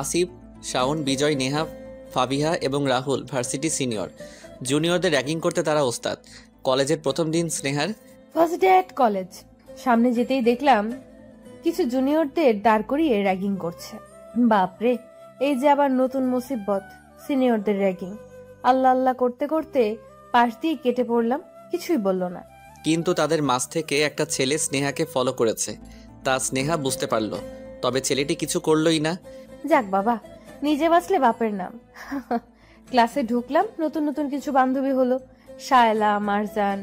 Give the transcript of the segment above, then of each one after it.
আসিফ, শাওন, বিজয়, নেহা, ফাবিহা এবং Rahul varsity senior. জুনিয়রদের ragging করতে তারা ওস্তাদ। কলেজের প্রথম দিন স্নেহার ফার্স্ট ডে অ্যাট কলেজ। সামনে যেতেই দেখলাম কিছু জুনিয়রদের দাঁড় করিয়ে র্যাগিং করছে। বাপরে, এই যে আবার নতুন মুসিবত, সিনিয়রদের র্যাগিং। আল্লাহ আল্লাহ করতে করতে পাশ দিয়ে কেটে পড়লাম, কিছুই বলল না। কিন্তু তাদের মাঝ থেকে একটা ছেলে স্নেহাকে ফলো করেছে, তা স্নেহা বুঝতে পারল। তবে ছেলেটি কিছু করলই না। যাক বাবা, নিজে বাঁচলে বাপের নাম। ক্লাসে ঢুকলাম, নতুন নতুন কিছু বান্ধবী হলো। শায়লা, মারজান,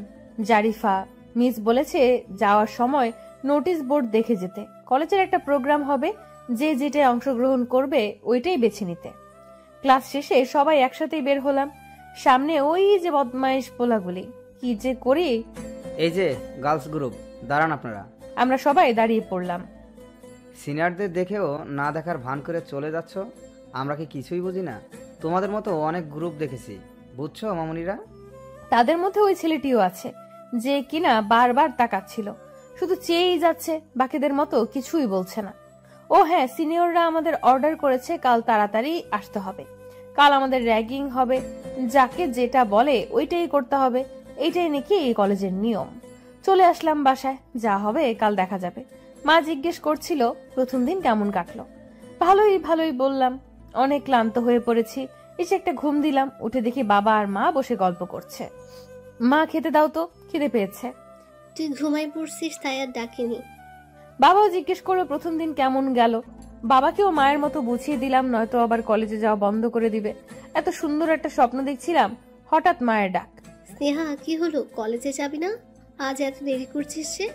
জারিফা। মিস বলেছে যাওয়ার সময় নোটিশ বোর্ড দেখে যেতে। কলেজের একটা প্রোগ্রাম হবে, যে যেটায় অংশগ্রহণ করবে ওইটাই বেছে নিতে। ক্লাস শেষে সবাই একসাথেই বের হলাম। সামনে ওই যে বদমাইশ পোলাগুলি, কি যে করি। এই যে গার্লস গ্রুপ, দাঁড়ান আপনারা। আমরা সবাই দাঁড়িয়ে পড়লাম। সিনিয়রদের দেখেও না দেখার ভান করে চলে যাচ্ছ। আমরা কি কিছুই বুঝি না? তোমাদের মতো অনেক গ্রুপ দেখেছি, বুঝছো মামুনিরা? তাদের মধ্যে ওই ছেলেটিও আছে, যে কিনা বারবার তাকাচ্ছিল, শুধু চেয়েই যাচ্ছে, বাকিদের মতো কিছুই বলছে না। ও হ্যাঁ, সিনিয়ররা আমাদের অর্ডার করেছে কাল তাড়াতাড়ি আসতে হবে। কাল আমাদের র্যাগিং হবে, যাকে যেটা বলে ওইটাই করতে হবে। এইটাই নাকি এই কলেজের নিয়ম। চলে আসলাম বাসায়, যা হবে কাল দেখা যাবে। মা জিজ্ঞেস করছিল প্রথম দিন কেমন কাটলো। ভালোই ভালোই বললাম। অনেক ক্লান্ত হয়ে পড়েছি, এসে একটা ঘুম দিলাম। উঠে দেখি বাবা আর মা বসে গল্প করছে। মা, খেতে দাও তো, খিদে পেয়েছে। তুই ঘুমাই পড়ছিস তাই আর ডাকিনি। বাবাও জিজ্ঞেস করলো প্রথম দিন কেমন গেল। বাবাকেও মায়ের মতো বুঝিয়ে দিলাম, নয়তো আবার কলেজে যাওয়া বন্ধ করে দিবে। এত সুন্দর একটা স্বপ্ন দেখছিলাম, হঠাৎ মায়ের ডাক। স্নেহা, কি হলো, কলেজে যাবি না? আজ এত দেরি করছিস যে?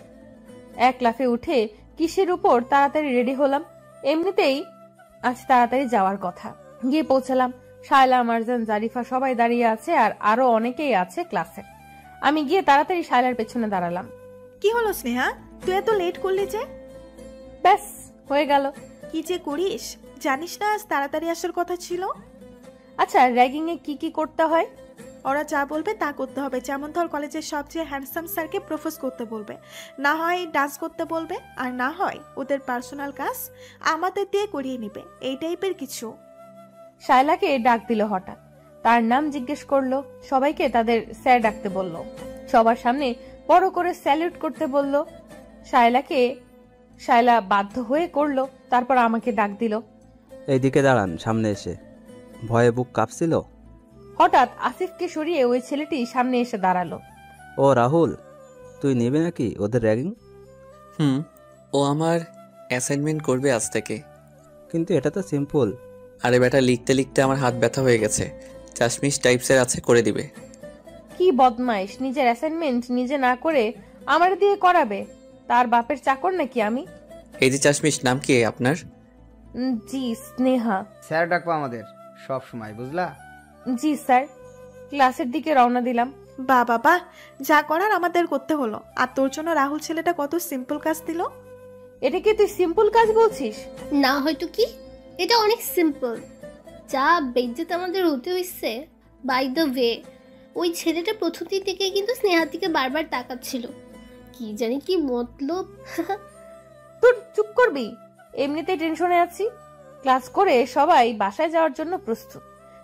এক লাফে উঠে কিসের উপর তাড়াতাড়ি রেডি হলাম। এমনিতেই আজ তাড়াতাড়ি যাওয়ার কথা। গিয়ে পৌঁছালাম। শায়লা, মারজান, জারিফা সবাই দাঁড়িয়ে আছে, আর আরো অনেকেই আছে ক্লাসে। আমি গিয়ে তাড়াতাড়ি শায়লার পেছনে দাঁড়ালাম। কি হলো স্নেহা, তুই এত লেট করলি যে? ব্যাস, হয়ে গেল। কি যে করিস, জানিস না আজ তাড়াতাড়ি আসার কথা ছিল? আচ্ছা, র্যাগিং এ কি কি করতে হয়? ওরা যা বলবে তা করতে হবে। যেমন ধর, কলেজের সবচেয়ে হ্যান্ডসাম স্যারকে প্রপোজ করতে বলবে, না হয় ডান্স করতে বলবে, আর না হয় ওদের পার্সোনাল কাজ আমাদের দিয়ে করিয়ে নিবে, এই টাইপের কিছু। শায়লাকে ডাক দিল হঠাৎ, তার নাম জিজ্ঞেস করলো। সবাইকে তাদের স্যার ডাকতে বলল। সবার সামনে বড় করে স্যালুট করতে বলল। শায়লা বাধ্য হয়ে করলো। তারপর আমাকে ডাক দিল। এইদিকে দাঁড়ান, সামনে এসে। ভয়ে বুক কাঁপছিল। হঠাৎ আসিফকে সরিয়ে ওই ছেলেটি সামনে এসে দাঁড়ালো। ও রাহুল, তুই নেবে নাকি ওদের র্যাগিং? ও আমার অ্যাসাইনমেন্ট করবে আজ থেকে। কিন্তু এটা তো সিম্পল। আরে বেটা, লিখতে লিখতে আমার হাত ব্যথা হয়ে গেছে। চাশমিশ টাইপসের আছে, করে দিবে। কি বদমাইশ, নিজের অ্যাসাইনমেন্ট নিজে না করে আমার দিয়ে করাবে। তার বাপের চাকর নাকি আমি? এই যে চাশমিশ, নাম কি আপনার? জি, স্নেহা। স্যার ডাকবো আমাদের সব সময়, বুঝলা? জি স্যার। ক্লাসের দিকে রওনা দিলাম। বাবা, যা করার আমাদের করতে হলো। আর তোর জন্য রাহুল ছেলেটা কত সিম্পল কাজ দিল। এটা কি তুই সিম্পল কাজ বলছিস? না হয়তো কি, এটা অনেক সিম্পল। যা বেজ্জত আমাদের হতে হইছে। বাই দ্য ওয়ে, ওই ছেলেটা প্রথম দিন থেকে কিন্তু স্নেহার দিকে বারবার তাকাচ্ছিল। কি জানি কি মতলব। তোর চুপ করবি, এমনিতেই টেনশনে আছি। ক্লাস করে সবাই বাসায় যাওয়ার জন্য প্রস্তুত।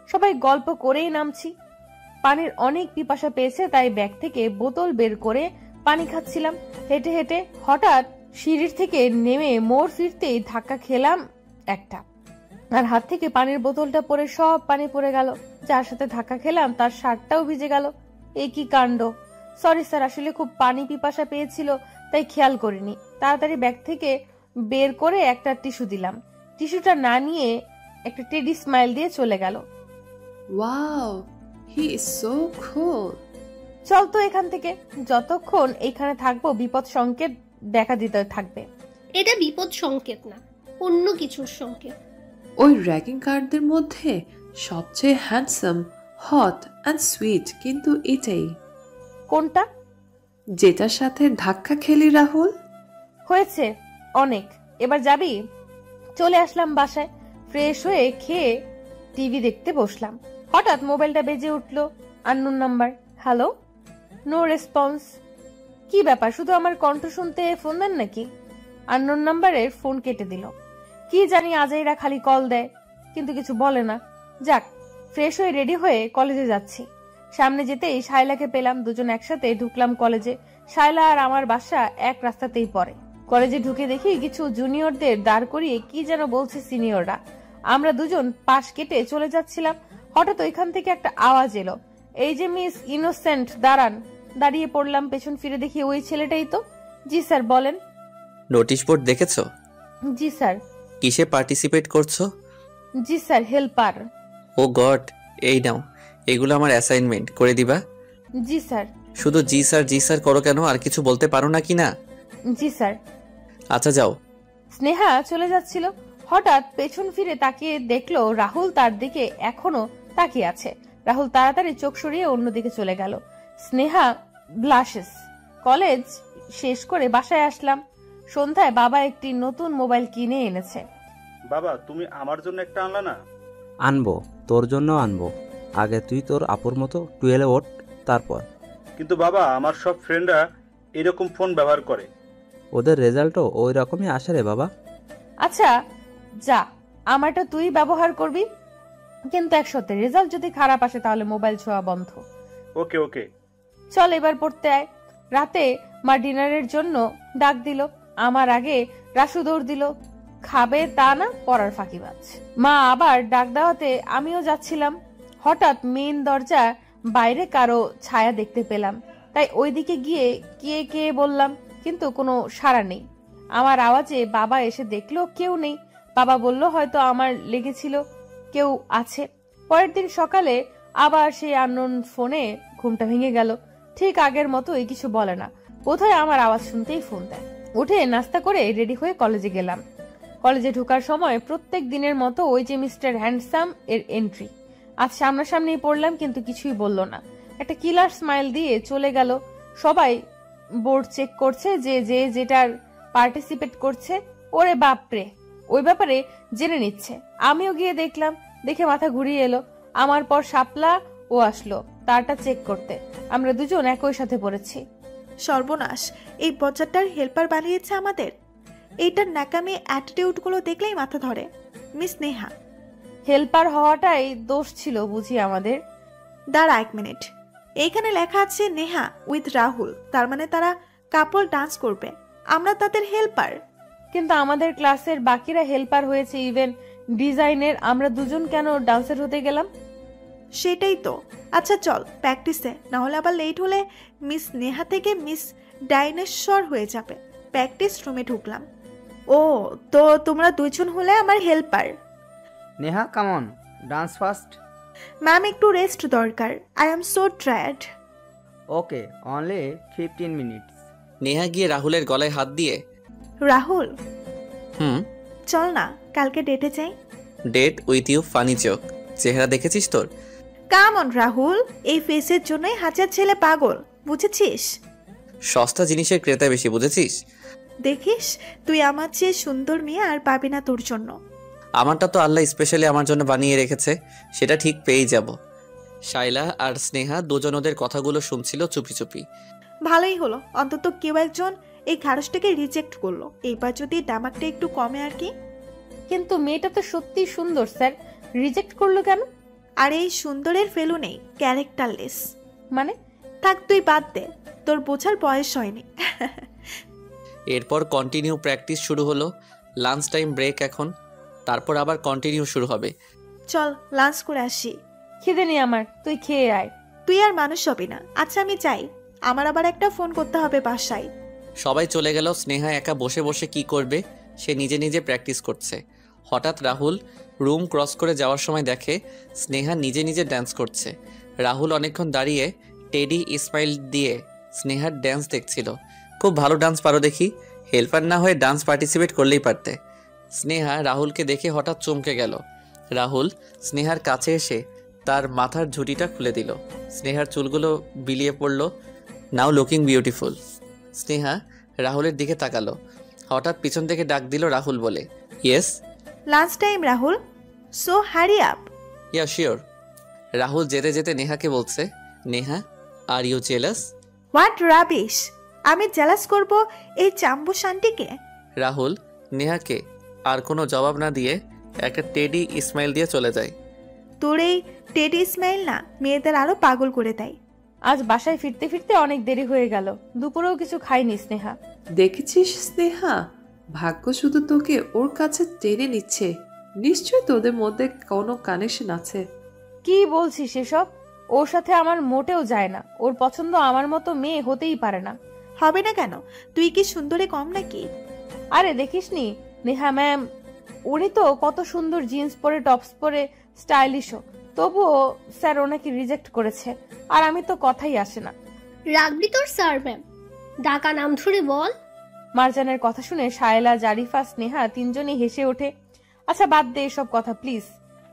সবাই গল্প করেই নামছি। পানির অনেক পিপাসা পেয়েছে, তাই ব্যাগ থেকে বোতল বের করে পানি খাচ্ছিলাম। হেঁটে হেঁটে হঠাৎ সিঁড়ির থেকে নেমে মোড় ফিরতেই ধাক্কা খেলাম একটা, আর হাত থেকে পানির বোতলটা পড়ে সব পানি পড়ে গেল। যার সাথে ধাক্কা খেলাম তার শার্টটাও ভিজে গেল। এ কি কাণ্ড! সরি স্যার, আসলে খুব পানি পিপাসা পেয়েছিল তাই খেয়াল করিনি। তাড়াতাড়ি ব্যাগ থেকে বের করে একটা টিস্যু দিলাম। টিস্যুটা না নিয়ে একটা টেডি স্মাইল দিয়ে চলে গেল। ওয়াও, হি ইজ সো কুল। চল তো এখান থেকে, যতক্ষণ এইখানে থাকবো বিপদ সংকেত দেখা দিতে থাকবে। এটা বিপদ সংকেত না, অন্য কিছুর সংকেত। ওই র্যাগিং কার্ডদের মধ্যে সবচেয়ে হ্যান্ডসাম, হট অ্যান্ড সুইট কিন্তু এটাই। কোনটা? যেটার সাথে ধাক্কা খেলি রাহুল। হয়েছে অনেক, এবার যাবি? চলে আসলাম বাসায়। ফ্রেশ হয়ে খেয়ে টিভি দেখতে বসলাম। হঠাৎ মোবাইলটা বেজে উঠলো। Unknown number. Hello. No response. কি ব্যাপার, শুধু আমার কণ্ঠ শুনতে ফোন দেন নাকি? আননোন নাম্বারের ফোন কেটে দিল। কি জানি আজাইরা খালি কল দেয়, কিন্তু কিছু বলে না। যাক, ফ্রেশ হয়ে রেডি হয়ে কলেজে যাচ্ছি। সামনে যেতেই শায়লাকে পেলাম, দুজন একসাথে ঢুকলাম কলেজে। শায়লা আর আমার বাসা এক রাস্তাতেই পড়ে। কলেজে ঢুকে দেখি কিছু জুনিয়রদের দাঁড় করিয়ে কি যেন বলছে সিনিয়ররা। আমরা দুজন পাশ কেটে চলে যাচ্ছিলাম, হঠাৎ ওইখান থেকে একটা আওয়াজ এলো, এই যে মিস ইনোসেন্ট দাঁড়ান। দাঁড়িয়ে পড়লাম, পেছন ফিরে দেখি ওই ছেলেটাই তো। জি স্যার, বলেন। নোটিশ বোর্ড দেখেছো? জি স্যার। কিসে পার্টিসিপেট করছো? জি স্যার, হেল্পার। ও গড, এই নাও, এগুলো আমার অ্যাসাইনমেন্ট, করে দিবা? জি স্যার। শুধু জি স্যার করো কেন? আর কিছু বলতে পারো না কি না? জি স্যার। আচ্ছা যাও। স্নেহা চলে যাচ্ছিল, হঠাৎ পেছন ফিরে তাকিয়ে দেখলো রাহুল তার দিকে এখনো তাকিয়ে আছে। রাহুল তাড়াতাড়ি চোখ সরিয়ে অন্যদিকে চলে গেল। স্নেহা ব্লাশেস। কলেজ শেষ করে বাসায় আসলাম। সন্ধ্যায় বাবা একটি নতুন মোবাইল কিনে এনেছে। বাবা, তুমি আমার জন্য একটা আনলা না? আনবো, তোর জন্য আনবো। আগে তুই তোর আপুর মতো 12 ওঠ, তারপর। কিন্তু বাবা, আমার সব ফ্রেন্ডরা এরকম ফোন ব্যবহার করে। ওদের রেজাল্টও ওই রকমই আসে রে বাবা। আচ্ছা যা, আমারটা তুই ব্যবহার করবি, কিন্তু এক সত্যি রেজাল্ট যদি খারাপ আসে তাহলে মোবাইল ছোঁয়া বন্ধ। ওকে ওকে। চল এবার পড়তে আয়। রাতে মা ডিনারের জন্য ডাক দিল। আমার আগে রাসু দৌড় দিল, খাবে তা না, পড়ার ফাঁকিবাজ। মা আবার ডাক দেওয়াতে আমিও যাচ্ছিলাম। হঠাৎ মেন দরজা বাইরে কারো ছায়া দেখতে পেলাম, তাই ওইদিকে গিয়ে কে কে বললাম, কিন্তু কোনো সাড়া নেই। আমার আওয়াজে বাবা এসে দেখলো কেউ নেই। বাবা বলল হয়তো আমার লেগেছিল, কেউ আছে। পরের দিন সকালে আবার সেই আননোন ফোনে ঘুমটা ভেঙে গেল। ঠিক আগের মতোই, কিছু বলে না, বোধহয় আমার আওয়াজ শুনতেই ফোন দেয়। উঠে নাস্তা করে রেডি হয়ে কলেজে গেলাম। কলেজে ঢোকার সময় প্রত্যেক দিনের মতো ওই যে মিস্টার হ্যান্ডসাম এর এন্ট্রি। আজ সামনাসামনি পড়লাম, কিন্তু কিছুই বলল না। একটা কিলার স্মাইল দিয়ে চলে গেল। সবাই বোর্ড চেক করছে, যে যে যেটার পার্টিসিপেট করছে। ওরে বাপরে, ওই ব্যাপারে জেনে নিচ্ছে। আমিও গিয়ে দেখলাম, দেখে মাথা ঘুরিয়ে এলো। আমার পর শাপলা ও আসলো তারটা চেক করতে। আমরা দুজন একই সাথে পড়েছি। সর্বনাশ, এই বজ্জারটার হেল্পার বানিয়েছে আমাদের। এইটার ন্যাকামি অ্যাটিটিউড গুলো দেখলেই মাথা ধরে। মিস নেহা, হেল্পার হওয়াটাই দোষ ছিল বুঝি আমাদের। দাঁড়া 1 মিনিট। এইখানে লেখা আছে নেহা উইথ রাহুল, তার মানে তারা কাপল ডান্স করবে, আমরা তাদের হেল্পার। কিন্তু আমাদের ক্লাসের বাকিরা হেল্পার হয়েছে, ইভেন ডিজাইনের। আমরা দুজন কেন ডান্সার হতে গেলাম? সেটাই তো। আচ্ছা চল প্র্যাকটিসে, না হলে আবার লেট হলে মিস নেহা থেকে মিস ডাইনোসর হয়ে যাবে। প্র্যাকটিস রুমে ঢুকলাম। ও, তো তোমরা দুজন হলে আমার helper. Neha, come on, dance first. Ma'am, একটু রেস্ট দরকার। I am so tired. Okay, only 15 minutes. Neha গিয়ে রাহুলের গলায় হাত দিয়ে, রাহুল, চল না কালকে ডেটে যাই। Date with you funny joke. চেহারা দেখেছিস তোর? কাম অন রাহুল, এই ফেসের জন্যই হাজার ছেলে পাগল, বুঝেছিস? সস্তা জিনিসের ক্রেতা বেশি, বুঝেছিস? দেখিস, তুই আমার চেয়ে সুন্দর মেয়ে আর পাবি না তোর জন্য। আমারটা তো আল্লাহ স্পেশালি আমার জন্য বানিয়ে রেখেছে, সেটা ঠিক পেয়েই যাব। শাইলা আর স্নেহা দুজন ওদের কথাগুলো শুনছিল চুপি চুপি। ভালোই হলো, অন্তত কেউ একজন এই খারসটাকে রিজেক্ট করলো। এইবার যদি ডামাকটা একটু কমে আর কি। কিন্তু মেয়েটা তো সত্যি সুন্দর স্যার, রিজেক্ট করলো কেন? আর এই সুন্দরের ফেলু নেই, ক্যারেক্টারলেস। মানে? থাক, তুই বাদ দে, তোর বোঝার বয়স হয়নি। এরপর কন্টিনিউ প্র্যাকটিস শুরু হলো। লাঞ্চ টাইম ব্রেক এখন, তারপর আবার কন্টিনিউ শুরু হবে। চল লাঞ্চ করে আসি। খিদে নেই আমার, তুই খেয়ে আয়। তুই আর মানুষ হবি না। আচ্ছা আমি যাই, আমার আবার একটা ফোন করতে হবে বাসায়। সবাই চলে গেল। স্নেহা একা বসে বসে কি করবে, সে নিজে নিজে প্র্যাকটিস করছে। হঠাৎ রাহুল রুম ক্রস করে যাওয়ার সময় দেখে স্নেহা নিজে নিজে ড্যান্স করছে। রাহুল অনেকক্ষণ দাঁড়িয়ে টেডি স্মাইল দিয়ে স্নেহার ড্যান্স দেখছিল। খুব ভালো ডান্স পারো দেখি, হেল্পার না হয়ে ডান্স পার্টিসিপেট করলেই পারতে। স্নেহা রাহুলকে দেখে হঠাৎ চমকে গেল। রাহুল স্নেহার কাছে এসে তার মাথার ঝুঁটিটা খুলে দিল। স্নেহার চুলগুলো বিলিয়ে পড়ল। নাও লুকিং বিউটিফুল। স্নেহা রাহুলের দিকে তাকালো। হঠাৎ পিছন থেকে ডাক দিল রাহুল বলে, yes. Lunch time Rahul, so hurry up. Yeah sure. Rahul যেতে যেতে নেহাকে বলছে, Neha are you jealous? What rubbish, আমি জেলাস করব এই চাম্বু শান্তিকে? রাহুল নেহাকে আর কোনো জবাব না দিয়ে একটা টেডি স্মাইল দিয়ে চলে যায়। তোর এই টেডি স্মাইল না মেয়েদের আরো পাগল করে দেয়। আজ বাসায় ফিরতে ফিরতে অনেক দেরি হয়ে গেল, দুপুরেও কিছু খাইনি স্নেহা। দেখেছিস স্নেহা, ভাগ্য শুধু তোকে ওর কাছে টেনে নিচ্ছে। নিশ্চয় তোদের মধ্যে কোনো কানেকশন আছে। কি বলছিস এসব? ওর সাথে আমার মোটেও যায় না। ওর পছন্দ আমার মতো মেয়ে হতেই পারে না। হবে না কেন? তুই কি সুন্দরে কম নাকি? আরে দেখিসনি নেহা ম্যাম, উনি তো কত সুন্দর জিন্স পরে টপস পরে স্টাইলিশও, তবুও স্যার ওনাকে রিজেক্ট করেছে। আর আমি তো কথাই আসে না। রাখবি তোর স্যার ম্যাম, ডাকা নাম ধরে বল। মারজানের কথা শুনে শায়লা, জারিফা, স্নেহা তিনজনই হেসে ওঠে। আচ্ছা বাদ দে এসব কথা প্লিজ,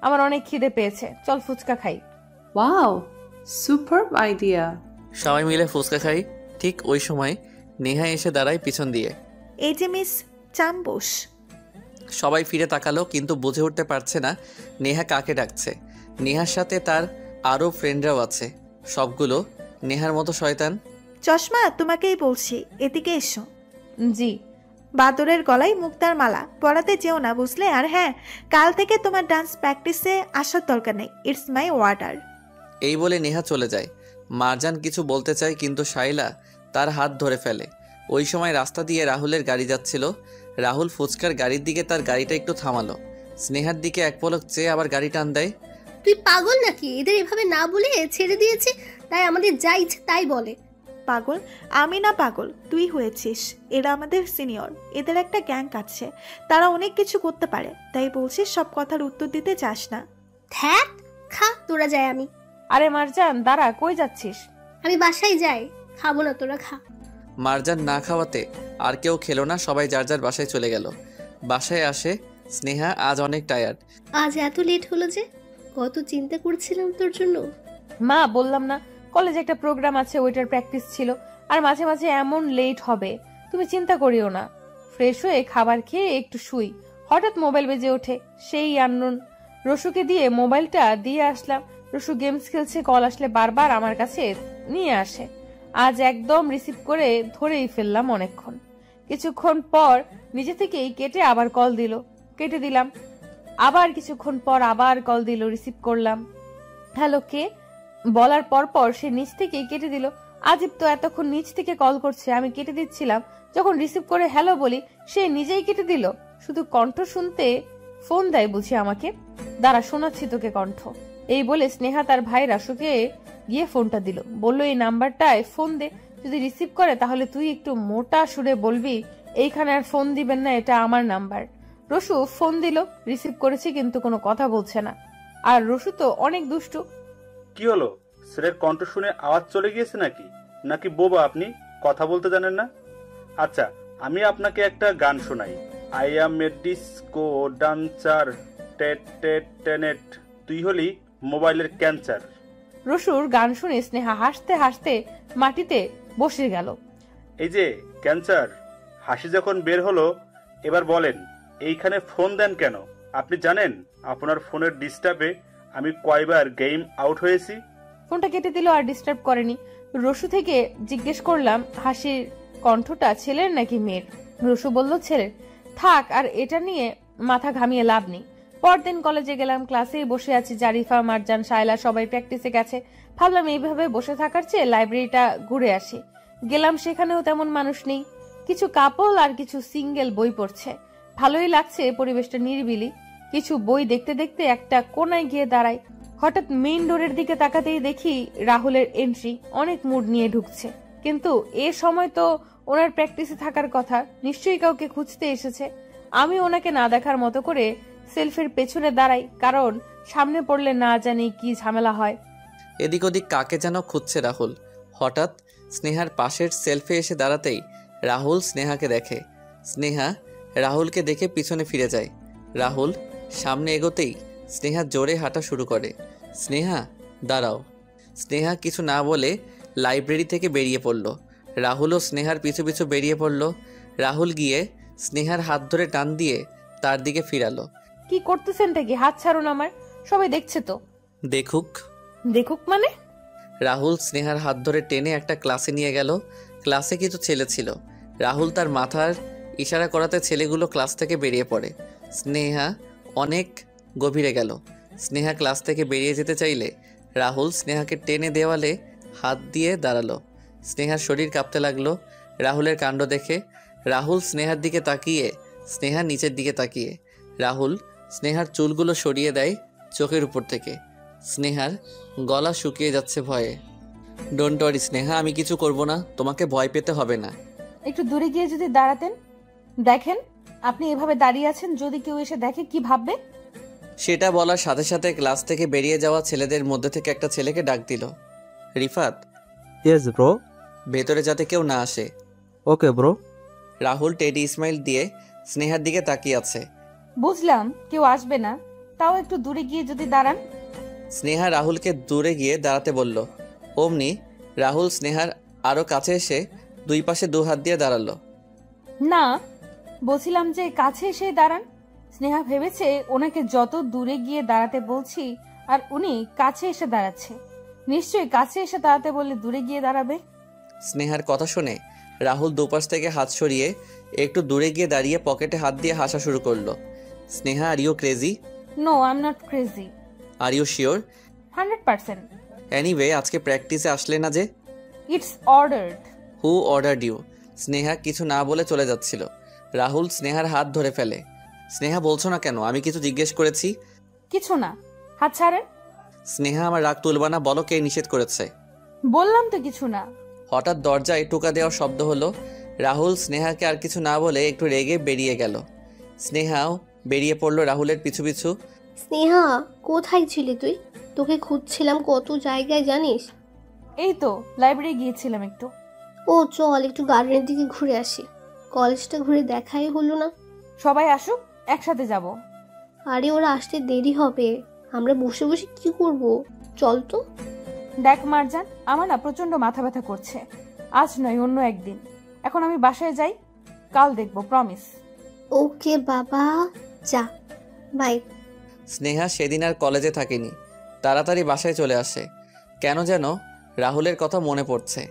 আমার অনেক খিদে পেয়েছে, চল ফুচকা খাই। Wow, superb idea. সবাই মিলে ফুচকা খাই। ঠিক ওই সময় নেহা এসে দাঁড়ায় পিছন দিয়ে। এই যে মিস চাম্বুস। সবাই ফিরে তাকালো, কিন্তু বুঝে উঠতে পারছে না নেহা কাকে ডাকছে। নেহার সাথে তার আরও ফ্রেন্ডরাও আছে, সবগুলো নেহার মতো শয়তান। চশমা, তোমাকেই বলছি, এদিকে এসো। জি। বাদরের গলায় মুক্তার মালা পরাতে যেও না, বুঝলে? আর হ্যাঁ, কাল থেকে তোমার ডান্স প্র্যাকটিসে আসার দরকার নেই। It's my order. এই বলে নেহা চলে যায়। মারজান কিছু বলতে চায়, কিন্তু শাইলা তার হাত ধরে ফেলে। ওই সময় রাস্তা দিয়ে রাহুলের গাড়ি যাচ্ছিল। রাহুল ফুচকার গাড়ির দিকে তার গাড়িটা একটু থামালো, স্নেহার দিকে এক পলক চেয়ে আবার গাড়ি টান দেয়। তুই পাগল নাকি? এদের এভাবে না বলে ছেড়ে দিয়েছে, তাই আমাদের যা ইচ্ছে তাই বলে। পাগল? আমি না পাগল, তুই হয়েছিস। এরা আমাদের সিনিয়র, এদের একটা গ্যাং আছে, তারা অনেক কিছু করতে পারে, তাই বলছিস সব কথার উত্তর দিতে চাস না। ধ্যাত, খা তোরা, যায় আমি। আরে মারজান দাঁড়া, কই যাচ্ছিস? আমি বাসায় যাই, খাবো না, তোরা খা। মারজান না খাওয়াতে আর কেউ খেলো না, সবাই যার যার বাসায় চলে গেল। বাসায় আসে স্নেহা, আজ অনেক টায়ার্ড। আজ এত লেট হলো যে? কত চিন্তা করছিলাম তোর জন্য। মা বললাম না কলেজে একটা প্রোগ্রাম আছে, ওইটার প্র্যাকটিস ছিল, আর মাঝে মাঝে এমন লেট হবে, তুমি চিন্তা করিও না। ফ্রেশ হয়ে খাবার খেয়ে একটু শুই, হঠাৎ মোবাইল বেজে ওঠে। সেই আননোন। রসুকে দিয়ে মোবাইলটা দিয়ে আসলাম। রসু গেমস খেলছে, কল আসলে বারবার আমার কাছে নিয়ে আসে। আজ একদম রিসিভ করে ধরেই ফেললাম অনেকক্ষণ। কিছুক্ষণ পর নিজে থেকেই কেটে আবার কল দিল, কেটে দিলাম। আবার কিছুক্ষণ পর আবার কল দিল, রিসিভ করলাম। হ্যালো, কে বলার পর পর সে নিচ থেকেই কেটে দিল। আজিব তো, এতক্ষণ নিচ থেকে কল করছে, আমি কেটে দিচ্ছিলাম। যখন রিসিভ করে হ্যালো বলি, সে নিজেই কেটে দিল। শুধু কণ্ঠ শুনতে ফোন দেয় বুঝি আমাকে। দাঁড়া, শোনাচ্ছি তোকে কণ্ঠ। এই বলে স্নেহা তার ভাই রাসুকে গিয়ে ফোনটা দিল, বলল এই নাম্বারটায় ফোন দে, যদি রিসিভ করে তাহলে তুই একটু মোটা সুরে বলবি এইখানে আর ফোন দিবেন না, এটা আমার নাম্বার। রসু ফোন দিল, রিসিভ করেছি, কিন্তু কোনো কথা বলছে না। আর রসু তো অনেক দুষ্টু। কি হলো? স্যারের কণ্ঠ শুনে আওয়াজ চলে গিয়েছে নাকি? নাকি বোবা আপনি, কথা বলতে জানেন না? আচ্ছা, আমি আপনাকে একটা গান শোনাই। I am A disco dancer, TET TET Tenet, তুই হলি মোবাইলের ক্যান্সার। রসুর গান শুনে স্নেহা হাসতে হাসতে মাটিতে বসে গেল। এই যে ক্যান্সার, হাসি যখন বের হলো, এবার বলেন এইখানে ফোন দেন কেন? আপনি জানেন আপনার ফোনের ডিস্টার্বে আমি কয়বার গেম আউট হয়েছি? ফোনটা কেটে দিল, আর ডিস্টার্ব করেনি। রসু থেকে জিজ্ঞেস করলাম হাসির কণ্ঠটা ছেলের নাকি মেয়ের? রসু বলল ছেলের। থাক, আর এটা নিয়ে মাথা ঘামিয়ে লাভ নেই। পরদিন কলেজে গেলাম, ক্লাসেই বসে আছি। জারিফা, মারজান, শায়লা সবাই প্র্যাকটিসে গেছে। ভাবলাম এইভাবে বসে থাকার চেয়ে লাইব্রেরিটা ঘুরে আসি। গেলাম, সেখানেও তেমন মানুষ নেই। কিছু কাপল আর কিছু সিঙ্গেল বই পড়ছে। ভালোই লাগছে, পরিবেশটা নিরিবিলি। কিছু বই দেখতে দেখতে একটা কোনায় গিয়ে দাঁড়াই। হঠাৎ মেইন ডোরের দিকে তাকাতেই দেখি রাহুলের এন্ট্রি। অনেক মুড নিয়ে ঢুকছে, কিন্তু এ সময় তো ওনার প্র্যাকটিসে থাকার কথা, নিশ্চয়ই কাউকে খুঁজতে এসেছে। আমি ওনাকে না দেখার মতো করে সেলফের পেছনে দাঁড়াই, কারণ সামনে পড়লে না জানি কি ঝামেলা হয়। এদিক ওদিক কাকে যেন খুঁজছে রাহুল। হঠাৎ স্নেহার পাশের সেলফে এসে দাঁড়াতেই রাহুল স্নেহাকে দেখে। স্নেহা রাহুলকে দেখে পিছনে ফিরে যায়। রাহুল সামনে এগোতেই স্নেহা জোরে হাঁটা শুরু করে। স্নেহা দাঁড়াও। স্নেহা কিছু না বলে লাইব্রেরি থেকে বেরিয়ে পড়ল। রাহুলও স্নেহার পিছু পিছু বেরিয়ে পড়ল। রাহুল গিয়ে স্নেহার হাত ধরে টান দিয়ে তার দিকে ফিরালো। কি করতেছেনটা কি? হাত ছাড়ুন আমার, সবাই দেখছে তো। দেখুক। দেখুক মানে? রাহুল স্নেহার হাত ধরে টেনে একটা ক্লাসে নিয়ে গেল। ক্লাসে কিছু ছেলে ছিল। রাহুল তার মাথার ইশারা করাতে ছেলেগুলো ক্লাস থেকে বেরিয়ে পড়ে। স্নেহা অনেক গভীরে গেল। স্নেহা ক্লাস থেকে বেরিয়ে যেতে চাইলে রাহুল স্নেহাকে টেনে দেওয়ালে হাত দিয়ে দাঁড়ালো। স্নেহার শরীর কাঁপতে লাগলো রাহুলের কাণ্ড দেখে। রাহুল স্নেহার দিকে তাকিয়ে, স্নেহা নিচের দিকে তাকিয়ে। রাহুল স্নেহার চুলগুলো সরিয়ে দেয় চোখের উপর থেকে। স্নেহার গলা শুকিয়ে যাচ্ছে ভয়ে। ডোন্ট ওয়ারি স্নেহা, আমি কিছু করব না, তোমাকে ভয় পেতে হবে না। একটু দূরে গিয়ে যদি দাঁড়াতেন। দেখেন আপনি এভাবে দাঁড়িয়ে আছেন, যদি কেউ এসে দেখে কি ভাববে? সেটা বলার সাথে সাথে ক্লাস থেকে বেরিয়ে যাওয়া ছেলেদের মধ্যে থেকে একটা ছেলেকে ডাক দিল। Rifat, yes bro. ভেতরে যাতে কেউ না আসে। Okay bro. Rahul teddy smile দিয়ে স্নেহার দিকে তাকিয়ে আছে। বুঝলাম কেউ আসবে না, তাও একটু দূরে গিয়ে যদি দাঁড়ান। স্নেহা রাহুলকে দূরে গিয়ে দাঁড়াতে বলল। অমনি রাহুল স্নেহার আরও কাছে এসে দুই পাশে দু হাত দিয়ে দাঁড়ালো। না, বলছিলাম যে কাছে এসে দাঁড়ান। স্নেহা ভেবেছে ওনাকে যত দূরে গিয়ে দাঁড়াতে বলছি আর উনি কাছে এসে দাঁড়াচ্ছে। নিশ্চয়ই কাছে এসে দাঁড়াতে বললে দূরে গিয়ে দাঁড়াবে। স্নেহার কথা শুনে রাহুল দুপাশ থেকে হাত সরিয়ে একটু দূরে গিয়ে দাঁড়িয়ে পকেটে হাত দিয়ে হাসা শুরু করলো। Sneha, are you crazy? No, I am not crazy. Are you sure? 100%। Anyway, আজকে প্র্যাকটিসে আসলে না যে? It's ordered. Who ordered you? Sneha কিছু না বলে চলে যাচ্ছিল। রাহুল স্নেহার হাত ধরে ফেলে। স্নেহা, বলছো না কেন? আমি কিছু জিজ্ঞেস করেছি। কিছু না, হাত ছাড়েন। স্নেহা, আমার রাগ তুলবা না, বলো কে নিষেধ করেছে? বললাম তো কিছু না। হঠাৎ দরজায় টোকা দেওয়ার শব্দ হলো। রাহুল স্নেহাকে আর কিছু না বলে একটু রেগে বেরিয়ে গেল। স্নেহাও বেরিয়ে পড়লো রাহুলের পিছু পিছু। স্নেহা, কোথায় ছিলি তুই? তোকে খুঁজছিলাম কত জায়গায়, জানিস? এই তো লাইব্রেরি গিয়েছিলাম একটু। ও চল একটু গার্ডেনের দিকে ঘুরে আসি। কলেজটা ঘুরে দেখাই হলো না। সবাই আসুক, একসাথে যাব। আরে ওরা আসতে দেরি হবে, আমরা বসে বসে কি করব? চল তো। দেখ মারজান, আমার না প্রচন্ড মাথা ব্যথা করছে। আজ নয়, অন্য একদিন। এখন আমি বাসায় যাই, কাল দেখবো, প্রমিস। ওকে বাবা, যা, বাই। স্নেহা সেদিন আর কলেজে থাকেনি, তাড়াতাড়ি বাসায় চলে আসে। কেন যেন রাহুলের কথা মনে পড়ছে।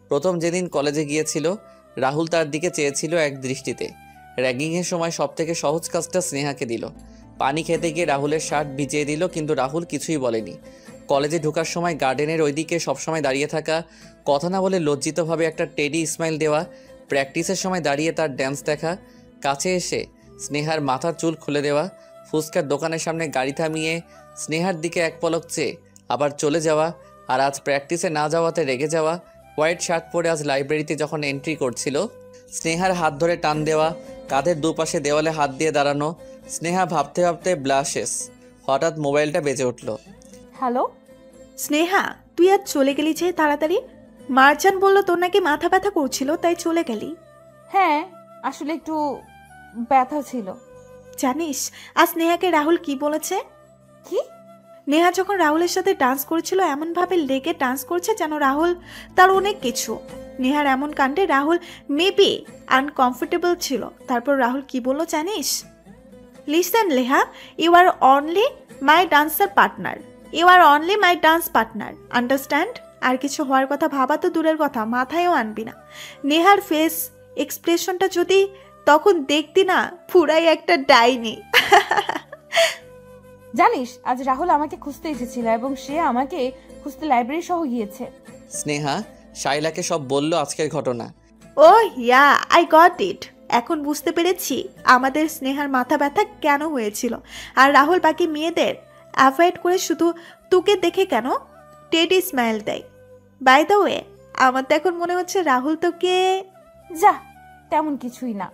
প্রথম যেদিন কলেজে গিয়েছিল, রাহুল তার দিকে চেয়েছিল এক দৃষ্টিতে। র্যাগিংয়ের সময় সবথেকে সহজ কাজটা স্নেহাকে দিল। পানি খেতে গিয়ে রাহুলের শার্ট ভিজিয়ে দিল, কিন্তু রাহুল কিছুই বলেনি। কলেজে ঢোকার সময় গার্ডেনের ওইদিকে সবসময় দাঁড়িয়ে থাকা, কথা না বলে লজ্জিতভাবে একটা টেডি স্মাইল দেওয়া, প্র্যাকটিসের সময় দাঁড়িয়ে তার ড্যান্স দেখা, কাছে এসে স্নেহার মাথার চুল খুলে দেওয়া, ফুচকার দোকানের সামনে গাড়ি থামিয়ে স্নেহার দিকে এক পলক চেয়ে আবার চলে যাওয়া, আর আজ প্র্যাকটিসে না যাওয়াতে রেগে যাওয়া। হোয়াইট শার্ট পরে আজ লাইব্রেরিতে যখন এন্ট্রি করছিল, স্নেহার হাত ধরে টান দেওয়া, কাঁধের দুপাশে দেওয়ালে হাত দিয়ে দাঁড়ানো। স্নেহা ভাবতে ভাবতে ব্লাশেস। হঠাৎ মোবাইলটা বেজে উঠল। হ্যালো স্নেহা, তুই আজ চলে গেলি যে তাড়াতাড়ি? মারজান বলল তোর নাকি মাথা ব্যথা করছিল, তাই চলে গেলি। হ্যাঁ, আসলে একটু ব্যথা ছিল। জানিস আজ নেহাকে রাহুল কি বলেছে? কি? নেহা যখন রাহুলের সাথে ডান্স করেছিল এমনভাবে লেগে ডান্স করছে যেন রাহুল তার অনেক কিছু। নেহার এমন কাণ্ডে রাহুল মেবি আনকমফোর্টেবল ছিল। তারপর রাহুল কি বললো জানিস? Listen Leha, you are only my dancer partner, you are only my dance partner, understand? আর কিছু হওয়ার কথা ভাবা তো দূরের কথা, মাথায়ও আনবি না। নেহার ফেস এক্সপ্রেশনটা যদি তখন দেখতি না, পুরাই একটা ডাইনি। জানিস আজ রাহুল আমাকে খুঁজতে এসেছিল এবং সে আমাকে খুঁজতে লাইব্রেরি সহ গিয়েছে। স্নেহা শাইলাকে সব বলল আজকের ঘটনা। ও ইয়া, আই গট ইট। এখন বুঝতে পেরেছি আমাদের স্নেহার মাথা ব্যথা কেন হয়েছিল। আর রাহুল বাকি মেয়েদের অ্যাভয়েড করে শুধু তোকে দেখে কেন টেডি স্মাইল দেয়। বাই দ্য ওয়ে, আমার তো এখন মনে হচ্ছে রাহুল তোকে... যা, তেমন কিছুই না।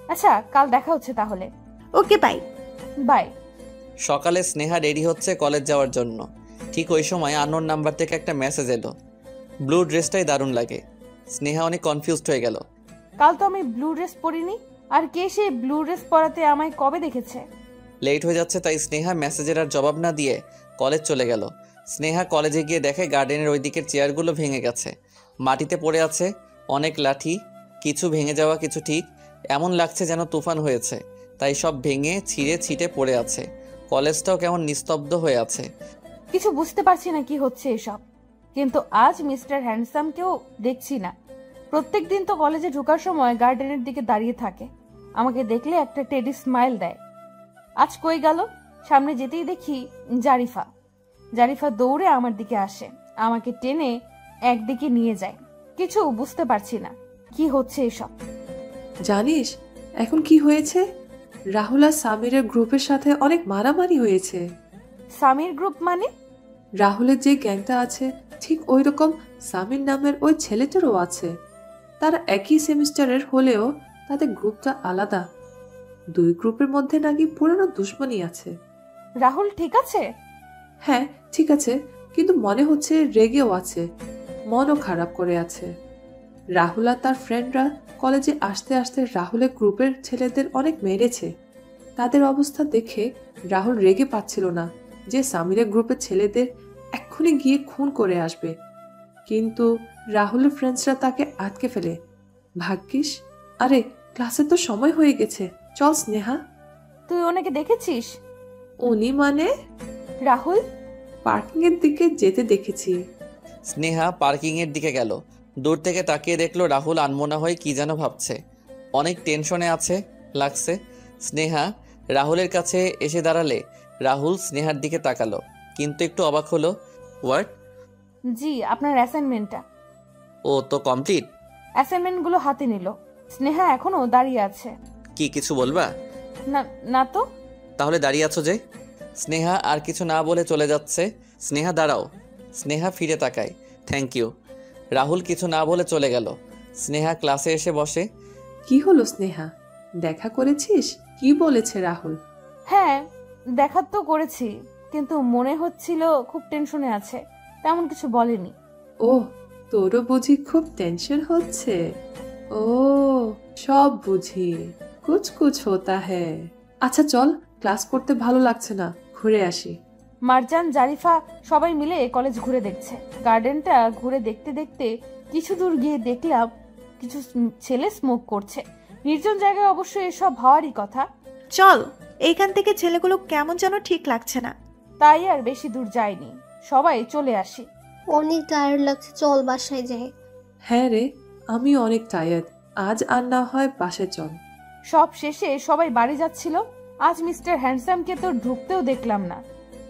আচ্ছা, কাল দেখা হচ্ছে তাহলে। ওকে, বাই বাই। সকালে স্নেহা রেডি হচ্ছে কলেজ যাওয়ার জন্য। ঠিক ওই সময় আননোন নাম্বার থেকে একটা মেসেজ এলো। ব্লু ড্রেসটাই দারুণ লাগে। স্নেহা অনেক কনফিউজড হয়ে গেল। কাল তো আমি ব্লু ড্রেস পরিনি, আর কে সে ব্লু ড্রেস পরাতে আমায় কবে দেখেছে? লেট হয়ে যাচ্ছে, তাই স্নেহা মেসেজের আর জবাব না দিয়ে কলেজ চলে গেল। স্নেহা কলেজে গিয়ে দেখে গার্ডেনের ওই দিকের চেয়ারগুলো ভেঙে গেছে, মাটিতে পড়ে আছে অনেক লাঠি, কিছু ভেঙে যাওয়া, কিছু ঠিক। এমন লাগছে যেন তুফান হয়েছে, তাই সব ভেঙে ছিঁড়ে ছিটে পড়ে আছে। কলেজটাও কেমন নিস্তব্ধ হয়ে আছে। কিছু বুঝতে পারছি না কি হচ্ছে এসব। কিন্তু আজ মিস্টার হ্যান্ডসামকেও দেখছি না। প্রত্যেক দিন তো কলেজে ঢোকার সময় গার্ডেনের দিকে দাঁড়িয়ে থাকে। আমাকে দেখলে একটা টেডি স্মাইল দেয়। আজ কই গেল? সামনে যেতেই দেখি জারিফা। জারিফা দৌড়ে আমার দিকে আসে, আমাকে টেনে একদিকে নিয়ে যায়। কিছু বুঝতে পারছি না কি হচ্ছে এসব। জানিস এখন কি হয়েছে? রাহুল আর সামিরের গ্রুপের সাথে অনেক মারামারি হয়েছে। সামির গ্রুপ মানে? রাহুলের যে গ্যাংটা আছে ঠিক ওই রকম সামির নামের ওই ছেলেটারও আছে। তারা একই সেমিস্টারের হলেও তাদের গ্রুপটা আলাদা। দুই গ্রুপের মধ্যে নাকি পুরনো দুশ্মনী আছে। রাহুল ঠিক আছে? হ্যাঁ ঠিক আছে, কিন্তু মনে হচ্ছে রেগেও আছে, মনও খারাপ করে আছে। রাহুল আর তার ফ্রেন্ডরা কলেজে আসতে আসতে রাহুলের গ্রুপের ছেলেদের অনেক মেরেছে। তাদের অবস্থা দেখে রাহুল রেগে পাচ্ছিল না যে সামিরের গ্রুপের ছেলেদের এক্ষুনি গিয়ে খুন করে আসবে, কিন্তু রাহুলের ফ্রেন্ডসরা তাকে আটকে ফেলে। ভাগ্যিস। আরে ক্লাসে তো সময় হয়ে গেছে, চল স্নেহা। তুই ওনাকে দেখেছিস? উনি মানে? রাহুল। পার্কিং এর দিকে যেতে দেখেছি। স্নেহা পার্কিং এর দিকে গেল। দূর থেকে তাকিয়ে দেখলো রাহুল আনমনা হয়ে কি যেন ভাবছে, অনেক টেনশনে আছে লাগছে। স্নেহা রাহুলের কাছে এসে দাঁড়ালে রাহুল স্নেহার দিকে তাকালো, কিন্তু একটু অবাক হলো। হোয়াট? জি, আপনার অ্যাসাইনমেন্টটা। ও তো কমপ্লিট? অ্যাসাইনমেন্টগুলো হাতে নিল। স্নেহা এখনো দাঁড়িয়ে আছে। কি কিছু বলবা? না না তো। তাহলে দাঁড়িয়ে আছো যে? স্নেহা আর কিছু না বলে চলে যাচ্ছে। স্নেহা দাঁড়াও। স্নেহা ফিরে তাকায়। Thank you. রাহুল কিছু না বলে চলে গেল। স্নেহা ক্লাসে এসে বসে। কি হলো স্নেহা, দেখা করেছিস? কি বলেছে রাহুল? হ্যাঁ, দেখা তো করেছি, কিন্তু মনে হচ্ছিল খুব টেনশনে আছে, তেমন কিছু বলেনি। ও, তোরও বুঝি খুব টেনশন হচ্ছে? ও সব বুঝি, কুছ কুছ হোতা হ্যায়। আচ্ছা চল, ক্লাস করতে ভালো লাগছে না, ঘুরে আসি। মারজান, জারিফা সবাই মিলে কলেজ ঘুরে দেখছে। গার্ডেনটা ঘুরে দেখতে দেখতে কিছু দূর গিয়ে দেখলাম কিছু ছেলে স্মোক করছে। নির্জন জায়গায় অবশ্য এসব হওয়ারই কথা। চল, এইখান থেকে ছেলেগুলো কেমন যেন ঠিক লাগছে না। তাই আর বেশি দূর যায়নি, সবাই চলে আসি। অনেক টায়ার্ড লাগছে, চল বাসায় যাই। হ্যাঁ রে, আমি অনেক টায়ার্ড, আজ আর না হয় বাসে চল। সব শেষে সবাই বাড়ি যাচ্ছিল। আজ মিস্টার হ্যান্ডসামকে তো ঢুকতেও দেখলাম না,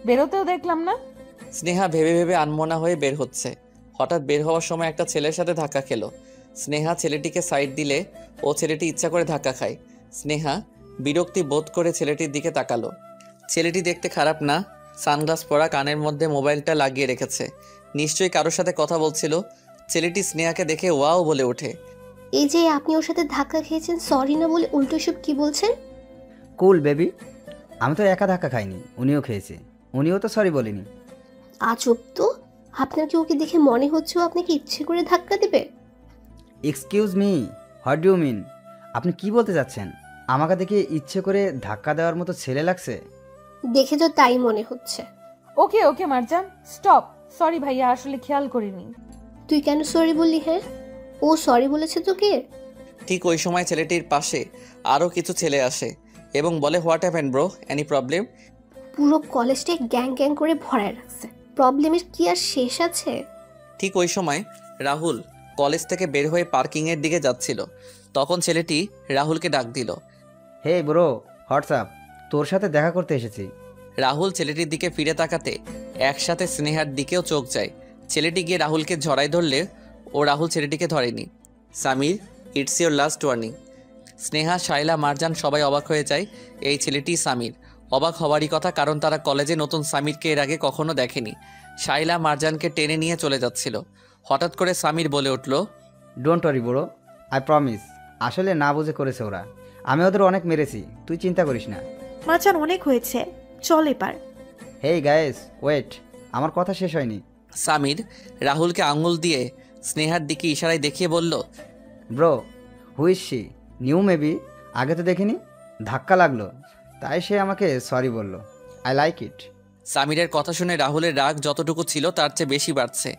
বেরোতেও দেখলাম না। স্নেহা ভেবে ভেবে আনমনা হয়ে বের হচ্ছে। হঠাৎ বের হওয়ার সময় একটা ছেলের সাথে ধাক্কা খেলো। স্নেহা ছেলেটিকে সাইড দিলে ও ছেলেটি ইচ্ছা করে ধাক্কা খায়। স্নেহা বিরক্তি বোধ করে ছেলেটির দিকে তাকালো। ছেলেটি দেখতে খারাপ না, সানগ্লাস পরা, কানের মধ্যে মোবাইলটা লাগিয়ে রেখেছে, নিশ্চয়ই কারোর সাথে কথা বলছিল। ছেলেটি স্নেহাকে দেখে ওয়াও বলে ওঠে। এই যে আপনি ওর সাথে ধাক্কা খেয়েছেন, সরি না বলে উল্টো সব কি বলছেন? কুল বেবি, আমি তো একা ধাক্কা খাইনি, উনিও খেয়েছে, উনিও তো সরি বলেনি। আজব তো, আপনার কি ওকে দেখে মনে হচ্ছে ও আপনাকে ইচ্ছে করে ধাক্কা দেবে? Excuse me, what do you mean? আপনি কি বলতে চাচ্ছেন? আমাকে দেখে ইচ্ছে করে ধাক্কা দেওয়ার মতো ছেলে লাগছে? দেখে তো তাই মনে হচ্ছে। ওকে ওকে মারজান, স্টপ। সরি ভাইয়া, আসলে খেয়াল করিনি। তুই কেন সরি বললি? হ্যাঁ, ও সরি বলেছে তোকে? ঠিক ওই সময় ছেলেটির পাশে আরও কিছু ছেলে আসে এবং বলে, what happen bro, any problem? পুরো কলেজটাই গ্যাং গ্যাং করে ভরায় রাখছে, প্রবলেমের কি আর শেষ আছে? ঠিক ওই সময় রাহুল কলেজ থেকে বের হয়ে পার্কিংয়ের দিকে যাচ্ছিল। তখন ছেলেটি রাহুলকে ডাক দিল। হে ব্রো, হোয়াটসঅ্যাপ, তোর সাথে দেখা করতে এসেছি। রাহুল ছেলেটির দিকে ফিরে তাকাতে একসাথে স্নেহার দিকেও চোখ যায়। ছেলেটি গিয়ে রাহুলকে জড়াই ধরলে ও রাহুল ছেলেটিকে ধরেনি। Samir, it's your last warning. Sneha, Shaila, Marjan সবাই অবাক হয়ে যায়। এই ছেলেটি সামির। অবাক হওয়ারই কথা, কারণ তারা কলেজে নতুন সামিরকে এর আগে কখনো দেখেনি। শাইলা মারজানকে টেনে নিয়ে চলে যাচ্ছিল। হঠাৎ করে সামির বলে উঠল, don't worry bro, I promise. আসলে না বুঝে করেছে ওরা, আমি ওদের অনেক মেরেছি, তুই চিন্তা করিস না। মাচান, অনেক হয়েছে, চল এবার। হেই গাইস, ওয়েট, আমার কথা শেষ হয়নি। সামির রাহুলকে আঙুল দিয়ে স্নেহার দিকে ইশারায় দেখিয়ে বলল, bro, who's she? New maybe, আগে তো দেখিনি, ধাক্কা লাগলো তাই সে আমাকে সরি বলল। I like it. সামিরের কথা শুনে রাহুলের রাগ যতটুকু ছিল তার চেয়ে বেশি বাড়ছে।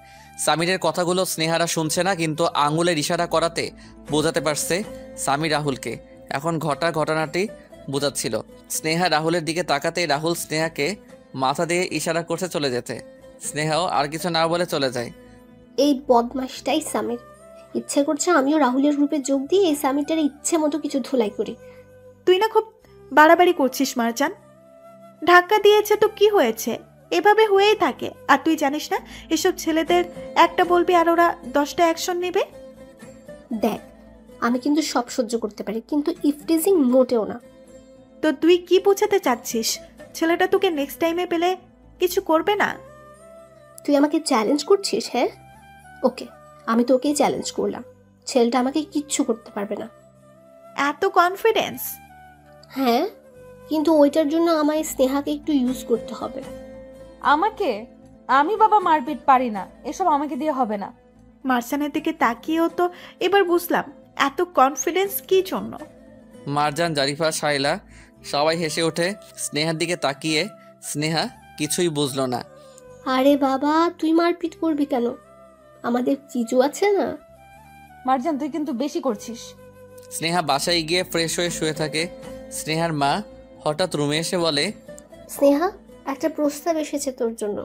সামিরের কথাগুলো স্নেহারা শুনছে না, কিন্তু আঙুলের ইশারা করাতে বোঝাতে পারছে সামির রাহুলকে। এখন ঘটনাটি বোঝাচ্ছিল। স্নেহা রাহুলের দিকে তাকাতে রাহুল স্নেহাকে মাথা দিয়ে ইশারা করছে চলে যেতে। স্নেহাও আর কিছু না বলে চলে যায়। এই বদমাশটাই সামির। ইচ্ছে করছে আমিও রাহুলের গ্রুপে যোগ দিয়ে এই সামিরটার ইচ্ছে মতো কিছু ধুলাই করি। তুই না খুব বাড়াবাড়ি করছিস মারজান। ধাক্কা দিয়েছে তো কি হয়েছে, এভাবে হয়েই থাকে। আর তুই জানিস না এসব ছেলেদের একটা বলবি আর ওরা 10টা অ্যাকশন নেবে। দেখ, আমি কিন্তু সব সহ্য করতে পারি, কিন্তু ইফটিজিং মোটেও না। তো তুই কি বোঝাতে চাচ্ছিস? ছেলেটা তোকে নেক্সট টাইমে পেলে কিছু করবে না? তুই আমাকে চ্যালেঞ্জ করছিস? হ্যাঁ, ওকে, আমি তোকেই চ্যালেঞ্জ করলাম। ছেলেটা আমাকে কিচ্ছু করতে পারবে না। এত কনফিডেন্স? হ্যাঁ, কিন্তু ওইটার জন্য আমায় স্নেহাকে একটু ইউজ করতে হবে। আমাকে? আমি বাবা মারপিট পারি না, এসব আমাকে দিয়ে হবে না। মার্জানের দিকে তাকিয়েও তো এবার বুঝলাম এত কনফিডেন্স কি জন্য। মারজান, জারিফা, শাইলা সবাই হেসে ওঠে স্নেহার দিকে তাকিয়ে। স্নেহা কিছুই বুঝলো না। আরে বাবা, তুই মারপিট করবি কেন? আমাদের চিজু আছে না। মারজান, তুই কিন্তু বেশি করছিস। স্নেহা বাসায় গিয়ে ফ্রেশ হয়ে শুয়ে থাকে। স্নেহার মা হঠাৎ রুমে এসে বলে, স্নেহা, একটা প্রস্তাব এসেছে তোর জন্য।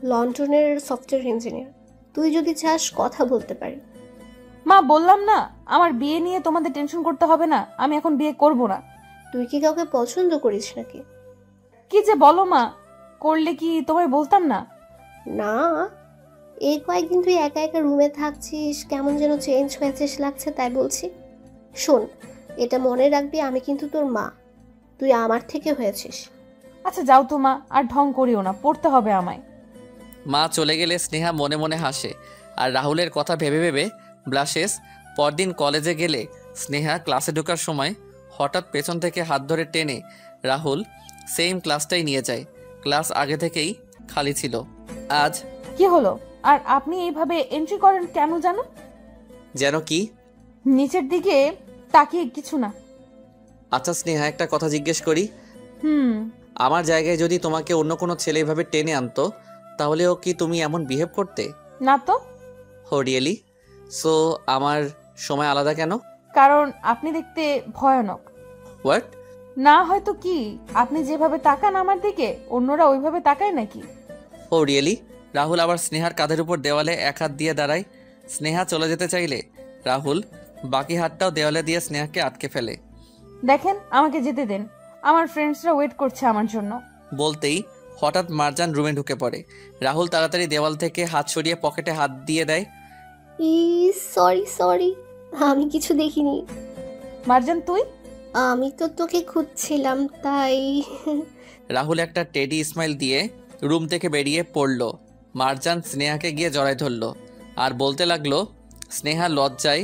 লন্ডনের সফটওয়্যার ইঞ্জিনিয়ার। তুই যদি চাস কথা বলতে পারি। মা, বললাম না আমার বিয়ে নিয়ে তোমাদের টেনশন করতে হবে না, আমি এখন বিয়ে করব না। তুই কি কাউকে পছন্দ করিস নাকি? কি যে বলো মা, করলে কি তোমায় বলতাম না? না, এই কয়েকদিন তুই একা একা রুমে থাকছিস, কেমন যেন চেঞ্জ হয়েছিস লাগছে, তাই বলছি। শোন, এটা মনে রাখবি, আমি কিন্তু তোর মা, তুই আমার থেকে হয়েছিস। আচ্ছা যাও তো মা, আর ঢং করিও না, পড়তে হবে আমায়। মা চলে গেলে স্নেহা মনে মনে হাসে আর রাহুলের কথা ভেবে ভেবে ব্লাশেস। পরদিন কলেজে গেলে স্নেহা ক্লাসে ঢোকার সময় হঠাৎ পেছন থেকে হাত ধরে টেনে রাহুল সেম ক্লাসটাই নিয়ে যায়। ক্লাস আগে থেকেই খালি ছিল। আজ কি হলো? আর আপনি এইভাবে এন্ট্রি করেন কেন জানো? যেন কি? নিচের দিকে তাকিয়ে কিছু না। আচ্ছা স্নেহা, একটা কথা জিজ্ঞেস করি। হুম। আমার জায়গায় যদি তোমাকে অন্য কোনো ছেলে এভাবে টেনে আনতো, তাহলেও কি তুমি এমন বিহেভ করতে? না তো। হো রিয়েলি? সো আমার সময় আলাদা কেন? কারণ আপনি দেখতে ভয়ানক। হোয়াট? না হয়তো কি, আপনি যেভাবে তাকান আমার দিকে, অন্যরা ওইভাবে তাকায় নাকি? ও রিয়েলি? রাহুল আবার স্নেহার কাঁধের উপর দেওয়ালে এক হাত দিয়ে দাঁড়ায়। স্নেহা চলে যেতে চাইলে রাহুল বাকি হাতটাও দেওয়ালে দিয়ে স্নেহাকে আটকে ফেলে। দেখেন, আমাকে যেতে দেন, আমার ফ্রেন্ডসরা ওয়েট করছে আমার জন্য। বলতেই হঠাৎ মারজান রুমে ঢুকে পড়ে। রাহুল তাড়াতাড়ি দেওয়াল থেকে হাত সরিয়ে পকেটে হাত দিয়ে দেয়। সরি সরি, আমি কিছু দেখিনি। মারজান, তুই? আমি তো তোকে খুঁজছিলাম, তাই। রাহুল একটা টেডি স্মাইল দিয়ে রুম থেকে বেরিয়ে পড়ল। মারজান স্নেহাকে গিয়ে জড়ায় ধরল আর বলতে লাগলো, স্নেহা লজ্জায়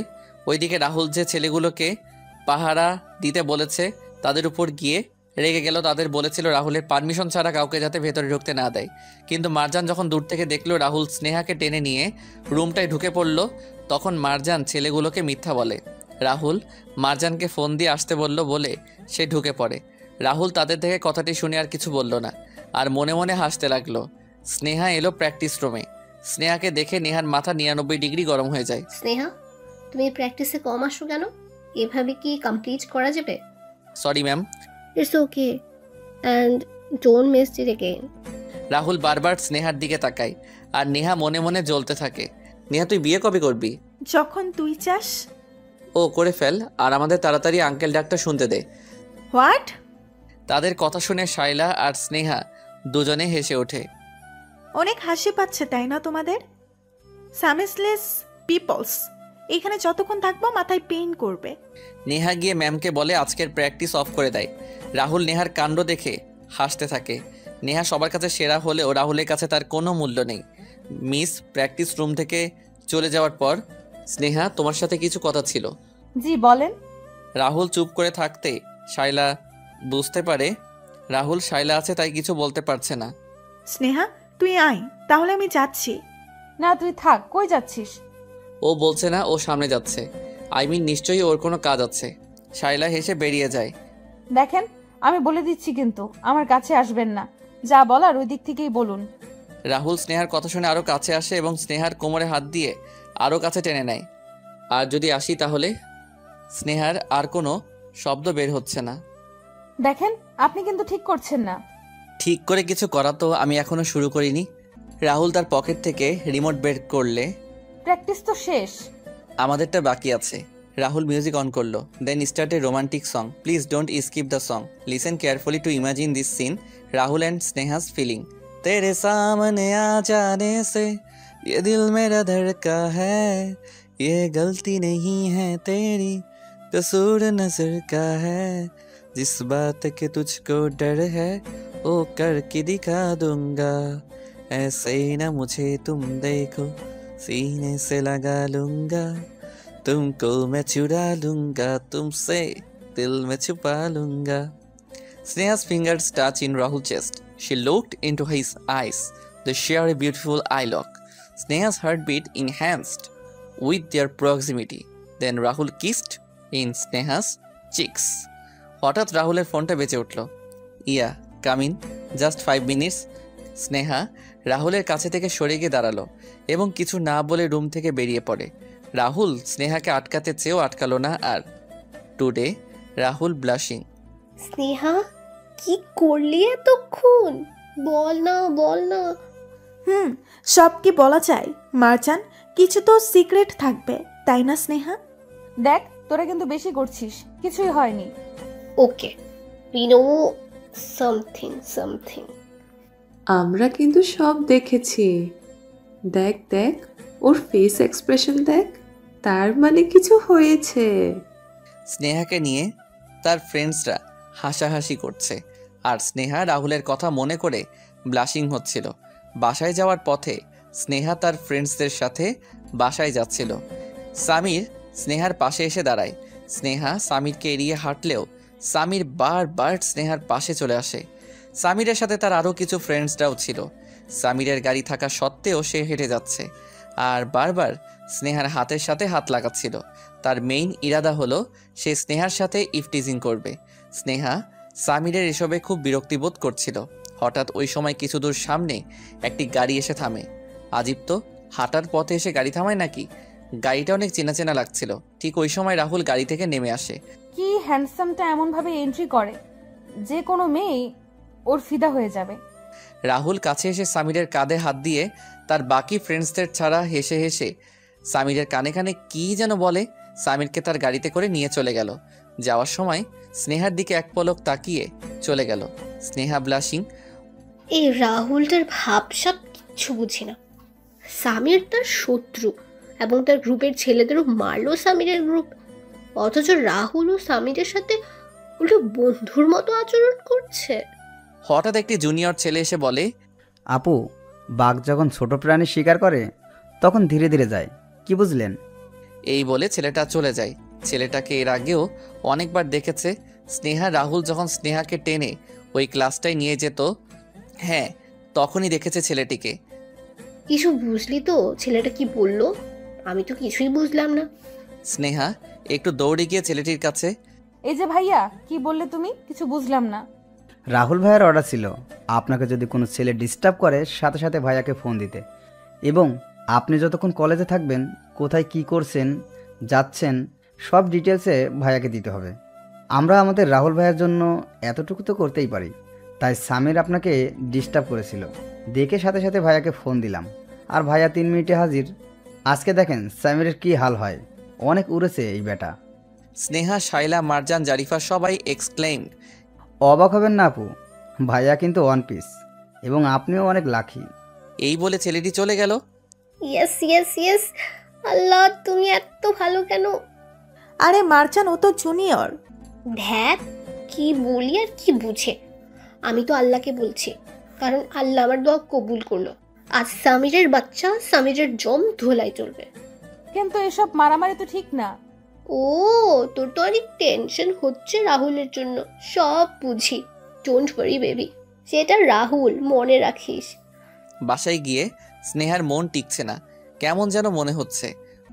ওইদিকে রাহুল যে ছেলেগুলোকে পাহারা দিতে বলেছে তাদের উপর গিয়ে রেগে গেল। তাদের বলেছিল রাহুলের পারমিশন ছাড়া কাউকে যাতে ভেতরে ঢুকতে না দেয়। কিন্তু মারজান যখন দূর থেকে দেখলো রাহুল স্নেহাকে টেনে নিয়ে রুমটায় ঢুকে পড়ল, তখন মারজান ছেলেগুলোকে মিথ্যা বলে। রাহুল মারজানকে ফোন দিয়ে আসতে বলে সে ঢুকে পড়ে। রাহুল তাদের থেকে কথাটি শুনে আর কিছু বলল না আর মনে মনে হাসতে লাগলো। স্নেহা এলো প্র্যাকটিস রুমে। স্নেহাকে দেখে নেহার মাথা 99 ডিগ্রি গরম হয়ে যায়। স্নেহা, তুমি প্র্যাকটিসে কম আসো কেন? এভাবে কি কমপ্লিট করা যাবে? Sorry ma'am. It's okay, and don't miss it again. Rahul বারবার স্নেহার দিকে তাকায় আর নেহা মনে মনে জ্বলতে থাকে। নেহা, তুই বিয়ে কবে করবি? যখন তুই চাস। ও করে ফেল, আর আমাদের তাড়াতাড়ি আঙ্কেল ডাকটা শুনতে দে। হোয়াট? তাদের কথা শুনে শাইলা আর স্নেহা দুজনে হেসে ওঠে। অনেক হাসি পাচ্ছে তাই না তোমাদের? সামিসলেস পিপলস, এখানে যতক্ষণ থাকবো মাথায় পেইন করবে। নেহা গিয়ে ম্যামকে বলে আজকের প্র্যাকটিস অফ করে দেয়। রাহুল নেহার কাণ্ড দেখে হাসতে থাকে। নেহা সবার কাছে সেরা হলেও রাহুলের কাছে তার কোনো মূল্য নেই। মিস প্র্যাকটিস রুম থেকে চলে যাওয়ার পর, স্নেহা, তোমার সাথে কিছু কথা ছিল। জি বলেন। রাহুল চুপ করে থাকতে শাইলা বুঝতে পারে রাহুল শাইলা আছে, তাই কিছু বলতে পারছে না। স্নেহা, তুই আয়, তাহলে আমি যাচ্ছি। না তুই থাক, কই যাচ্ছিস? ও বলছে না, ও সামনে যাচ্ছে। নিশ্চয়ই ওর কোনো কাজ আছে। শাইলা হেসে বেরিয়ে যায়। দেখেন, আমি বলে দিচ্ছি কিন্তু আমার কাছে আসবেন না, যা বলার ওই দিক থেকেই বলুন। রাহুল স্নেহার কথা শুনে আরো কাছে আসে এবং স্নেহার কোমরে হাত দিয়ে আরো কাছে টেনে নেয়। আর যদি আসি তাহলে? স্নেহার আর কোনো শব্দ বের হচ্ছে না। দেখেন, আপনি কিন্তু ঠিক করছেন না। ঠিক করে কিছু করা তো আমি এখনো শুরু করিনি। রাহুল তার পকেট থেকে রিমোট বের করলে, প্র্যাকটিস তো শেষ। আমাদেরটা বাকি আছে। রাহুল মিউজিক অন করলো। Then start a romantic song. Please don't skip the song. Listen carefully to imagine this scene. Rahul and Sneha's feeling. तेरे सामने आ जाने से ये दिल मेरा धड़का है, ये गलती नहीं है तेरी, कसूर नजर का है, जिस बात के तुझको डर है वो करके दिखा दूंगा, ऐसे ही ना मुझे तुम देखो, सीने से लगा लूंगा, तुमको मैं चुरा लूंगा, तुमसे दिल में छुपा लूंगा। Sneha's fingers touch in Rahul's chest. She looked into his eyes. They share a beautiful eye lock. Sneha's heartbeat enhanced with their proximity. Then Rahul kissed in Sneha's cheeks. হঠাৎ রাহুলের ফোনটা বেজে উঠল। Yeah come in, just 5 minutes. Sneha রাহুলের কাছে থেকে সরে গিয়ে দাঁড়ালো এবং কিছু না বলে রুম থেকে বেরিয়ে পড়ে। রাহুল স্নেহাকে আটকাতে চেয়েও আটকালো না আর। Today Rahul blushing. স্নেহা কি করলি এতক্ষণ? বল না। সব কি বলা যায় মারজান? কিছু তো সিক্রেট থাকবে, তাই না স্নেহা? দেখ তোরা কিন্তু বেশি করছিস, কিছুই হয়নি। ওকে, উই নো সামথিং। আমরা কিন্তু সব দেখেছি। দেখ দেখ, ওর ফেস এক্সপ্রেশন দেখ, তার মানে কিছু হয়েছে। স্নেহাকে নিয়ে তার ফ্রেন্ডসরা হাসাহাসি করছে আর স্নেহা রাহুলের কথা মনে করে ব্লাশিং হচ্ছিল। বাসায় যাওয়ার পথে স্নেহা তার ফ্রেন্ডসদের সাথে বাসায় যাচ্ছিল। সামির স্নেহার পাশে এসে দাঁড়ায়। স্নেহা সামিরকে এড়িয়ে হাঁটলেও সামির বারবার স্নেহার পাশে চলে আসে। সামিরের সাথে তার আরও কিছু ফ্রেন্ডসরাও ছিল। সামিরের গাড়ি থাকা সত্ত্বেও সে হেঁটে যাচ্ছে আর বারবার স্নেহার হাতের সাথে হাত লাগাচ্ছিল। তার মেইন ইরাদা হলো সে স্নেহার সাথে ইফটিজিং করবে। স্নেহা সামিরের এসবে খুব বিরক্তিবোধ করছিল। হঠাৎ ওই সময় কিছু দূর সামনে একটি গাড়ি এসে থামে। আজিব তো, হাঁটার পথে এসে গাড়ি থামায় নাকি? গাড়িটা অনেক চেনা চেনা লাগছিল। ঠিক ওই সময় রাহুল গাড়ি থেকে নেমে আসে। কি হ্যান্ডসামটা এমনভাবে এন্ট্রি করে যে কোনো মেয়ে ওর ফিদা হয়ে যাবে। রাহুল কাছে এসে সামিরের কাঁধে হাত দিয়ে তার বাকি ফ্রেন্ডসদের ছাড়া হেসে হেসে সামিরের কানে কানে কী যেন বলে। সামিরকে তার গাড়িতে করে নিয়ে চলে গেল। যাওয়ার সময় স্নেহার দিকে এক পলক তাকিয়ে চলে গেল। স্নেহা ব্লাশিং। এই রাহুলটার ভাবসাব কিচ্ছু বুঝি না। সামির তার শত্রু এবং তার গ্রুপের ছেলেদেরও মারলো সামিরের গ্রুপ, অথচ রাহুল ও সামিরের সাথে উল্টো বন্ধুর মতো আচরণ করছে। হঠাৎ একটি জুনিয়র ছেলে এসে বলে, আপু, বাঘ যখন ছোট প্রাণী শিকার করে তখন ধীরে ধীরে যায়, কি বুঝলেন? এই বলে ছেলেটা চলে যায়। ছেলেটাকে এর আগেও অনেকবার দেখেছে। স্নেহা রাহুল যখন স্নেহাকে টেনে ওই ক্লাসটায় নিয়ে যেত, হ্যাঁ তখনই দেখেছে ছেলেটিকে। কিছু বুঝলি তো ছেলেটা কি বললো? আমি তো কিছুই বুঝলাম না। স্নেহা একটু দৌড়ে গিয়ে ছেলেটির কাছে, এই যে ভাইয়া, কি বললে তুমি? কিছু বুঝলাম না। রাহুল ভাইয়ের অর্ডার ছিল আপনাকে যদি কোনো ছেলে ডিস্টার্ব করে সাথে সাথে ভাইয়াকে ফোন দিতে, এবং আপনি যতক্ষণ কলেজে থাকবেন কোথায় কি করছেন যাচ্ছেন সব ডিটেলসে ভাইয়াকে দিতে হবে। আমরা আমাদের রাহুল ভাইয়ের জন্য এতটুকু তো করতেই পারি। তাই সামির আপনাকে ডিস্টার্ব করেছিল দেখে সাথে সাথে ভাইয়াকে ফোন দিলাম, আর ভাইয়া 3 মিনিটে হাজির। আজকে দেখেন সামিরের কি হাল হয়, অনেক উড়েছে এই বেটা। স্নেহা, শাইলা, মারজান, জারিফা সবাই এক্সক্লেইম। অবাক হবেন না আপু, ভাইয়া কিন্তু 1 পিস এবং আপনিও অনেক লাকি। এই বলে ছেলেটি চলে গেল। ইয়েস, আল্লাহ তুমি এত ভালো কেন? আরে মারজান, ও তো জুনিয়র। ধ্যাত, কি বলি আর কি বুঝে। আমি তো আল্লাহকে বলছি, কারণ আল্লাহ আমার দোয়া কবুল করলো। আজ সামিরের বাচ্চা সামিরের জম ধোলাই চলবে। কিন্তু এসব মারামারি তো ঠিক না। ও, তোর তো অনেক টেনশন হচ্ছে রাহুলের জন্য। সব বুঝি, ডোন্ট ওয়ারি বেবি, সেটা রাহুল, মনে রাখিস। বাসায় গিয়ে স্নেহার মন টিকছে না, কেমন যেন মনে হচ্ছে।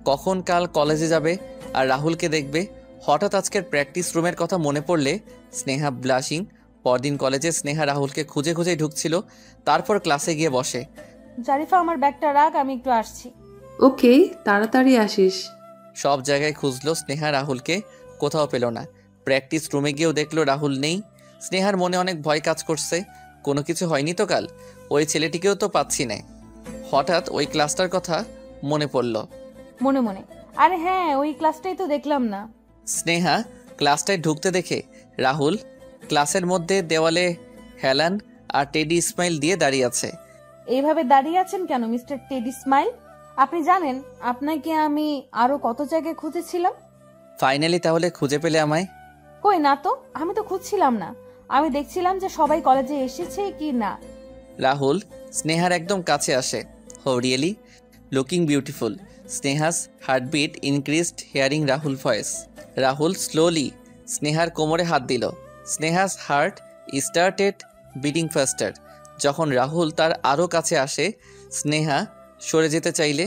কখন কাল কলেজে যাবে আর রাহুলকে দেখবে। হঠাৎ আজকের প্র্যাকটিস রুমের কথা মনে পড়লে স্নেহা ব্লাশিং। পরদিন কলেজে স্নেহা রাহুলকে খুঁজে খুঁজে ঢুকছিল, তারপর ক্লাসে গিয়ে বসে। জারিফা, আমার ব্যাগটা রাখ, আমি একটু আসছি। ওকে, তাড়াতাড়ি আসিস। সব জায়গায় খুঁজলো স্নেহা রাহুলকে, কোথাও পেল না। প্র্যাকটিস রুমে গিয়েও দেখলো রাহুল নেই। স্নেহার মনে অনেক ভয় কাজ করছে, কোনো কিছু হয়নি তো কাল? ওই ছেলেটিকেও তো পাচ্ছি না। হঠাৎ ওই ক্লাসটার কথা মনে পড়ল। মনে মনে আরে হ্যাঁ, ওই ক্লাসটাই তো দেখলাম না। স্নেহা ক্লাসটায় ঢুকতে দেখে রাহুল ক্লাসের মধ্যে দেওয়ালে হেলান আর টেডি ইসমাইল দিয়ে দাঁড়িয়ে আছে। এইভাবে দাঁড়িয়ে আছেন কেন মিস্টার টেডি স্মাইল? আপনি জানেন আপনাকে আমি আরো কত জায়গায় খুঁজেছিলাম। ফাইনালি তাহলে খুঁজে পেলে আমায়? কই না তো, আমি তো খুঁজছিলাম না, আমি দেখছিলাম যে সবাই কলেজে এসেছে কি না। রাহুল স্নেহার একদম কাছে আসে। হো really looking beautiful. Sneha's heartbeat increased hearing Rahul voice. Rahul slowly স্নেহার কোমরে হাত দিল। Sneha's heart started beating faster. যখন রাহুল তার আরও কাছে আসে, স্নেহা সরে যেতে চাইলে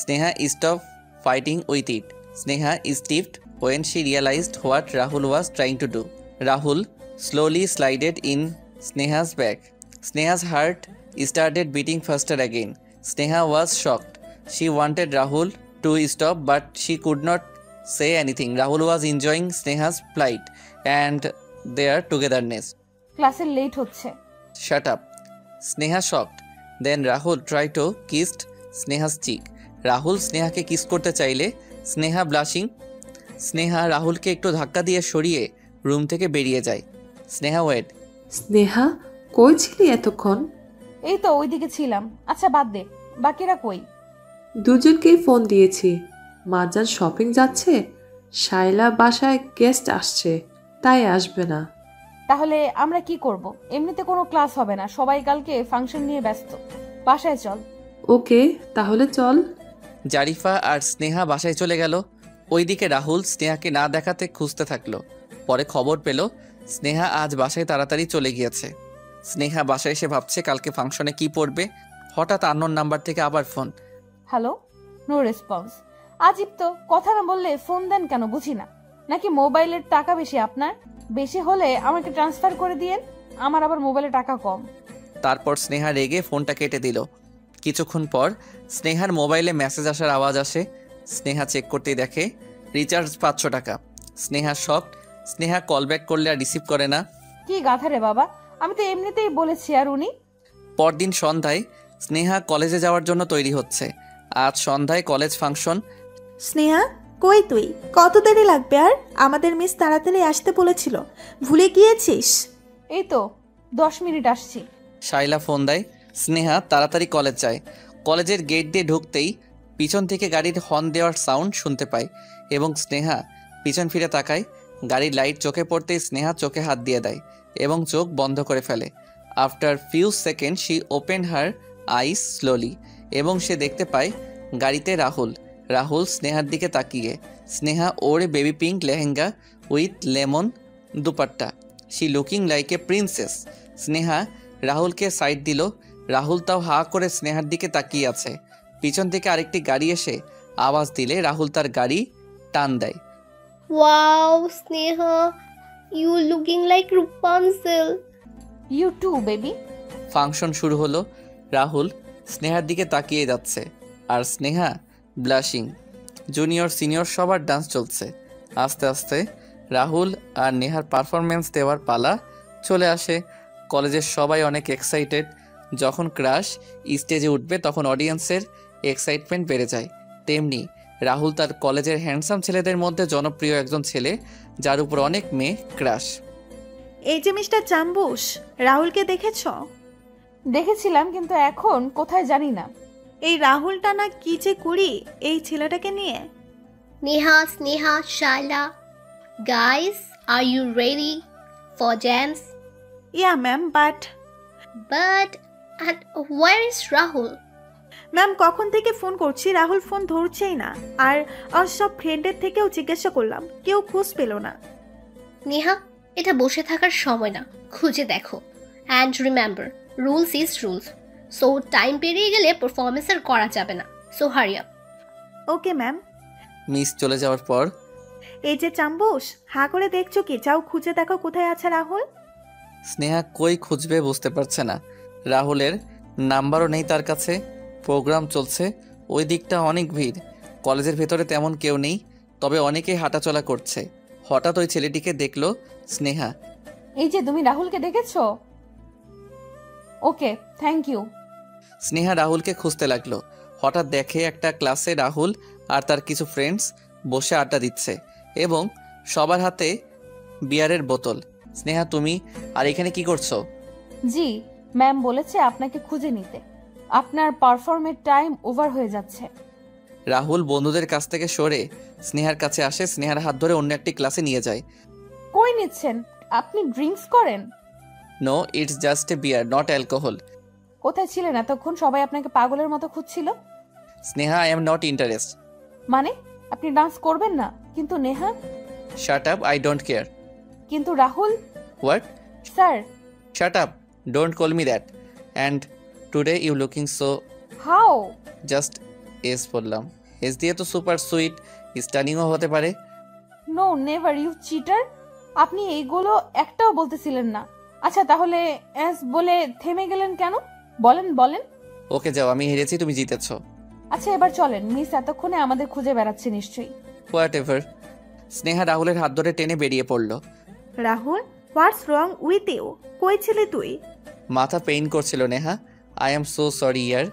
Sneha stop fighting with it. Sneha stiffed when she realized what Rahul was trying to do. Rahul slowly slided in Sneha's back. Sneha's heart started beating faster again. Sneha was shocked. She wanted Rahul to stop, but she could not say anything. Rahul was enjoying Sneha's plight and their togetherness. ক্লাসে late হচ্ছে। Shut up. Sneha shocked. Then Rahul tried to kiss Sneha's cheek. Rahul স্নেহাকে kiss করতে চাইলে Sneha blushing. Sneha রাহুলকে একটু ধাক্কা দিয়ে সরিয়ে রুম থেকে বেরিয়ে যায়। স্নেহা ওয়েট। স্নেহা কই ছিলি এতক্ষণ? এই তো ওইদিকে ছিলাম। আচ্ছা বাদ দে, বাকিরা কই? দুজনকেই ফোন দিয়েছি। মারজান শপিং যাচ্ছে, শাইলা বাসায় গেস্ট আসছে, তাই আসবে না। তাহলে আমরা কি করব? এমনিতে কোনো ক্লাস হবে না, সবাই কালকে ফাংশন নিয়ে ব্যস্ত। বাসায় চল। ওকে তাহলে চল। জারিফা আর স্নেহা বাসায় চলে গেল। ওইদিকে রাহুল স্নেহাকে না দেখাতে খুঁজতে থাকলো। পরে খবর পেল স্নেহা আজ বাসায় তাড়াতাড়ি চলে গিয়েছে। স্নেহা বাসায় এসে ভাবছে কালকে ফাংশনে কি পড়বে। হঠাৎ আননোন নাম্বার থেকে আবার ফোন। Hello, no response. আজিব তো, কথা না বললে ফোন দেন কেন বুঝি না। নাকি মোবাইলের টাকা বেশি আপনার? বেশি হলে আমাকে ট্রান্সফার করে দিয়েন, আমার আবার মোবাইলে টাকা কম। তারপর স্নেহা রেগে ফোনটা কেটে দিল। কিছুক্ষণ পর স্নেহার মোবাইলে মেসেজ আসার আওয়াজ আসে। স্নেহা চেক করতেই দেখে রিচার্জ 500 টাকা। Sneha shocked. Sneha call back করলে আর রিসিভ করে না। কি গাধা রে বাবা, আমি তো এমনিতেই বলেছি। আর উনি? পরদিন সন্ধ্যায় স্নেহা কলেজে যাওয়ার জন্য তৈরি হচ্ছে। আজ সন্ধ্যায় কলেজ ফাংশন। স্নেহা কই তুই? কত দেরি লাগবে আর? আমাদের মিস তাড়াতাড়ি আসতে বলেছিল, ভুলে গিয়েছিস? এই তো 10 মিনিট আসছি। শাইলা ফোন দেয়। স্নেহা তাড়াতাড়ি কলেজ যায়। কলেজের গেট দিয়ে ঢুকতেই পিছন থেকে গাড়ির হর্ন দেওয়ার সাউন্ড শুনতে পায় এবং স্নেহা পিছন ফিরে তাকায়। গাড়ির লাইট চোখে পড়তেই স্নেহা চোখে হাত দিয়ে দেয় এবং চোখ বন্ধ করে ফেলে। After few second she open her eyes slowly এবং সে দেখতে পায় গাড়িতে রাহুল। রাহুল স্নেহার দিকে তাকিয়ে। স্নেহা ওর baby pink lehenga with lemon dupatta. She looking like a princess. Sneha রাহুলকে সাইড দিল। রাহুল তাও হা করে স্নেহার দিকে তাকিয়ে আছে। পিছন থেকে আরেকটি গাড়ি এসে আওয়াজ দিলে রাহুল তার গাড়ি টান দেয়। Wow Sneha, you looking like রূপাঞ্চল। You too baby. ফাংশন শুরু হলো। রাহুল স্নেহার দিকে তাকিয়ে যাচ্ছে আর স্নেহা ব্লাশিং। জুনিয়র সিনিয়র সবার ডান্স চলছে। আস্তে আস্তে রাহুল আর নেহার পারফরমেন্স দেওয়ার পালা চলে আসে। কলেজের সবাই অনেক এক্সাইটেড। যখন ক্রাশ স্টেজে উঠবে তখন অডিয়েন্সের এক্সাইটমেন্ট বেড়ে যায়। তেমনি রাহুল তার কলেজের হ্যান্ডসাম ছেলেদের মধ্যে জনপ্রিয় একজন ছেলে, যার উপর অনেক মেয়ে ক্রাশ। এই যে মিস্টার চাম্বুস, রাহুলকে দেখেছ? দেখেছিলাম, কিন্তু এখন কোথায় জানি না। এই রাহুলটা না কি যে করি এই ছেলেটাকে নিয়ে। Neha, Sneha, Shaila. Guys, are you ready for jams? Yeah ma'am, but And where is Rahul? Ma'am কখন থেকে ফোন করছি, রাহুল ফোন ধরছেই না। আর সব ফ্রেন্ডের থেকেও জিজ্ঞাসা করলাম, কেউ খোঁজ পেল না। নেহা, এটা বসে থাকার সময় না, খুঁজে দেখো। And remember, rules is rules. So time পেরিয়ে গেলে পারফরমেন্স আর করা যাবে না। So hurry up. Okay ma'am. Miss চলে যাওয়ার পর এই যে চাম্বুস, হা করে দেখছো কি? যাও খুঁজে দেখো কোথায় আছে রাহুল। স্নেহা কই খুঁজবে বুঝতে পারছে না। রাহুলের নাম্বারও নেই তার কাছে। প্রোগ্রাম চলছে, ওই দিকটা অনেক ভিড়। কলেজের ভেতরে তেমন কেউ নেই, তবে অনেকেই হাঁটাচলা করছে। হঠাৎ ওই ছেলেটিকে দেখলো স্নেহা। এই যে তুমি রাহুলকে দেখেছো? ওকে, থ্যাংক ইউ। স্নেহা রাহুলকে খুঁজতে লাগলো। হঠাৎ দেখে একটা ক্লাসে রাহুল আর তার কিছু ফ্রেন্ডস বসে আড্ডা দিচ্ছে এবং সবার হাতে বিয়ারের বোতল। স্নেহা তুমি আর এখানে কি করছো? জি ম্যাম বলেছে আপনাকে খুঁজে নিতে, আপনার পারফর্মের টাইম ওভার হয়ে যাচ্ছে। রাহুল বন্ধুদের কাছ থেকে সরে স্নেহার কাছে আসে, স্নেহার হাত ধরে অন্য একটি ক্লাসে নিয়ে যায়। কই নিচ্ছেন? আপনি ড্রিঙ্কস করেন? No, it's just a beer, not alcohol. কোথায় ছিলেন এতক্ষণ? সবাই আপনাকে পাগলের মতো খুঁজছিল। Sneha, I am not interest. মানে আপনি ডান্স করবেন না? কিন্তু Neha. Shut up, I don't care. কিন্তু Rahul. What? Sir. Shut up, don't call me that. And today you looking so. How? Just S বললাম। এস দিয়ে তো সুপার সুইট স্টানিংও হতে পারে। No never, you cheater. আপনি এইগুলো একটাও বলতেছিলেন না। আচ্ছা তাহলে এস বলে থেমে গেলেন কেন? বলেন বলেন। ওকে যাও, আমি হেরেছি, তুমি জিতেছ। আচ্ছা এবার চলেন, মিস এতক্ষণে আমাদের খুঁজে বেড়াচ্ছে নিশ্চয়ই। What ever. স্নেহা রাহুলের হাত ধরে টেনে বেরিয়ে পড়ল। রাহুল, হোয়াটস রং উইথ ইউ? কই ছিলি তুই? মাথা পেইন করছিল Neha. I am so sorry year.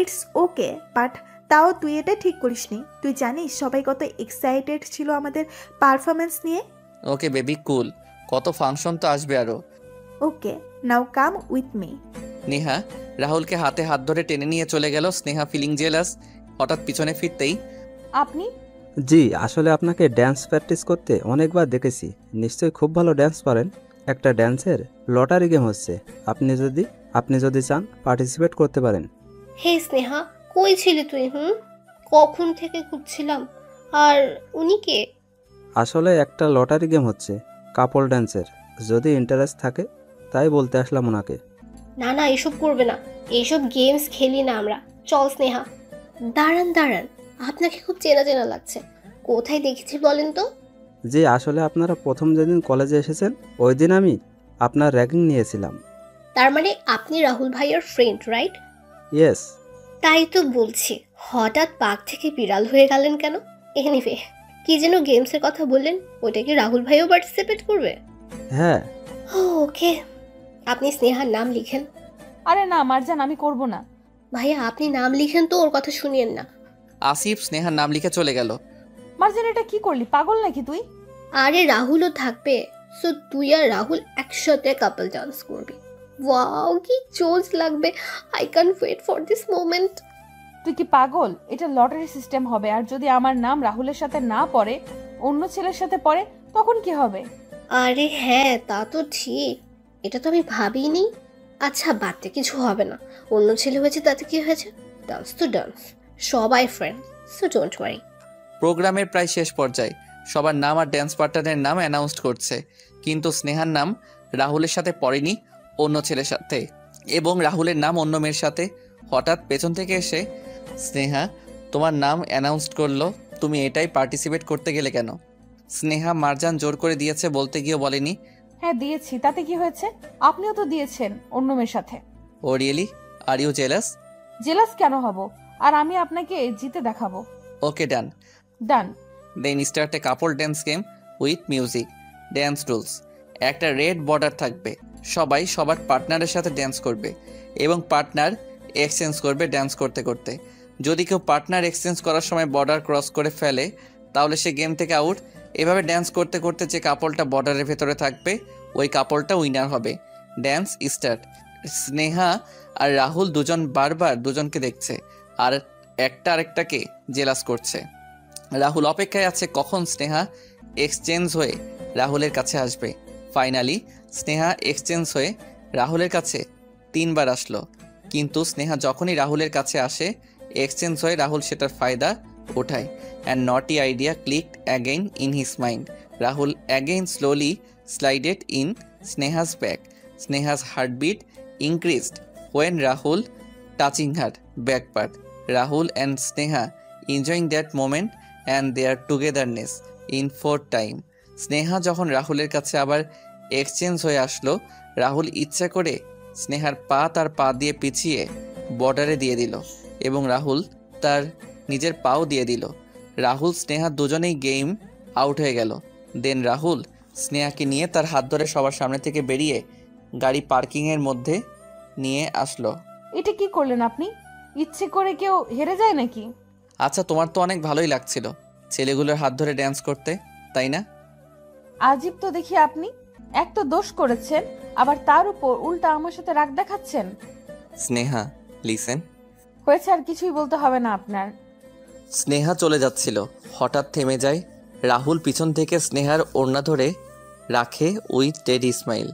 It's okay, but তাও তুই এটা ঠিক করিসনি। তুই জানিস সবাই কত এক্সাইটেড ছিল আমাদের পারফরমেন্স নিয়ে? Okay baby, cool. কত ফাংশন তো আসবে আরো। Okay, now come with me. Neha রাহুলকে হাতে হাত ধরে টেনে নিয়ে চলে গেল। Sneha feeling jealous. হঠাৎ পিছনে ফিরতেই, আপনি? জি, আসলে আপনাকে ড্যান্স প্র্যাকটিস করতে অনেকবার দেখেছি। নিশ্চয়ই খুব ভালো ড্যান্স পারেন। একটা ড্যান্সের লটারি গেম হচ্ছে, আপনি যদি চান পার্টিসিপেট করতে পারেন। হে স্নেহা, কই ছিলি তুই? কখন থেকে খুঁজছিলাম। আর উনি কে? আসলে একটা লটারি গেম হচ্ছে কাপল ড্যান্সের, যদি ইন্টারেস্ট থাকে তাই বলতে আসলাম ওনাকে। না না, এসব করবে না। এইসব গেমস খেলি না আমরা। চল স্নেহা। দাঁড়ান দাঁড়ান, আপনাকে খুব চেনা চেনা লাগছে। কোথায় দেখেছি বলেন তো? জি, আসলে আপনারা প্রথম যেদিন কলেজে এসেছেন ওই দিন আমি আপনার র্যাগিং নিয়েছিলাম। তার মানে আপনি রাহুল ভাইয়ের ফ্রেন্ড, রাইট? ইয়েস। তাই তো বলছি, হঠাৎ বাঘ থেকে বিড়াল হয়ে গেলেন কেন? এনিওয়ে, কি যেন গেমসের কথা বললেন, ওটা কি রাহুল ভাইও পার্টিসিপেট করবে? হ্যাঁ। ওকে, আপনি স্নেহার নাম লিখেন। আরে না মারজান, আমি করব না। ভাইয়া আপনি নাম লিখেন তো, ওর কথা শুনিয়েন না। আসিফ স্নেহার নাম লিখে চলে গেল। মারজান এটা কি করলি? পাগল নাকি তুই? আরে রাহুলও থাকবে, সো তুই আর রাহুল একসাথে কাপল ডান্স করবি। ওয়াও, কি জোশ লাগবে। I can wait for this moment. তুই কি পাগল? এটা লটারি সিস্টেম হবে, আর যদি আমার নাম রাহুলের সাথে না পড়ে, অন্য ছেলের সাথে পড়ে, তখন কি হবে? আরে হ্যাঁ, তা তো ঠিক। এটা তো আমি ভাবিনি। আচ্ছা বাদ দে, কিছু হবে না। অন্য ছেলে হয়েছে তাতে কি হয়েছে? ডান্স তো ডান্স, সবাই ফ্রেন্ড, সো ডোন্ট ওয়ারি। প্রোগ্রামের প্রায় শেষ পর্যায়ে সবার নাম আর ড্যান্স পার্টনারের নাম অ্যানাউন্স করছে, কিন্তু স্নেহার নাম রাহুলের সাথে পড়েনি, অন্য ছেলের সাথে, এবং রাহুলের নাম অন্য মেয়ের সাথে। হঠাৎ পেছন থেকে এসে, স্নেহা তোমার নাম অ্যানাউন্স করলো, তুমি এটাই পার্টিসিপেট করতে গেলে কেন? স্নেহা মারজান জোর করে দিয়েছে বলতে গিয়েও বলেনি। হ্যাঁ দিয়েছি, তাতে কি হয়েছে? আপনিও তো দিয়েছেন অন্য মেয়ের সাথে। Oh really? Are you jealous? Jealous কেন হব? আর আমি আপনাকে জিতে দেখাবো। Okay done. Done. Then start a couple dance game with music, dance rules. একটা রেড বর্ডার থাকবে, সবাই সবার পার্টনারের সাথে ড্যান্স করবে এবং পার্টনার এক্সচেঞ্জ করবে ড্যান্স করতে করতে। যদি কেউ পার্টনার এক্সচেঞ্জ করার সময় বর্ডার ক্রস করে ফেলে তাহলে সে গেম থেকে আউট। এভাবে ড্যান্স করতে করতে যে কাপলটা বর্ডারের ভেতরে থাকবে ওই কাপলটা উইনার হবে। Dance start. স্নেহা আর রাহুল দুজন বারবার দুজনকে দেখছে আর একটা আরেকটাকে জেলাস করছে। রাহুল অপেক্ষায় আছে কখন স্নেহা এক্সচেঞ্জ হয়ে রাহুলের কাছে আসবে। ফাইনালি স্নেহা এক্সচেঞ্জ হয়ে রাহুলের কাছে 3 বার আসলো, কিন্তু স্নেহা যখনই রাহুলের কাছে আসে এক্সচেঞ্জ হয়ে রাহুল সেটার ফায়দা ওঠায়। And naughty idea clicked again in his mind. Rahul again slowly slided in Sneha's back. Sneha's heartbeat increased when Rahul touching her back part. Rahul and Sneha enjoying that moment and their togetherness in fourth time. Sneha যখন রাহুলের কাছে আবার exchange হয়ে আসলো, রাহুল ইচ্ছা করে স্নেহার পা তার পা দিয়ে পিছিয়ে বর্ডারে দিয়ে দিল এবং রাহুল তার নিজের পাও দিয়ে দিল। রাহুল স্নেহা দুজনেই গেম আউট হয়ে গেল। দেন রাহুল স্নেহাকে নিয়ে তার হাত ধরে সবার সামনে থেকে বেরিয়ে গাড়ি পার্কিংয়ের মধ্যে নিয়ে আসলো। এটা কি করলেন আপনি? ইচ্ছে করে কেউ হেরে যায় নাকি? আচ্ছা, তোমার তো অনেক ভালোই লাগছিল ছেলেগুলোর হাত ধরে ড্যান্স করতে, তাই না? আজীব তো দেখি আপনি, এক তো দোষ করেছেন, আবার তার উপর উল্টা আমার সাথে রাগ দেখাচ্ছেন। স্নেহা, লিসেন। হয়েছে, আর কিছুই বলতে হবে না আপনার। স্নেহা চলে যাচ্ছিল, হঠাৎ থেমে যায়। রাহুল পিছন থেকে স্নেহার ওড়না ধরে রাখে উইথ টেডি স্মাইল।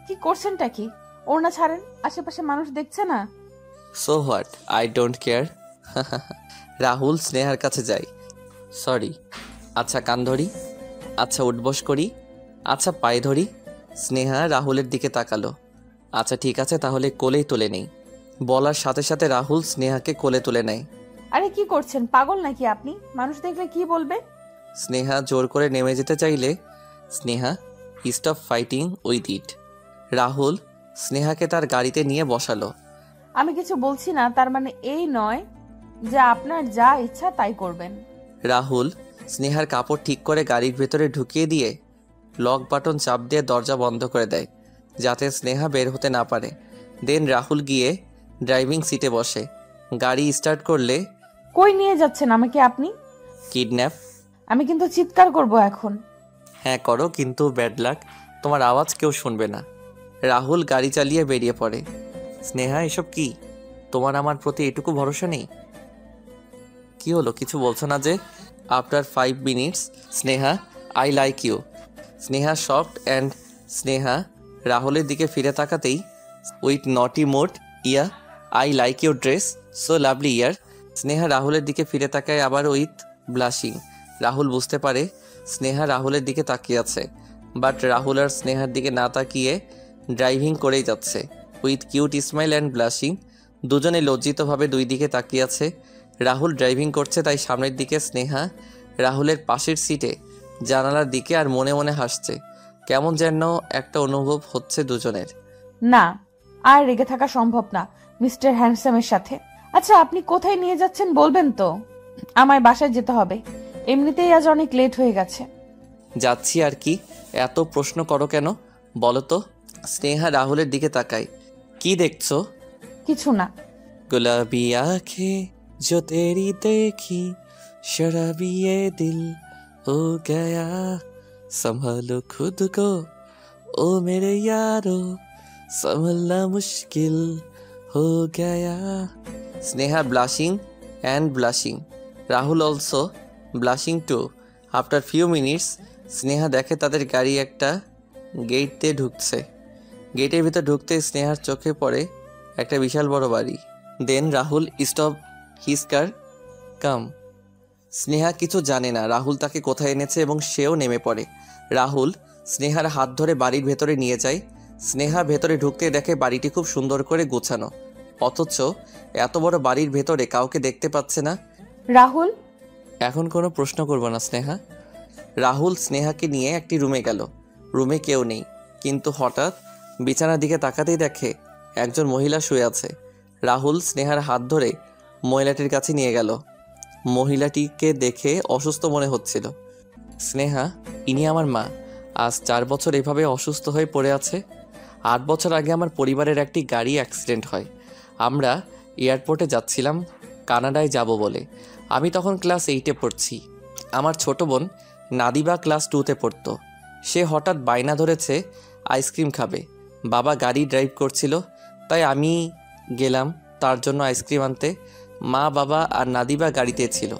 কি করছেনটা কি? ওড়না ছাড়েন, আশেপাশে মানুষ দেখছে না। So what, I don't care. Rahul স্নেহার কাছে যায়। সরি। আচ্ছা কান ধরি, আচ্ছা উঠবস করি, আচ্ছা পায়ে ধরি। স্নেহা রাহুলের দিকে তাকালো। আচ্ছা ঠিক আছে, তাহলে কোলেই তুলে নেই। বলার সাথে সাথে রাহুল স্নেহাকে কোলে তুলে নেয়। আরে কি করছেন, পাগল নাকি আপনি? মানুষ দেখলে কি বলবে? স্নেহা জোর করে নেমে যেতে চাইলে Sneha stop fighting with it. Rahul স্নেহাকে তার গাড়িতে নিয়ে বসালো। আমি কিছু বলছি না তার মানে এই নয় যে আপনার যা ইচ্ছা তাই করবেন। রাহুল স্নেহার কাপড় ঠিক করে গাড়ির ভেতরে ঢুকিয়ে দিয়ে লক বাটন চাপ দিয়ে দরজা বন্ধ করে দেয় যাতে স্নেহা বের হতে না পারে। দেন রাহুল গিয়ে ড্রাইভিং সিটে বসে। গাড়ি স্টার্ট করলে, কই নিয়ে যাচ্ছেন আমাকে আপনি? কিডন্যাপ। আমি কিন্তু চিৎকার করব এখন। হ্যাঁ করো, কিন্তু ব্যাড লাক, তোমার আওয়াজ কেউ শুনবে না। রাহুল গাড়ি চালিয়ে বেরিয়ে পড়ে। স্নেহা, এসব কি? তোমার আমার প্রতি এটুকু ভরসা নেই? কি হলো, কিছু বলছো না যে? After 5 minutes, Sneha, I like you. Sneha soft and Sneha রাহুলের দিকে ফিরে তাকাতেই with naughty mode, yeah I like your dress, so lovely ইয়ার। স্নেহা রাহুলের দিকে ফিরে তাকায় আবার উইথ ব্লাশিং। রাহুল বুঝতে পারে স্নেহা রাহুলের দিকে তাকিয়ে আছে, বাট রাহুল আর স্নেহার দিকে না তাকিয়ে ড্রাইভিং করেই যাচ্ছে with cute smile and blushing. দুজনে লজ্জিতভাবে দুই দিকে তাকিয়ে আছে। রাহুল ড্রাইভিং করছে, তাই সামনের দিকে স্নেহা রাহুলের পাশের সিটে জানালার দিকে আর মনে মনে হাসছে। কেমন যেন একটা অনুভব হচ্ছে দুজনের। না, আর রেগে থাকা সম্ভব না মিস্টার হ্যান্ডসামের সাথে। আচ্ছা আপনি কোথায় নিয়ে যাচ্ছেন বলবেন তো? আমার বাসায় যেতে হবে, এমনিতেই আজ অনেক লেট হয়ে গেছে। যাচ্ছি আর কি, এত প্রশ্ন করো কেন বলো তো? স্নেহা রাহুলের দিকে তাকায়। কি দেখছো? কিছু না। गुलाबी आंखें जो तेरी देखी शराबी ये दिल हो गया संभालो खुद को ओ मेरे यारो संभलना मुश्किल हो गया। Sneha blushing and blushing. Rahul also blushing too. After few minutes, Sneha দেখে তাদের গাড়ি একটা গেট দিয়ে ঢুকছে। গেটের ভিতর ঢুকতে স্নেহার চোখে পড়ে একটা বিশাল বড় বাড়ি। দেন রাহুল স্টপ হিজ কার, কাম। স্নেহা কিছু জানে না রাহুল তাকে কোথায় এনেছে এবং সেও নেমে পড়ে। রাহুল স্নেহার হাত ধরে বাড়ির ভেতরে নিয়ে যায়। স্নেহা ভেতরে ঢুকতে দেখে বাড়িটি খুব সুন্দর করে গোছানো, অথচ এত বড় বাড়ির ভেতরে কাউকে দেখতে পাচ্ছে না। রাহুল, এখন কোনো প্রশ্ন করব না স্নেহা। রাহুল স্নেহাকে নিয়ে একটি রুমে গেল। রুমে কেউ নেই, কিন্তু হঠাৎ বিছানার দিকে তাকাতেই দেখে একজন মহিলা শুয়ে আছে। রাহুল স্নেহার হাত ধরে মহিলাটির কাছে নিয়ে গেল। মহিলাটিকে দেখে অসুস্থ মনে হচ্ছিল। স্নেহা, ইনি আমার মা। আজ 4 বছর এভাবে অসুস্থ হয়ে পড়ে আছে। 8 বছর আগে আমার পরিবারের একটি গাড়ি অ্যাক্সিডেন্ট হয়। আমরা এয়ারপোর্টে যাচ্ছিলাম কানাডায় যাব বলে। আমি তখন ক্লাস 8-এ পড়ছি। আমার ছোট বোন নাদিবা ক্লাস 2-তে পড়তো। সে হঠাৎ বায়না ধরেছে আইসক্রিম খাবে। বাবা গাড়ি ড্রাইভ করছিল, তাই আমি গেলাম তার জন্য আইসক্রিম আনতে। মা, বাবা আর নাদিবা গাড়িতে ছিল।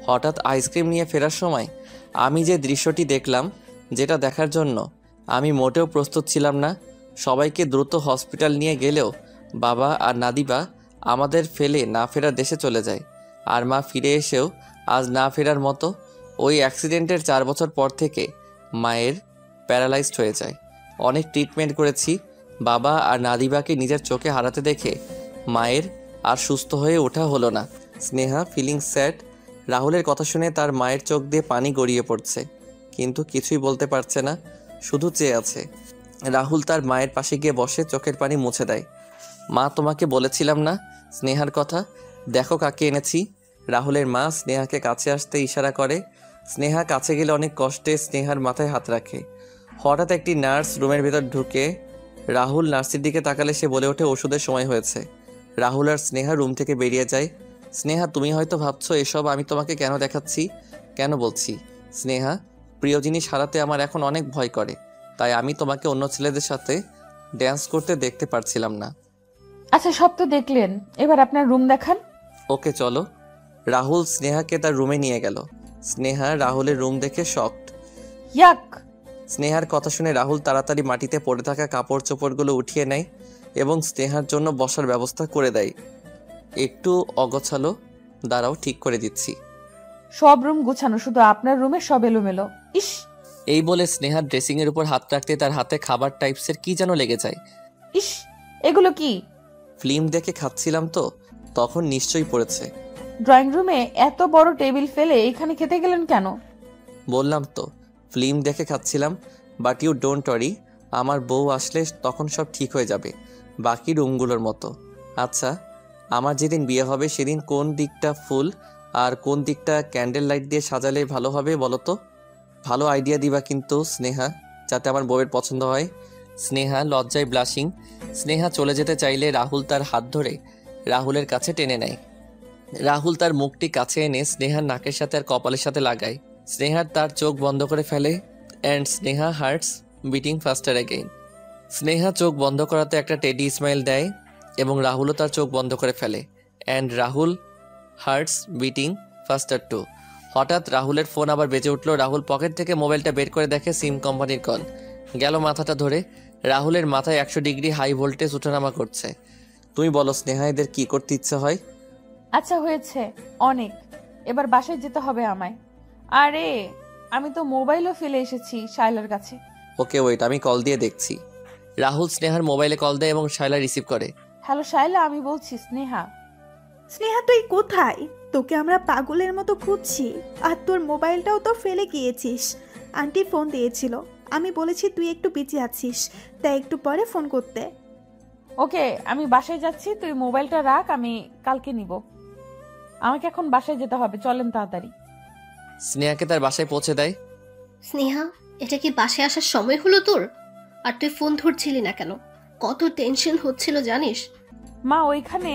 হঠাৎ আইসক্রিম নিয়ে ফেরার সময় আমি যে দৃশ্যটি দেখলাম, যেটা দেখার জন্য আমি মোটেও প্রস্তুত ছিলাম না। সবাইকে দ্রুত হসপিটাল নিয়ে গেলেও বাবা আর নাদিবা আমাদের ফেলে না ফেরার দেশে চলে যায়। আর মা ফিরে এসেও আজ না ফেরার মতো। ওই অ্যাক্সিডেন্টের 4 বছর পর থেকে মায়ের প্যারালাইজড হয়ে যায়। অনেক ট্রিটমেন্ট করেছি। বাবা আর নাদিবাকে নিজের চোখে হারাতে দেখে মায়ের আর সুস্থ হয়ে ওঠা হলো না। Sneha feeling sad. রাহুলের কথা শুনে তার মায়ের চোখ দিয়ে পানি গড়িয়ে পড়ছে, কিন্তু কিছুই বলতে পারছে না, শুধু চেয়ে আছে। রাহুল তার মায়ের পাশে গিয়ে বসে চোখের পানি মুছে দেয়। মা, তোমাকে বলেছিলাম না স্নেহার কথা, দেখো কাকে এনেছি। রাহুলের মা স্নেহাকে কাছে আসতে ইশারা করে। স্নেহা কাছে গেলে অনেক কষ্টে স্নেহার মাথায় হাত রাখে। হঠাৎ একটি নার্স রুমের ভেতর ঢুকে রাহুল নার্সের দিকে তাকালে সে বলে ওঠে ওষুধের সময় হয়েছে। রাহুল আর স্নেহা রুম থেকে বেরিয়ে যায়। স্নেহা, তুমি হয়তো ভাবছো এসব আমি তোমাকে কেন দেখাচ্ছি। কেন বলছি স্নেহা, প্রিয় জিনিস হারাতে আমার এখন অনেক ভয় করে, তাই আমি তোমাকে অন্য ছেলেদের সাথে ড্যান্স করতে দেখতে পারছিলাম না। আচ্ছা, সব তো দেখলেন, এবার আপনার রুম দেখান। ওকে চলো। রাহুল স্নেহাকে তার রুমে নিয়ে গেল। স্নেহা রাহুলের রুম দেখে শকড। ইয়াক! স্নেহার কথা শুনে রাহুল তাড়াতাড়ি মাটিতে পড়ে থাকা কাপড় চোপড়গুলো উঠিয়ে নেয় এবং স্নেহার জন্য বসার ব্যবস্থা করে দেয়। একটু অগোছালো, দাঁড়াও ঠিক করে দিচ্ছি। সব রুম গুছানো, শুধু আপনার রুমে সব এলোমেলো। ইস এই বলে স্নেহার ড্রেসিংয়ের উপর হাত রাখতে তার হাতে খাবার টাইপসের কি যেন লেগে যায়। ইস, এগুলো কি? ফিল্ম দেখে খাচ্ছিলাম তো, তখন নিশ্চয়ই পড়েছে। ড্রয়িং রুমে এত বড় টেবিল ফেলে এখানে খেতে গেলেন কেন? বললাম তো ফিল্ম দেখে খাচ্ছিলাম। বাট ইউ ডোন্ট ওয়ারি, আমার বউ আসলে তখন সব ঠিক হয়ে যাবে, বাকি রুমগুলোর মতো। আচ্ছা, আমার যেদিন বিয়ে হবে সেদিন কোন দিকটা ফুল আর কোন দিকটা ক্যান্ডেল লাইট দিয়ে সাজালে ভালো হবে বলো তো? ভালো আইডিয়া দিবা কিন্তু স্নেহা, যাতে আমার বউয়ের পছন্দ হয়। স্নেহা লজ্জায় ব্লাশিং। স্নেহা চলে যেতে চাইলে রাহুল তার হাত ধরে রাহুলের কাছে টেনে নেয়। রাহুল তার মুখটি কাছে এনে স্নেহার নাকের সাথে আর কপালের সাথে লাগায়। স্নেহার তার চোখ বন্ধ করে ফেলে and Sneha hearts beating faster again. Sneha চোখ বন্ধ করাতে একটা টেডি স্মাইল দেয় এবং রাহুলও তার চোখ বন্ধ করে ফেলে and Rahul hearts beating faster too. হঠাৎ রাহুলের ফোন আবার বেজে উঠল। রাহুল পকেট থেকে মোবাইলটা বের করে দেখে সিম কোম্পানির কল। গেল মাথাটা ধরে। রাহুলের মাথায় 100 ডিগ্রি হাই ভোল্টেজ ওঠানামা করছে। তুমি বলো স্নেহা, এদের কি করতে ইচ্ছে হয়? আচ্ছা হয়েছে অনেক, এবার বাসায় যেতে হবে আমায়। আরে আমি তো মোবাইলও ফেলে এসেছি শাইলার কাছে। ওকে ওয়েট, আমি কল দিয়ে দেখছি। রাহুল স্নেহার মোবাইলে কল দেয় এবং শাইলা রিসিভ করে। হ্যালো শাইলা, আমি বলছি স্নেহা। স্নেহা তুই কোথায়? তোকে আমরা পাগলের মতো খুঁজছি, আর তোর মোবাইলটাও তো ফেলে গিয়েছিস। আন্টি ফোন দিয়েছিল, আমি বলেছি তুই একটু বিজি আছিস, তাই একটু পরে ফোন করতে। ওকে, আমি বাসায় যাচ্ছি, তুই মোবাইলটা রাখ, আমি কালকে নিব। আমাকে এখন বাসায় যেতে হবে, চলেন তাড়াতাড়ি। স্নেহাকে তার বাসায় পৌঁছে দেয়। স্নেহা, এটা কি বাসায় আসার সময় হলো তোর? আর তুই ফোন ধরছিলি না কেন? কত টেনশন হচ্ছিল জানিস? মা, ওইখানে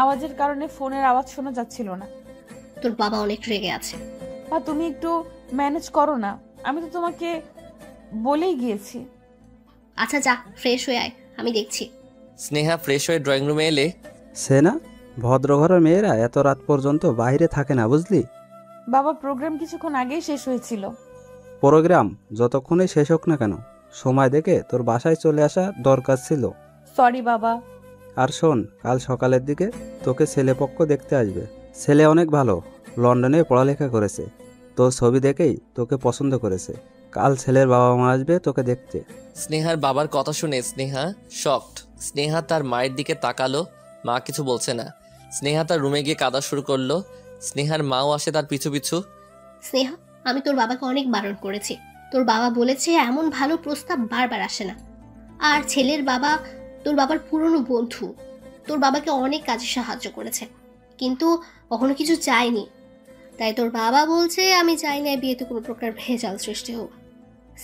আওয়াজের কারণে ফোনের আওয়াজ শোনা যাচ্ছিল না। তোর বাবা অনেক রেগে আছে। মা তুমি একটু ম্যানেজ করো না, আমি তো তোমাকে বলেই গিয়েছি। আচ্ছা যা, ফ্রেশ হয়ে আয়, আমি দেখছি। স্নেহা ফ্রেশ হয়ে ড্রয়িং রুমে এলে। সে না, ভদ্রঘরের মেয়েরা এত রাত পর্যন্ত বাইরে থাকে না বুঝলি। বাবা, প্রোগ্রাম কিছুক্ষণ আগেই শেষ হয়েছিল। প্রোগ্রাম যতক্ষণই শেষ হোক না কেন, সময় দেখে তোর বাসায় চলে আসা দরকার ছিল। সরি বাবা। আর শোন, কাল সকালের দিকে তোকে ছেলেপক্ষ দেখতে আসবে। ছেলে অনেক ভালো, লন্ডনে পড়ালেখা করেছে। তোর ছবি দেখেই তোকে পছন্দ করেছে। কাল ছেলের বাবা মা আসবে তোকে দেখতে। স্নেহার বাবার কথা শুনে স্নেহা শকড। স্নেহা তার মায়ের দিকে তাকালো, মা কিছু বলছে না। স্নেহা তার রুমে গিয়ে কাঁদা শুরু করলো। স্নেহার মাও আসে তার পিছু পিছু। স্নেহা, আমি তোর বাবাকে অনেক বারণ করেছি। তোর বাবা বলেছে এমন ভালো প্রস্তাব বারবার আসে না। আর ছেলের বাবা তোর বাবার পুরনো বন্ধু, তোর বাবাকে অনেক কাজে সাহায্য করেছে, কিন্তু কখনো কিছু চায়নি। তাই তোর বাবা বলছে আমি চাই না বিয়েতে কোনো প্রকার ভেজাল সৃষ্টি হোক।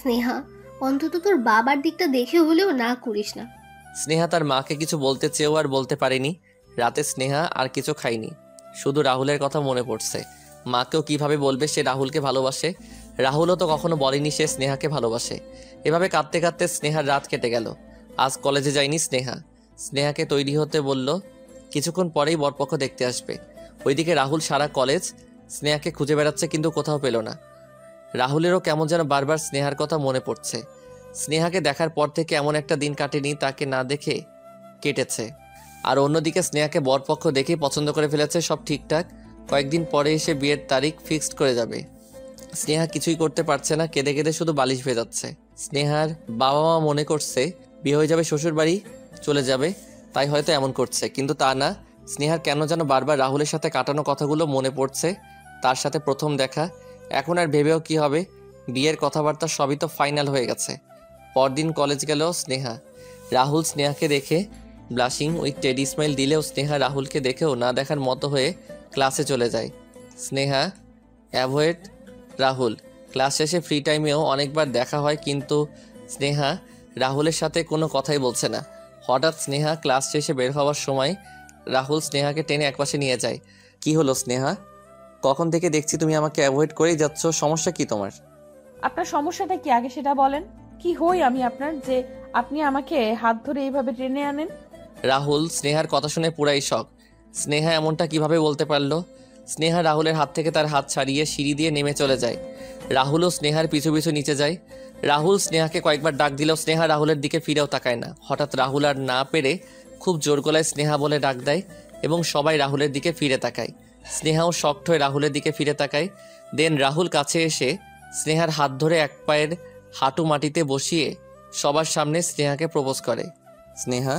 স্নেহা, অন্তত তোর বাবার দিকটা দেখে হলেও না করিস না। স্নেহা তার মাকে কিছু বলতে চেয়েও আর বলতে পারেনি। রাতে স্নেহা আর কিছু খায়নি, শুধু রাহুলের কথা মনে পড়ছে। মাকেও কিভাবে বলবে সে রাহুলকে ভালোবাসে? রাহুলও তো কখনো বলেনি সে স্নেহাকে ভালোবাসে। এভাবে কাঁদতে কাঁদতে স্নেহার রাত কেটে গেল। আজ কলেজে যায়নি স্নেহা। স্নেহাকে তৈরি হতে বলল, কিছুক্ষণ পরেই বরপক্ষ দেখতে আসবে। ওইদিকে রাহুল সারা কলেজ স্নেহাকে খুঁজে বেড়াচ্ছে, কিন্তু কোথাও পেল না। রাহুলেরও কেমন যেন বারবার স্নেহার কথা মনে পড়ছে। স্নেহাকে দেখার পর থেকে এমন একটা দিন কাটেনি তাকে না দেখে কেটেছে। আর অন্যদিকে স্নেহাকে বরপক্ষ দেখেই পছন্দ করে ফেলেছে, সব ঠিকঠাক। কয়েকদিন পরে এসে বিয়ের তারিখ ফিক্সড করে যাবে। স্নেহা কিছুই করতে পারছে না, কেঁদে কেঁদে শুধু বালিশ ভেজাচ্ছে। স্নেহার বাবা মা মনে করছে বিয়ে হয়ে যাবে, শ্বশুর বাড়ি চলে যাবে, তাই হয়তো এমন করছে, কিন্তু তা না। স্নেহার কেন যেন বারবার রাহুলের সাথে কাটানো কথাগুলো মনে পড়ছে, তার সাথে প্রথম দেখা। এখন আর ভেবেও কি হবে, বিয়ের কথাবার্তা সবই তো ফাইনাল হয়ে গেছে। পরদিন কলেজ গেল স্নেহা। রাহুল স্নেহাকে দেখে ব্লাশিং উইথ টেডি স্মাইল দিলেও স্নেহা রাহুলকে দেখেও না দেখার মতো হয়ে ক্লাসে চলে যায়। স্নেহা অ্যাভয়েড রাহুল। ক্লাস শেষে ফ্রি টাইমেও অনেকবার দেখা হয়, কিন্তু স্নেহা রাহুলের সাথে কোনো কথাই বলছে না। হঠাৎ স্নেহা ক্লাস শেষে বের হওয়ার সময় রাহুল স্নেহাকে টেনে একপাশে নিয়ে যায়। কি হলো স্নেহা? কখন থেকে দেখছি তুমি আমাকে অ্যাভয়েড করেই যাচ্ছ, সমস্যা কি তোমার? আপনার সমস্যাটা কি আগে সেটা বলেন। কি হই আমি আপনার যে আপনি আমাকে হাত ধরে এইভাবে টেনে আনেন? রাহুল স্নেহার কথা শুনে পুরাই শক। স্নেহা এমনটা কিভাবে বলতে পারলো? স্নেহা রাহুলের হাত থেকে তার হাত ছাড়িয়ে সিঁড়ি দিয়ে নেমে চলে যায়। রাহুলও স্নেহার পিছু পিছু নিচে যায়। রাহুল স্নেহাকে কয়েকবার ডাক দিলেও স্নেহা রাহুলের দিকে ফিরেও তাকায় না। হঠাৎ রাহুল আর না পেরে খুব জোর গলায় স্নেহা বলে ডাক দেয় এবং সবাই রাহুলের দিকে ফিরে তাকায়। স্নেহাও শকড হয়ে রাহুলের দিকে ফিরে তাকায়। দেন রাহুল কাছে এসে স্নেহার হাত ধরে এক পায়ের হাঁটু মাটিতে বসিয়ে সবার সামনে স্নেহাকে প্রপোজ করে। Sneha,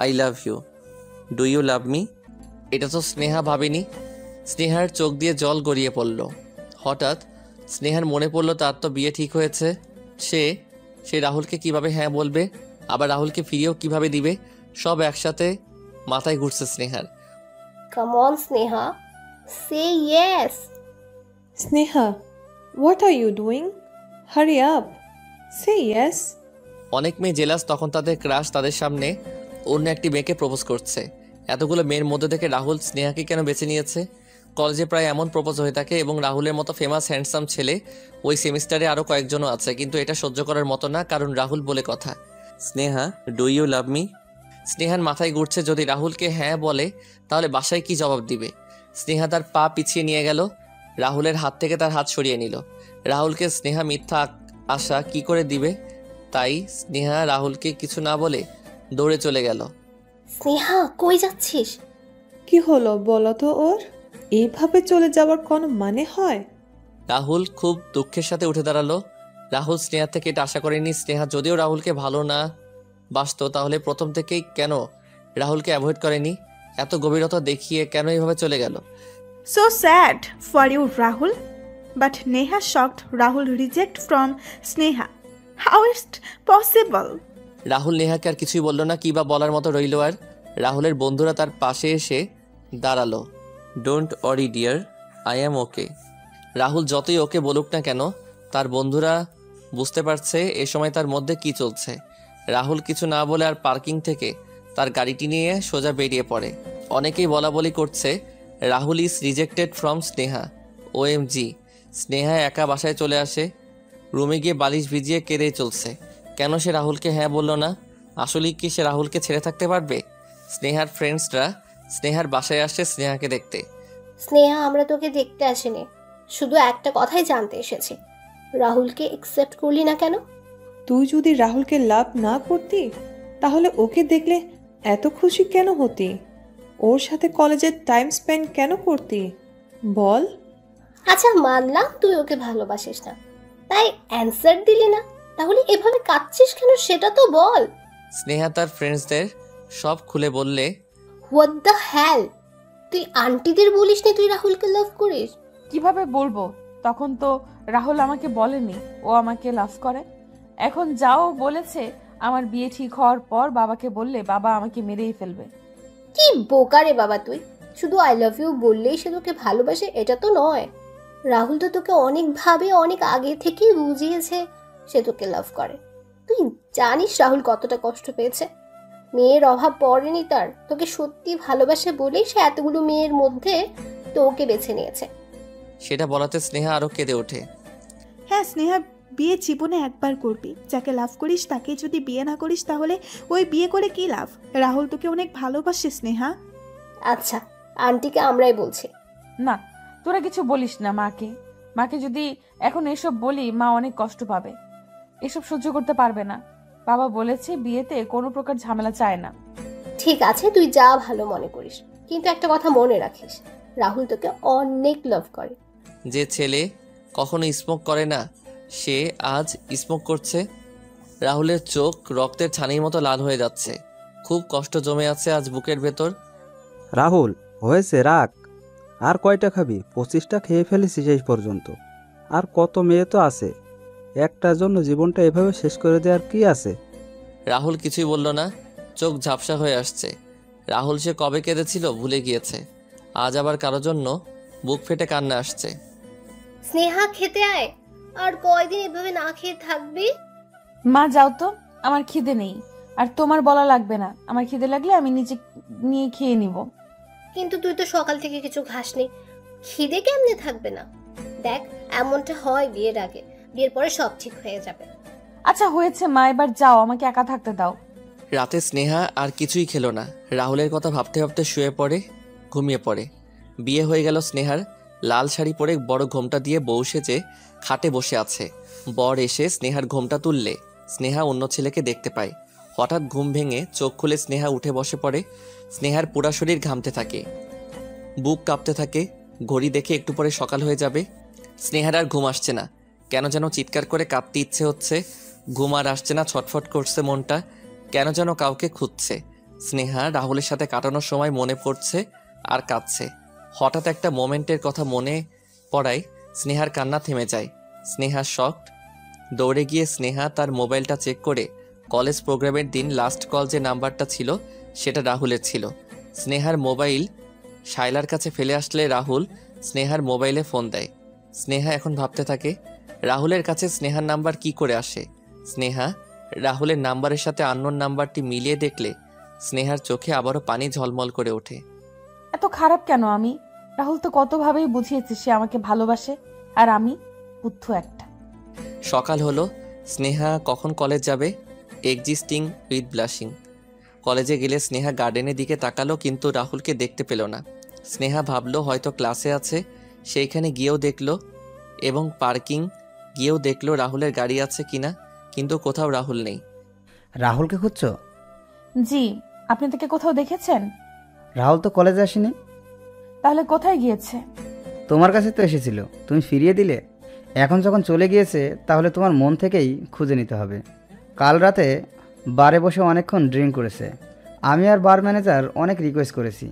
I love you. Do you love me? এটা তো স্নেহা ভাবেনি। স্নেহার চোখ দিয়ে জল গড়িয়ে পড়ল। হঠাৎ স্নেহার মনে পড়ল তার তো বিয়ে ঠিক হয়েছে। সে রাহুলকে কিভাবে হ্যাঁ বলবে, আবার রাহুলকে ফিরিয়েও কিভাবে দিবে, সব একসাথে মাথায় ঘুরছে স্নেহার। Come on Sneha, say yes. Sneha, what are you doing? Hurry up. Say yes. অনেক মেয়ে জেলাস তখন তাদের ক্রাশ তাদের সামনে অন্য একটি মেয়েকে প্রপোজ করছে। এতগুলো মেয়ের মধ্যে থেকে রাহুল স্নেহাকে কেন বেছে নিয়েছে? কলেজে প্রায় এমন প্রপোজ হয়ে থাকে এবং রাহুলের মতো ফেমাস হ্যান্ডসাম ছেলে ওই সেমিস্টারে আরও কয়েকজনও আছে, কিন্তু এটা সহ্য করার মতো না, কারণ রাহুল বলে কথা। Sneha, do you love me? স্নেহার মাথায় ঘুরছে যদি রাহুলকে হ্যাঁ বলে তাহলে বাসায় কি জবাব দিবে। স্নেহা তার পা পিছিয়ে নিয়ে গেল, রাহুলের হাত থেকে তার হাত সরিয়ে নিল। রাহুলকে স্নেহা মিথ্যা আশা কি করে দিবে, তাই স্নেহা রাহুলকে কিছু না বলে দৌড়ে চলে গেল। স্নেহা, কই যাচ্ছিস? কি হলো বলো তো ওর? এইভাবে চলে যাওয়ার কোনো মানে হয়? রাহুল খুব দুঃখের সাথে উঠে দাঁড়ালো। রাহুল স্নেহা থেকে এটা আশা করেনি। স্নেহা যদিও রাহুলকে ভালো না বাসতো তাহলে প্রথম থেকেই কেন রাহুলকে অ্যাভয়েড করেনি? এত গভীরতা দেখিয়ে কেন এইভাবে চলে গেল? So sad for you, Rahul. But Neha shocked Rahul reject from Sneha. How is it possible? Rahul নেহাকে আর কিছুই বলল না, কিবা বলার মতো রইল আর। রাহুলের বন্ধুরা তার পাশে এসে দাঁড়ালো। Don't worry dear, I am okay. Rahul যতই ওকে বলুক না কেন তার বন্ধুরা বুঝতে পারছে এ সময় তার মধ্যে কি চলছে। রাহুল কিছু না বলে আর পার্কিং থেকে তার গাড়িটি নিয়ে সোজা বেরিয়ে পড়ে। অনেকেই বলা বলি করছে Rahul is rejected from Sneha. OMG, Sneha একা বাসায় চলে আসে। রুমে গিয়ে বালিশ ভিজিয়ে কেঁদেই চলছে। কেন সে রাহুলকে হ্যাঁ বলল না? আসলেই কি সে রাহুলকে ছেড়ে থাকতে পারবে? স্নেহার ফ্রেন্ডসরা স্নেহার বাসায় আসছে স্নেহাকে দেখতে। স্নেহা, আমরা তোকে দেখতে আসিনি, শুধু একটা কথাই জানতে এসেছি। রাহুলকে একসেপ্ট করলি না কেন? তুই যদি রাহুলকে লাভ না করতি তাহলে ওকে দেখলে এত খুশি কেন হতি? ওর সাথে কলেজের টাইম স্পেন্ড কেন করতি বল? আচ্ছা, মানলাম তুই ওকে ভালোবাসিস না, তাই অ্যানসার দিলি না। তাহলে এভাবে কাঁদছিস কেন সেটা তো বল। স্নেহা তার ফ্রেন্ডসদের সব খুলে বললে, হোয়াট দ্য হ্যাল, তুই আন্টিদের বলিস নি তুই রাহুলকে লাভ করিস? কিভাবে বলবো? তখন তো রাহুল আমাকে বলেনি ও আমাকে লাভ করে। এখন যাও বলেছে আমার বিয়ে ঠিক হওয়ার পর বাবাকে বললে বাবা আমাকে মেরেই ফেলবে। কি বোকা রে বাবা তুই! শুধু আই লাভ ইউ বললেই সে তোকে ভালোবাসে এটা তো নয়। রাহুল তো তোকে অনেকভাবে অনেক আগে থেকেই বুঝিয়েছে সে তোকে লাভ করে। তুই জানিস রাহুল কতটা কষ্ট পেয়েছে? মেয়ের অভাব পড়েনি তার, তোকে সত্যি ভালোবাসে বলেই সে এতগুলো মেয়ের মধ্যে তোকে বেছে নিয়েছে। সেটা বলাতে স্নেহা আরও কেঁদে ওঠে। হ্যাঁ স্নেহা, বিয়ে জীবনে একবার করবি। যাকে লাভ করিস তাকে যদি বিয়ে না করিস তাহলে ওই বিয়ে করে কি লাভ? রাহুল তোকে অনেক ভালোবাসে স্নেহা। আচ্ছা, আন্টিকে আমরাই বলছি। না, তোরা কিছু বলিস না মাকে। মাকে যদি এখন এসব বলি মা অনেক কষ্ট পাবে, এসব সহ্য করতে পারবে না। বাবা বলেছে বিয়েতে কোনো প্রকার ঝামেলা চায় না। ঠিক আছে, তুই যা ভালো মনে করিস, কিন্তু একটা কথা মনে রাখিস, রাহুল তোকে অনেক লাভ করে। যে ছেলে কখনো স্মোক করে না সে আজ স্মোক করছে। রাহুলের চোখ রক্তের ছানির মতো লাল হয়ে যাচ্ছে। খুব কষ্ট জমে আছে আজ বুকের ভেতর। রাহুল, হয়েছে রাখ। আর কয়টা খাবি? 25টা খেয়ে ফেলেছি শেষ পর্যন্ত। আর কত মেয়ে তো আছে, একটার জন্য জীবনটা এভাবে শেষ করে দেওয়ার কি আছে? রাহুল কিছুই বলল না, চোখ ঝাপসা হয়ে আসছে। রাহুল সে কবে কেঁদেছিল ভুলে গিয়েছে, আজ আবার কারো জন্য বুক ফেটে কান্না আসছে। স্নেহা, খেতে আয়। আর কয়দিন এভাবে না খেয়ে থাকবি? মা যাও তো, আমার খিদে নেই। আর তোমার বলা লাগবে না, আমার খিদে লাগলে আমি নিজে নিয়ে খেয়ে নিব। কিন্তু তুই তো সকাল থেকে কিছু খাসনি, খিদে কেমনে থাকবে না? দেখ, এমনটা হয় বিয়ের আগে, বিয়ের পরে সব ঠিক হয়ে যাবে। আচ্ছা হয়েছে মা, এবার যাও, আমাকে একা থাকতে দাও। রাতে স্নেহা আর কিছুই খেলো না। রাহুলের কথা ভাবতে ভাবতে শুয়ে পড়ে, ঘুমিয়ে পড়ে। বিয়ে হয়ে গেল স্নেহার। লাল শাড়ি পরে বড় ঘোমটা দিয়ে বউ সেজে খাটে বসে আছে। বর এসে স্নেহার ঘোমটা তুললে স্নেহা অন্য ছেলেকে দেখতে পায়। হঠাৎ ঘুম ভেঙে চোখ খুলে স্নেহা উঠে বসে পড়ে। স্নেহার পুরা শরীর ঘামতে থাকে, বুক কাঁপতে থাকে। ঘড়ি দেখে একটু পরে সকাল হয়ে যাবে। স্নেহার আর ঘুম আসছে না, কেন যেন চিৎকার করে কাঁদতে ইচ্ছে হচ্ছে। ঘুম আর আসছে না, ছটফট করছে মনটা, কেন যেন কাউকে খুঁজছে। স্নেহা রাহুলের সাথে কাটানোর সময় মনে পড়ছে আর কাঁদছে। হঠাৎ একটা মোমেন্টের কথা মনে পড়ায় স্নেহার কান্না থেমে যায়। স্নেহা শকড। দৌড়ে গিয়ে স্নেহা তার মোবাইলটা চেক করে কলেজ প্রোগ্রামের দিন লাস্ট কল যে নাম্বারটা ছিল সেটা রাহুলের ছিল। স্নেহার মোবাইল শায়লার কাছে ফেলে আসলে রাহুল স্নেহার মোবাইলে ফোন দেয়। স্নেহা এখন ভাবতে থাকে রাহুলের কাছে স্নেহার নাম্বার কি করে আসে। স্নেহা রাহুলের নাম্বারের সাথে আননোন নাম্বারটি মিলিয়ে দেখলে স্নেহার চোখে আবারও পানি ঝলমল করে ওঠে। এত খারাপ কেন আমি? রাহুল তো কতভাবেই বুঝিয়েছে সে আমাকে ভালোবাসে, আর আমি বুদ্ধ একটা। সকাল হলো। স্নেহা কখন কলেজ যাবে? Existing with blushing. কলেজে গেলে স্নেহা গার্ডেনের দিকে তাকালো, কিন্তু রাহুলকে দেখতে পেল না। স্নেহা ভাবলো হয়তো ক্লাসে আছে, সেইখানে গিয়েও দেখলো এবং পার্কিং গিয়েও দেখলো রাহুলের গাড়ি আছে কিনা, কিন্তু কোথাও রাহুল নেই। রাহুলকে খুঁজছো? জি, আপনি তাকে কোথাও দেখেছেন? রাহুল তো কলেজে আসেনি। তাহলে কোথায় গিয়েছে? তোমার কাছে তো এসেছিল, তুমি ফিরিয়ে দিলে। এখন যখন চলে গিয়েছে তাহলে তোমার মন থেকেই খুঁজে নিতে হবে। কাল রাতে বারে বসে অনেকক্ষণ ড্রিঙ্ক করেছে। আমি আর বার ম্যানেজার অনেক রিকোয়েস্ট করেছি,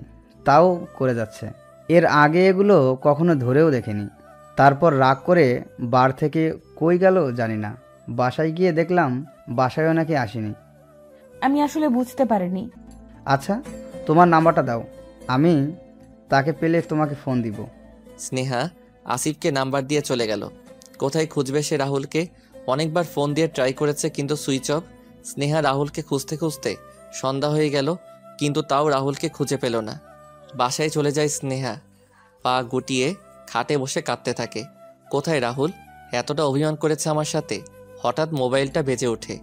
তাও করে যাচ্ছে। এর আগে এগুলো কখনো ধরেও দেখেনি। তারপর রাগ করে বার থেকে কই গেল জানি না। বাসায় গিয়ে দেখলাম বাসায়ও নাকি আসেনি। আমি আসলে বুঝতে পারিনি। আচ্ছা, তোমার নাম্বারটা দাও, আমি তাকে পেলে তোমাকে ফোন দিব। স্নেহা আসিফকে নাম্বার দিয়ে চলে গেল। কোথায় খুঁজবে সে রাহুলকে? অনেকবার ফোন দিয়ে ট্রাই করেছে, কিন্তু সুইচ অফ। স্নেহা রাহুলকে খুঁজতে খুঁজতে সন্ধ্যা হয়ে গেল, কিন্তু তাও রাহুলকে খুঁজে পেল না। বাসায় চলে যায় স্নেহা, পা গুটিয়ে খাটে বসে কাঁদতে থাকে। কোথায় রাহুল? এতটা অভিমান করেছে আমার সাথে। হঠাৎ মোবাইলটা বেজে ওঠে।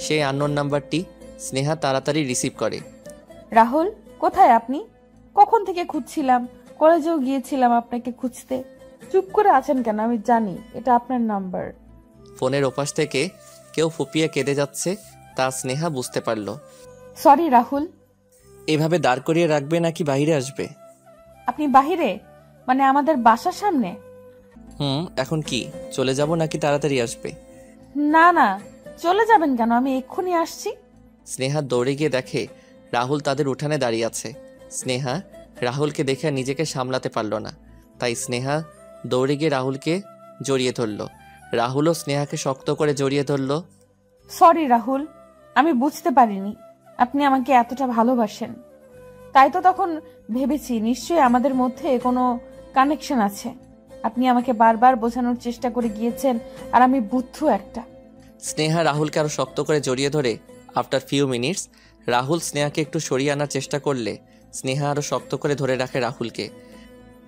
সেই আননোন নাম্বারটি। স্নেহা তাড়াতাড়ি রিসিভ করে। রাহুল, কোথায় আপনি? কখন থেকে খুঁজছিলাম, কলেজেও গিয়েছিলাম আপনাকে খুঁজতে। চুপ করে আছেন কেন? আমি জানি এটা আপনার নাম্বার। ফোনের ওপাশ থেকে কেউ ফুপিয়ে কেঁদে যাচ্ছে, তা স্নেহা বুঝতে পারল। সরি রাহুল। এভাবে দাঁড় করিয়ে রাখবে নাকি বাইরে আসবে? আপনি বাহিরে? মানে আমাদের বাসার সামনে? এখন কি চলে যাব নাকি তাড়াতাড়ি আসবে? না না, চলে যাবেন কেন? আমি এক্ষুনি আসছি। স্নেহা দৌড়ে গিয়ে দেখে রাহুল তাদের উঠানে দাঁড়িয়ে আছে। স্নেহা রাহুলকে দেখে নিজেকে সামলাতে পারল না, তাই স্নেহা দৌড়ে গিয়ে রাহুলকে জড়িয়ে ধরল। রাহুলও স্নেহাকে শক্ত করে জড়িয়ে ধরল। সরি রাহুল, আমি বুঝতে পারিনি আপনি আমাকে এতটা ভালোবাসেন। তাই তো তখন ভেবেছি নিশ্চয়ই আমাদের মধ্যে কোনো কানেকশন আছে। আপনি আমাকে বারবার বোঝানোর চেষ্টা করে গিয়েছেন, আর আমি বুদ্ধ একটা। স্নেহা রাহুলকে আরো শক্ত করে জড়িয়ে ধরে। আফটার ফিউ মিনিটস রাহুল স্নেহাকে একটু সরিয়ে আনার চেষ্টা করলে স্নেহা আরো শক্ত করে ধরে রাখে রাহুলকে।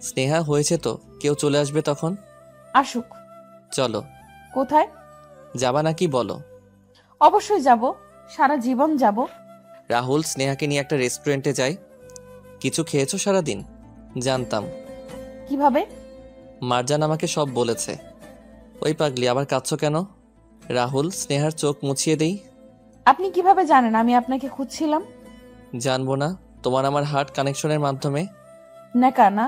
স্নেহা হয়েছে তো, কেউ চলে আসবে তখন। আসুক। চলো। কোথায় যাবা নাকি বলো? অবশ্যই যাব, সারা জীবন যাব। রাহুল স্নেহাকে নিয়ে একটা রেস্টুরেন্টে যায়। কিছু খেয়েছো সারাদিন? জানতাম। কিভাবে? মারজান আমাকে সব বলেছে। ওই পাগলি, আবার কাঁদছো কেন? রাহুল স্নেহার চোখ মুছিয়ে দেই। আপনি কিভাবে জানেন আমি আপনাকে খুঁজছিলাম? জানবো না, তোমার আমার হার্ট কানেকশনের মাধ্যমে। নাকা না।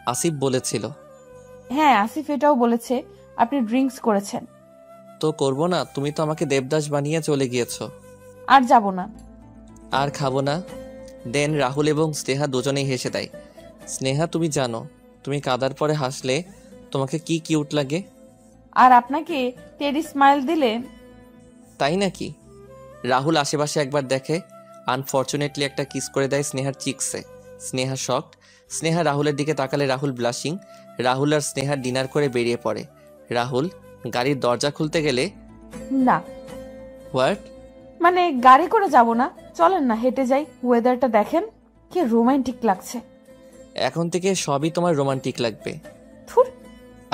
আসিফ বলেছিল। হ্যাঁ, আসিফ এটাও বলেছে আপনি ড্রিঙ্কস করেছেন। তো করবো না? তুমি তো আমাকে দেবদাস বানিয়ে চলে গিয়েছো। আর যাব না। আর খাবো না। দেন রাহুল এবং স্নেহা দুজনেই হেসে দেয়। স্নেহা, তুমি জানো তুমি কাঁদার পরে হাসলে তোমাকে কি কিউট লাগে। আর আপনাকে টেডি স্মাইল দিলে। তাই নাকি? রাহুল আশেপাশে একবার দেখে, আনফর্চুনেটলি একটা কিস করে দেয় স্নেহার চিক্সে। স্নেহা শকড। স্নেহা রাহুলের দিকে তাকালে রাহুল ব্লাশিং। রাহুল আর স্নেহা ডিনার করে বেরিয়ে পড়ে। রাহুল গাড়ির দরজা খুলতে গেলে না। হোয়াট? মানে গাড়ি করে যাব না, চলেন না হেঁটে যাই। ওয়েদারটা দেখেন কি রোমান্টিক লাগছে। এখন থেকে সবই তোমার রোমান্টিক লাগবে। থুর।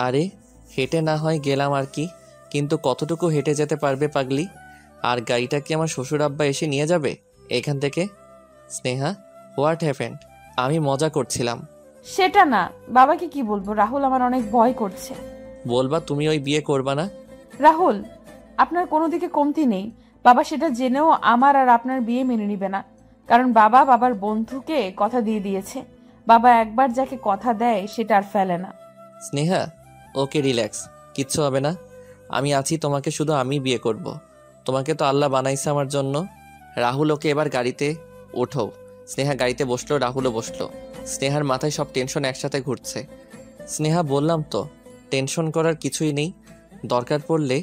আরে হেঁটে না হয় গেলাম আর কি, কিন্তু কতটুকু হেঁটে যেতে পারবে পাগলি? আর গাড়িটা কি আমার শ্বশুর আব্বা এসে নিয়ে যাবে এখান থেকে? Sneha, what happened? আমি মজা করছিলাম। সেটা না, বাবাকে কি বলবো? রাহুল আমার অনেক ভয় করছে। বলবা তুমি ওই বিয়ে করবা না? রাহুল, আপনার কোনো দিকে কমতি নেই। বাবা সেটা জেনেও আমার আর আপনার বিয়ে মেনে নিবে না, কারণ বাবা বাবার বন্ধুকে কথা দিয়ে দিয়েছে। বাবা একবার যাকে কথা দেয় সেটা আর ফেলে না। স্নেহা, ওকে রিল্যাক্স, কিচ্ছু হবে না। আমি আছি, তোমাকে শুধু আমি বিয়ে করব। তোমাকে তো আল্লাহ বানাইছে আমার জন্য। রাহুল, ওকে এবার গাড়িতে ওঠো। স্নেহা গাড়িতে বসলো, রাহুলও বসলো। স্নেহার মাথায় সব টেনশন একসাথে ঘুরছে। স্নেহা, বললাম তো টেনশন করার কিছুই নেই, দরকার পড়লে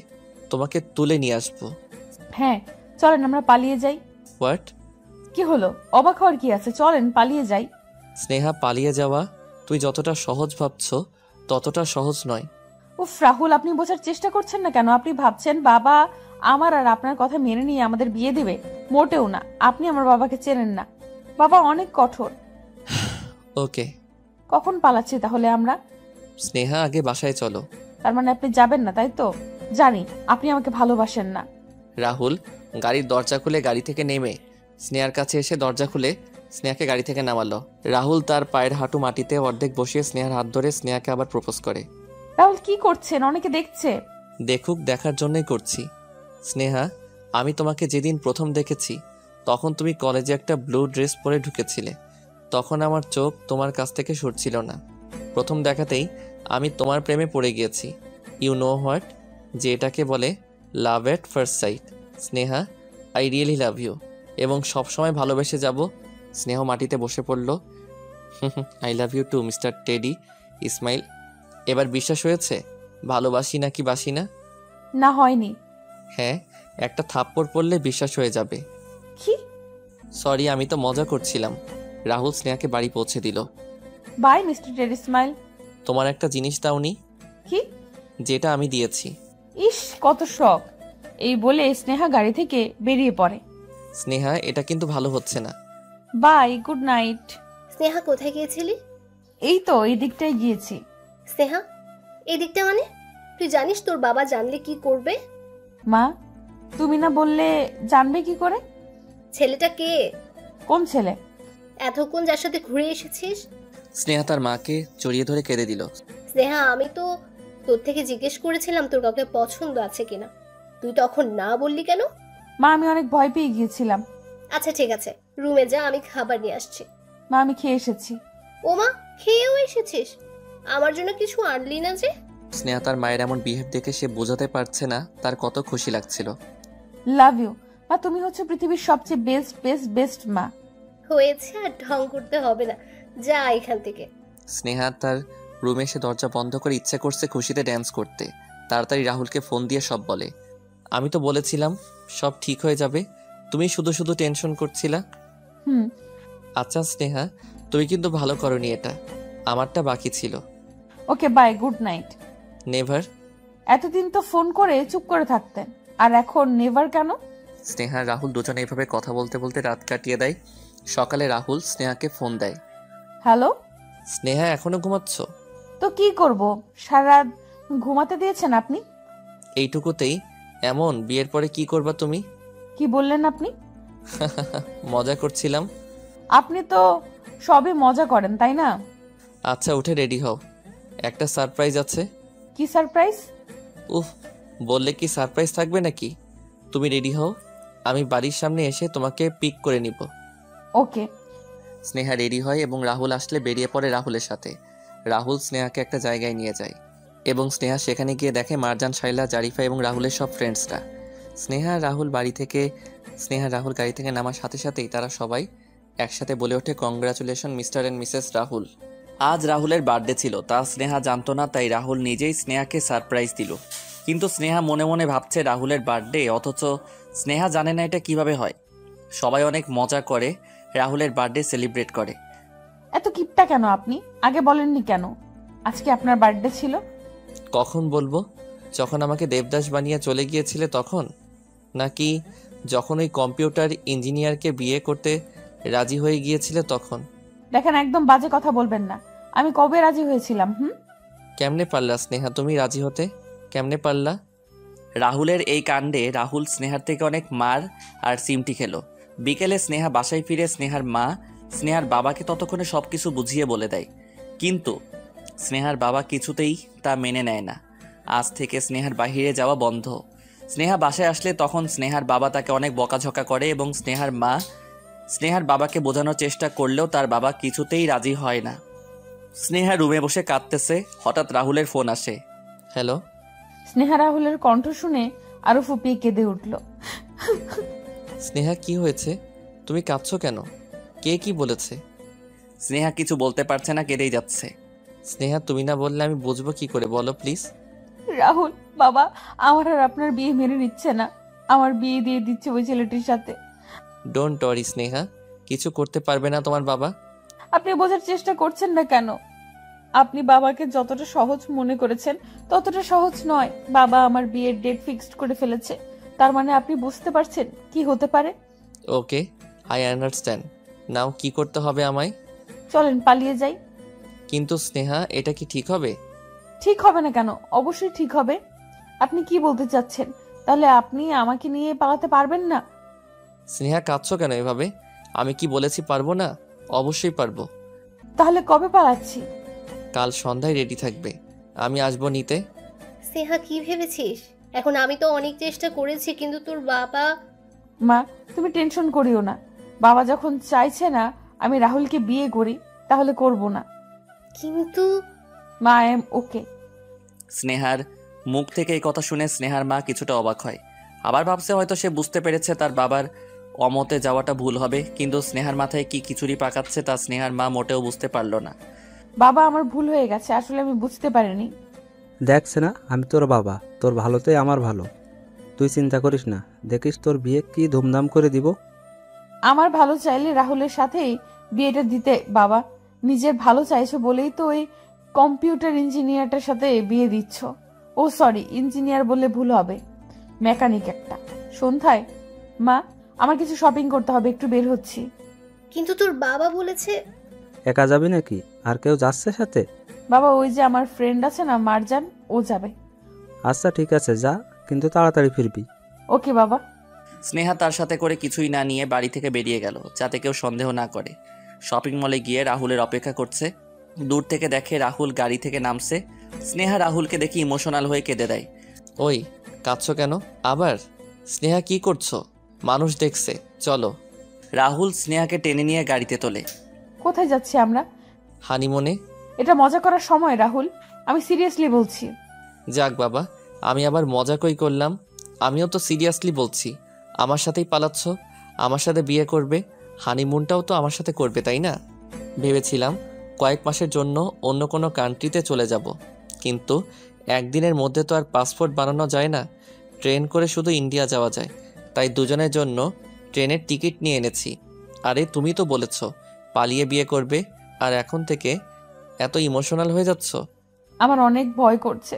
তোমাকে তুলে নিয়ে আসবো। হ্যাঁ, চলেন আমরা পালিয়ে যাই। হোয়াট? কি হলো? অবাক হওয়ার কি আছে? চলেন পালিয়ে যাই। স্নেহা, পালিয়ে যাওয়া তুই যতটা সহজ ভাবছো ততটা সহজ নয়। উফ রাহুল, আপনি বোঝার চেষ্টা করছেন না কেন? আপনি ভাবছেন বাবা আমার আর আপনার কথা মেনে নিয়ে আমাদের বিয়ে দেবে? মোটেও না। আপনি আমার বাবাকে চেনেন না। বাবা অনেক কঠোর। ওকে। কখন পালাচ্ছি তাহলে আমরা? স্নেহা, আগে বাসায় চলো। তার মানে আপনি যাবেন না, তাই তো? জানি আপনি আমাকে ভালোবাসেন না। রাহুল গাড়ির দরজা খুলে গাড়ি থেকে নেমে স্নেহার কাছে এসে দরজা খুলে স্নেহাকে গাড়ি থেকে নামালো। রাহুল তার পায়ের হাঁটু মাটিতে অর্ধেক বসিয়ে স্নেহার হাত ধরে স্নেহাকে আবার প্রপোজ করে। রাহুল কি করছেন? অনেকে দেখছে। দেখুক, দেখার জন্যই করছি। স্নেহা, আমি তোমাকে যেদিন প্রথম দেখেছি তখন তুমি কলেজে একটা ব্লু ড্রেস পরে ঢুকেছিলে। তখন আমার চোখ তোমার কাছ থেকে সরছিল না। প্রথম দেখাতেই আমি তোমার প্রেমে পড়ে গিয়েছি। ইউ নো হোয়াট, যে এটাকে বলে love at first sight. Sneha, I really love you, এবং সবসময় ভালোবেসে যাব। স্নেহ মাটিতে বসে পড়ল। I love you too mister Teddy Ismail. এবার বিশ্বাস হয়েছে ভালোবাসি নাকি বাসি না? না, হয়নি। হ্যাঁ, একটা থাপ্পড় পড়লে বিশ্বাস হয়ে যাবে। কি? সরি, আমি তো মজা করছিলাম। রাহুল স্নেহাকে বাড়ি পৌঁছে দিল। Bye mister Ted Ismail. তোমার একটা জিনিস দাওনি? কি? যেটা আমি দিয়েছি। ইস, কত শখ! এই বলে স্নেহা গাড়ি থেকে বেরিয়ে পড়ে। স্নেহা, এটা কিন্তু ভালো হচ্ছে না। By, good night. স্নেহা কোথায় গিয়েছিলি? এই তো এই দিকটাই গিয়েছি। স্নেহা, এই দিকটা মানে? তুই জানিস তোর বাবা জানলে কি করবে? মা, তুমি না বললে জানবে কি করে? ছেলেটা কে? কোন ছেলে? এতক্ষণ যার সাথে ঘুরে এসেছিস। স্নেহা তার মাকে জড়িয়ে ধরে কেঁদে দিল। স্নেহা, আমি তো তোর থেকে জিজ্ঞেস করেছিলাম তোর কাউকে পছন্দ আছে কিনা। তুই তখন না বললি কেন? মা, আমি অনেক ভয় পেয়ে গিয়েছিলাম। আচ্ছা ঠিক আছে, রুমে যা, আমি খাবার নিয়ে আসছি। মা, আমি খেয়ে এসেছি। ও মা, খেয়েও এসেছিস? আমার জন্য কিছু আনলি না যে? স্নেহা তার মায়ের এমন বিহেভ দেখে সে বোঝাতে পারছে না তার কত খুশি লাগছিল। লাভ ইউ মা, তুমি হচ্ছে পৃথিবীর সবচেয়ে বেস্ট বেস্ট বেস্ট মা। হয়েছে, আর ঢং করতে হবে না, যা এখান থেকে। স্নেহা তার রুমে এসে দরজা বন্ধ করে ইচ্ছে করছে খুশিতে ড্যান্স করতে। তাড়াতাড়ি রাহুলকে ফোন দিয়ে সব বলে। আমি তো বলেছিলাম সব ঠিক হয়ে যাবে, তুমি শুধু শুধু টেনশন করছিলা। হুম। আচ্ছা স্নেহা, তুমি কিন্তু ভালো করনি, এটা আমারটা বাকি ছিল। ওকে, বাই, গুড নাইট। নেভার। এতদিন তো ফোন করে চুপ করে থাকতেন, আর এখন নেভার কেন? স্নেহা রাহুল দুজনে এইভাবে কথা বলতে বলতে রাত কাটিয়ে দেয়। সকালে রাহুল স্নেহাকে ফোন দেয়। হ্যালো। স্নেহা, এখনো ঘুমাচ্ছ? তো কি করব, সারা রাত ঘুমাতে দিয়েছেন আপনি। এইটুকুতেই এমন? বিয়ের পরে কি করবা তুমি? কি বললেন আপনি? মজা করছিলাম। আপনি তো সবই মজা করেন, তাই না? আচ্ছা, উঠে রেডি হও, একটা সারপ্রাইজ আছে। কি সারপ্রাইজ? উফ, বললে কি সারপ্রাইজ থাকবে নাকি? তুমি রেডি হও, আমি বাড়ির সামনে এসে তোমাকে পিক করে নিব। ওকে। স্নেহা রেডি হয় এবং রাহুল আসলে বেরিয়ে পড়ে রাহুলের সাথে। রাহুল স্নেহাকে একটা জায়গায় নিয়ে যায় এবং স্নেহা সেখানে গিয়ে দেখে মারজান, শাইলা, জারিফা এবং রাহুলের সব ফ্রেন্ডসরা। স্নেহা রাহুল গাড়ি থেকে নামার সাথে সাথেই তারা সবাই একসাথে বলে ওঠে, congratulation mister and Mrs Rahul. আজ রাহুলের বার্থডে ছিল, তা স্নেহা জানতো না, তাই রাহুল নিজেই স্নেহাকে সারপ্রাইজ দিল। কিন্তু স্নেহা মনে মনে ভাবছে রাহুলের বার্থডে, অথচ স্নেহা জানে না এটা কিভাবে হয়। সবাই অনেক মজা করে রাহুলের বার্থডে সেলিব্রেট করে। এত কিপটা কেন আপনি? আগে বলেননি কেন আজকে আপনার বার্থডে ছিল? কখন বলবো? যখন আমাকে দেবদাস বানিয়ে চলে গিয়েছিলে তখন, নাকি যখন ওই কম্পিউটার ইঞ্জিনিয়ারকে বিয়ে করতে রাজি হয়ে গিয়েছিলে তখন? দেখেন, একদম বাজে কথা বলবেন না। আমি কবে রাজি হয়েছিলাম? কেমনে পারলা স্নেহা তুমি রাজি হতে? কেমনে পারলা? রাহুলের এই কাণ্ডে রাহুল স্নেহার থেকে অনেক মার আর সিমটি খেলো। বিকেলে স্নেহা বাসায় ফিরে স্নেহার মা স্নেহার বাবাকে ততক্ষণে সবকিছু বুঝিয়ে বলে দেয়, কিন্তু স্নেহার বাবা কিছুতেই তা মেনে নেয় না। আজ থেকে স্নেহার বাহিরে যাওয়া বন্ধ। স্নেহা বাসায় আসলে তখন স্নেহার বাবা তাকে অনেক বকাঝকা করে এবং স্নেহার মা স্নেহার বাবাকে বোঝানোর চেষ্টা করলেও তার বাবা কিছুতেই রাজি হয় না। স্নেহা রুমে বসে কাঁদতেছে, হঠাৎ রাহুলের ফোন আসে। হ্যালো। স্নেহা রাহুলের কণ্ঠ শুনে আরো ফুপিয়ে কেঁদে উঠল। স্নেহা কি হয়েছে? তুমি কাঁদছো কেন? কে কি বলেছে? স্নেহা কিছু বলতে পারছে না, কেঁদেই যাচ্ছে। স্নেহা তুমি না বললে আমি বুঝবো কি করে, বলো প্লিজ। রাহুল বাবা আমার আর আপনার বিয়ে মেনে নিচ্ছে না, আমার বিয়ে দিয়ে দিচ্ছে ওই ছেলেটির সাথে। ডোন্ট ওয়ারি স্নেহা, কিছু করতে পারবে না তোমার বাবা। আপনি বোঝার চেষ্টা করছেন না কেন? আপনি বাবাকে যতটা সহজ মনে করেছেন ততটা সহজ নয়। বাবা আমার বিয়ের ডেট ফিক্সড করে ফেলেছে, তার মানে আপনি বুঝতে পারছেন কি হতে পারে। ওকে, আই আন্ডারস্ট্যান্ড। নাও কি করতে হবে আমায়? চলেন পালিয়ে যাই। কিন্তু স্নেহা, এটা কি ঠিক হবে? ঠিক হবে না কেন? অবশ্যই ঠিক হবে। আপনি কি বলতে চাচ্ছেন? তাহলে আপনি আমাকে নিয়ে পালাতে পারবেন না? স্নেহা কাঁদছো কেন এভাবে? আমি কি বলেছি পারবো না? অবশ্যই পারবো। তাহলে কবে পালাচ্ছি? কাল সন্ধ্যায় রেডি থাকবে, আমি আসবো নিতে। স্নেহা কি ভেবেছিস? এখন আমি তো অনেক চেষ্টা করেছি, কিন্তু তোর বাবা। মা তুমি টেনশন করিও না, বাবা যখন চাইছে না আমি রাহুলকে বিয়ে করি তাহলে করব না। কিন্তু মা আই এম ওকে। স্নেহার মুখ থেকে এই কথা শুনে স্নেহার মা কিছুটা অবাক হয়। আবার ভাবছে হয়তো সে বুঝতে পেরেছে তার বাবার অমতে যাওয়াটা ভুল হবে, কিন্তু স্নেহার মাথায় কি খিচুড়ি পাকাচ্ছে তা স্নেহার মা মোটেও বুঝতে পারল না। বাবা আমার ভুল হয়ে গেছে, আসলে আমি বুঝতে পারিনি। দেখছে না, আমি তোর বাবা, তোর ভালোতেই আমার ভালো। তুই চিন্তা করিস না, দেখিস তোর বিয়ে কি ধুমধাম করে দিব। আমার ভালো চাইলে রাহুলের সাথেই বিয়েটা দিতে। বাবা নিজের ভালো চাইছো বলেই তো ওই কম্পিউটার ইঞ্জিনিয়ারটার সাথে বিয়ে দিচ্ছ। ও সরি, ইঞ্জিনিয়ার বললে ভুল হবে, মেকানিক একটা। সন্ধ্যায় মা আমার কিছু শপিং করতে হবে, একটু বের হচ্ছি। কিন্তু তোর বাবা বলেছে। একা যাবি নাকি? আর কেউ যাচ্ছে সাথে? বাবা ওই যে আমার ফ্রেন্ড আছে না মারজান, ও যাবে। আচ্ছা ঠিক আছে যা, কিন্তু তাড়াতাড়ি ফিরবি। ওকে বাবা। স্নেহা তার সাথে করে কিছুই না নিয়ে বাড়ি থেকে বেরিয়ে গেল, যাতে কেউ সন্দেহ না করে। শপিং মলে গিয়ে রাহুলের অপেক্ষা করছে। দূর থেকে দেখে রাহুল গাড়ি থেকে নামছে। স্নেহা রাহুলকে দেখে ইমোশনাল হয়ে কেঁদে দেয়। ওই কাঁদছো কেন আবার? স্নেহা কি করছো? মানুষ দেখছে, চলো। রাহুল স্নেহাকে টেনে নিয়ে গাড়িতে তোলে। কোথায় যাচ্ছি আমরা? হানিমুনে। এটা মজা করার সময় রাহুল, আমি সিরিয়াসলি বলছি। যাক বাবা, আমি আবার মজা কই করলাম? আমিও তো সিরিয়াসলি বলছি। আমার সাথেই পালাচ্ছ, আমার সাথে বিয়ে করবে, হানিমুনটাও তো আমার সাথে করবে তাই না? ভেবেছিলাম কয়েক মাসের জন্য অন্য কোনো কান্ট্রিতে চলে যাব, কিন্তু একদিনের মধ্যে তো আর পাসপোর্ট বানানো যায় না। ট্রেন করে শুধু ইন্ডিয়া যাওয়া যায়, তাই দুজনের জন্য ট্রেনের টিকিট নিয়ে এনেছি। আরে তুমি তো বলেছ পালিয়ে বিয়ে করবে, আর এখন থেকে এত ইমোশনাল হয়ে যাচ্ছ। আমার অনেক ভয় করছে।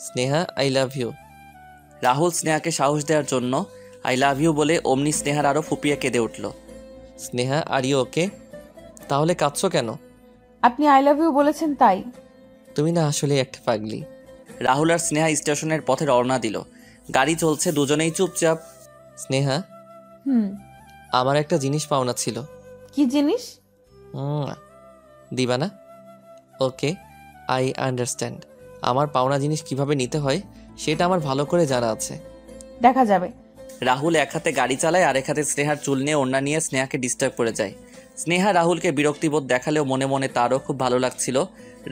Sneha I love you. Rahul স্নেহাকে সাহস দেওয়ার জন্য আই লাভ ইউ বলে অমনি স্নেহার আরও ফুপিয়ে কেঁদে উঠল। Sneha are you okay? তাহলে কাঁদছো কেন? আপনি আই লাভ ইউ বলেছেন তাই। তুমি না আসলে একটা পাগলি। রাহুল আর স্নেহা স্টেশনের পথে রওনা দিল। গাড়ি চলছে, দুজনেই চুপচাপ। স্নেহা, আমার একটা জিনিস পাওনা ছিল। কি জিনিস? দিবা না? ওকে, আই আন্ডারস্ট্যান্ড। আমার পাওনা জিনিস কিভাবে নিতে হয় সেটা আমার ভালো করে জানা আছে। দেখা যাবে। রাহুল এক হাতে গাড়ি চালায়, আর এক হাতে স্নেহার চুল নিয়ে ওড়না নিয়ে স্নেহাকে ডিস্টার্ব করে যায়। স্নেহা রাহুলকে বিরক্তিবোধ দেখালেও মনে মনে তারও খুব ভালো লাগছিল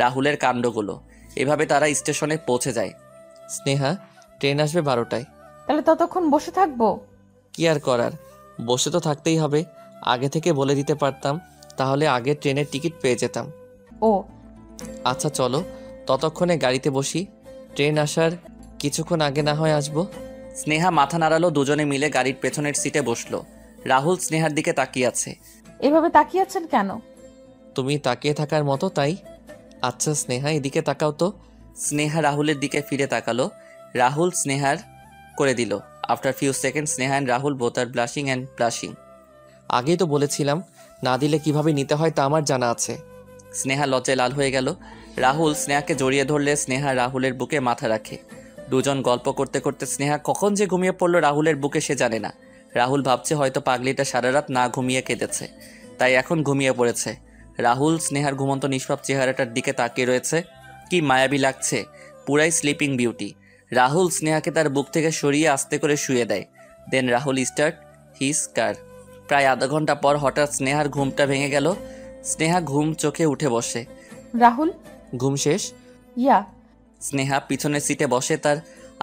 রাহুলের কাণ্ডগুলো। এভাবে তারা স্টেশনে পৌঁছে যায়। স্নেহা, ট্রেন আসবে 12টায়। তাহলে ততক্ষণ বসে থাকবো? কি আর করার, বসে তো থাকতেই হবে। আগে থেকে বলে দিতে পারতাম, তাহলে আগে ট্রেনের টিকিট পেয়ে যেতাম। ও আচ্ছা চলো, ততক্ষণে গাড়িতে বসি। ট্রেন আসার কিছুক্ষণ আগে না হয় আসবো। স্নেহা মাথা নাড়ালো, দুজনে মিলে গাড়ির পেছনের সিটে বসলো। রাহুল স্নেহার দিকে তাকিয়ে আছে। এভাবে তাকিয়ে আছেন কেন? তুমি তাকিয়ে থাকার মতো তাই। আচ্ছা স্নেহা, এদিকে তাকাও তো। স্নেহা রাহুলের দিকে ফিরে তাকালো। রাহুল স্নেহার করে দিল। After few second Sneha and Rahul both are blushing and blushing. আগেই তো বলেছিলাম না দিলে কিভাবে নিতে হয় তা আমার জানা আছে। স্নেহা লজ্জায় লাল হয়ে গেল। রাহুল স্নেহাকে জড়িয়ে ধরলে স্নেহা রাহুলের বুকে মাথা রাখে। দুজন গল্প করতে করতে স্নেহা কখন যে ঘুমিয়ে পড়ল রাহুলের বুকে সে জানে না। রাহুল ভাবছে হয়তো পাগলিটা সারা রাত না ঘুমিয়ে কেঁদেছে, তাই এখন ঘুমিয়ে পড়েছে। রাহুল স্নেহার ঘুমন্ত নিষ্পাপ চেহারাটার দিকে তাকিয়ে রয়েছে। কি মায়াবী লাগছে, পুরাই স্লিপিং বিউটি। রাহুল স্নেহাকে তার বুক থেকে সরিয়ে আস্তে করে শুয়ে দেয়। দেন রাহুল স্টার্ট হিজ কার। প্রায় আধা ঘন্টা পর হঠাৎ স্নেহার ঘুমটা ভেঙে গেল। স্নেহা ঘুম চোখে উঠে বসে। রাহুল? ঘুম শেষ? ইয়া। স্নেহা পিছনের সিটে বসে তার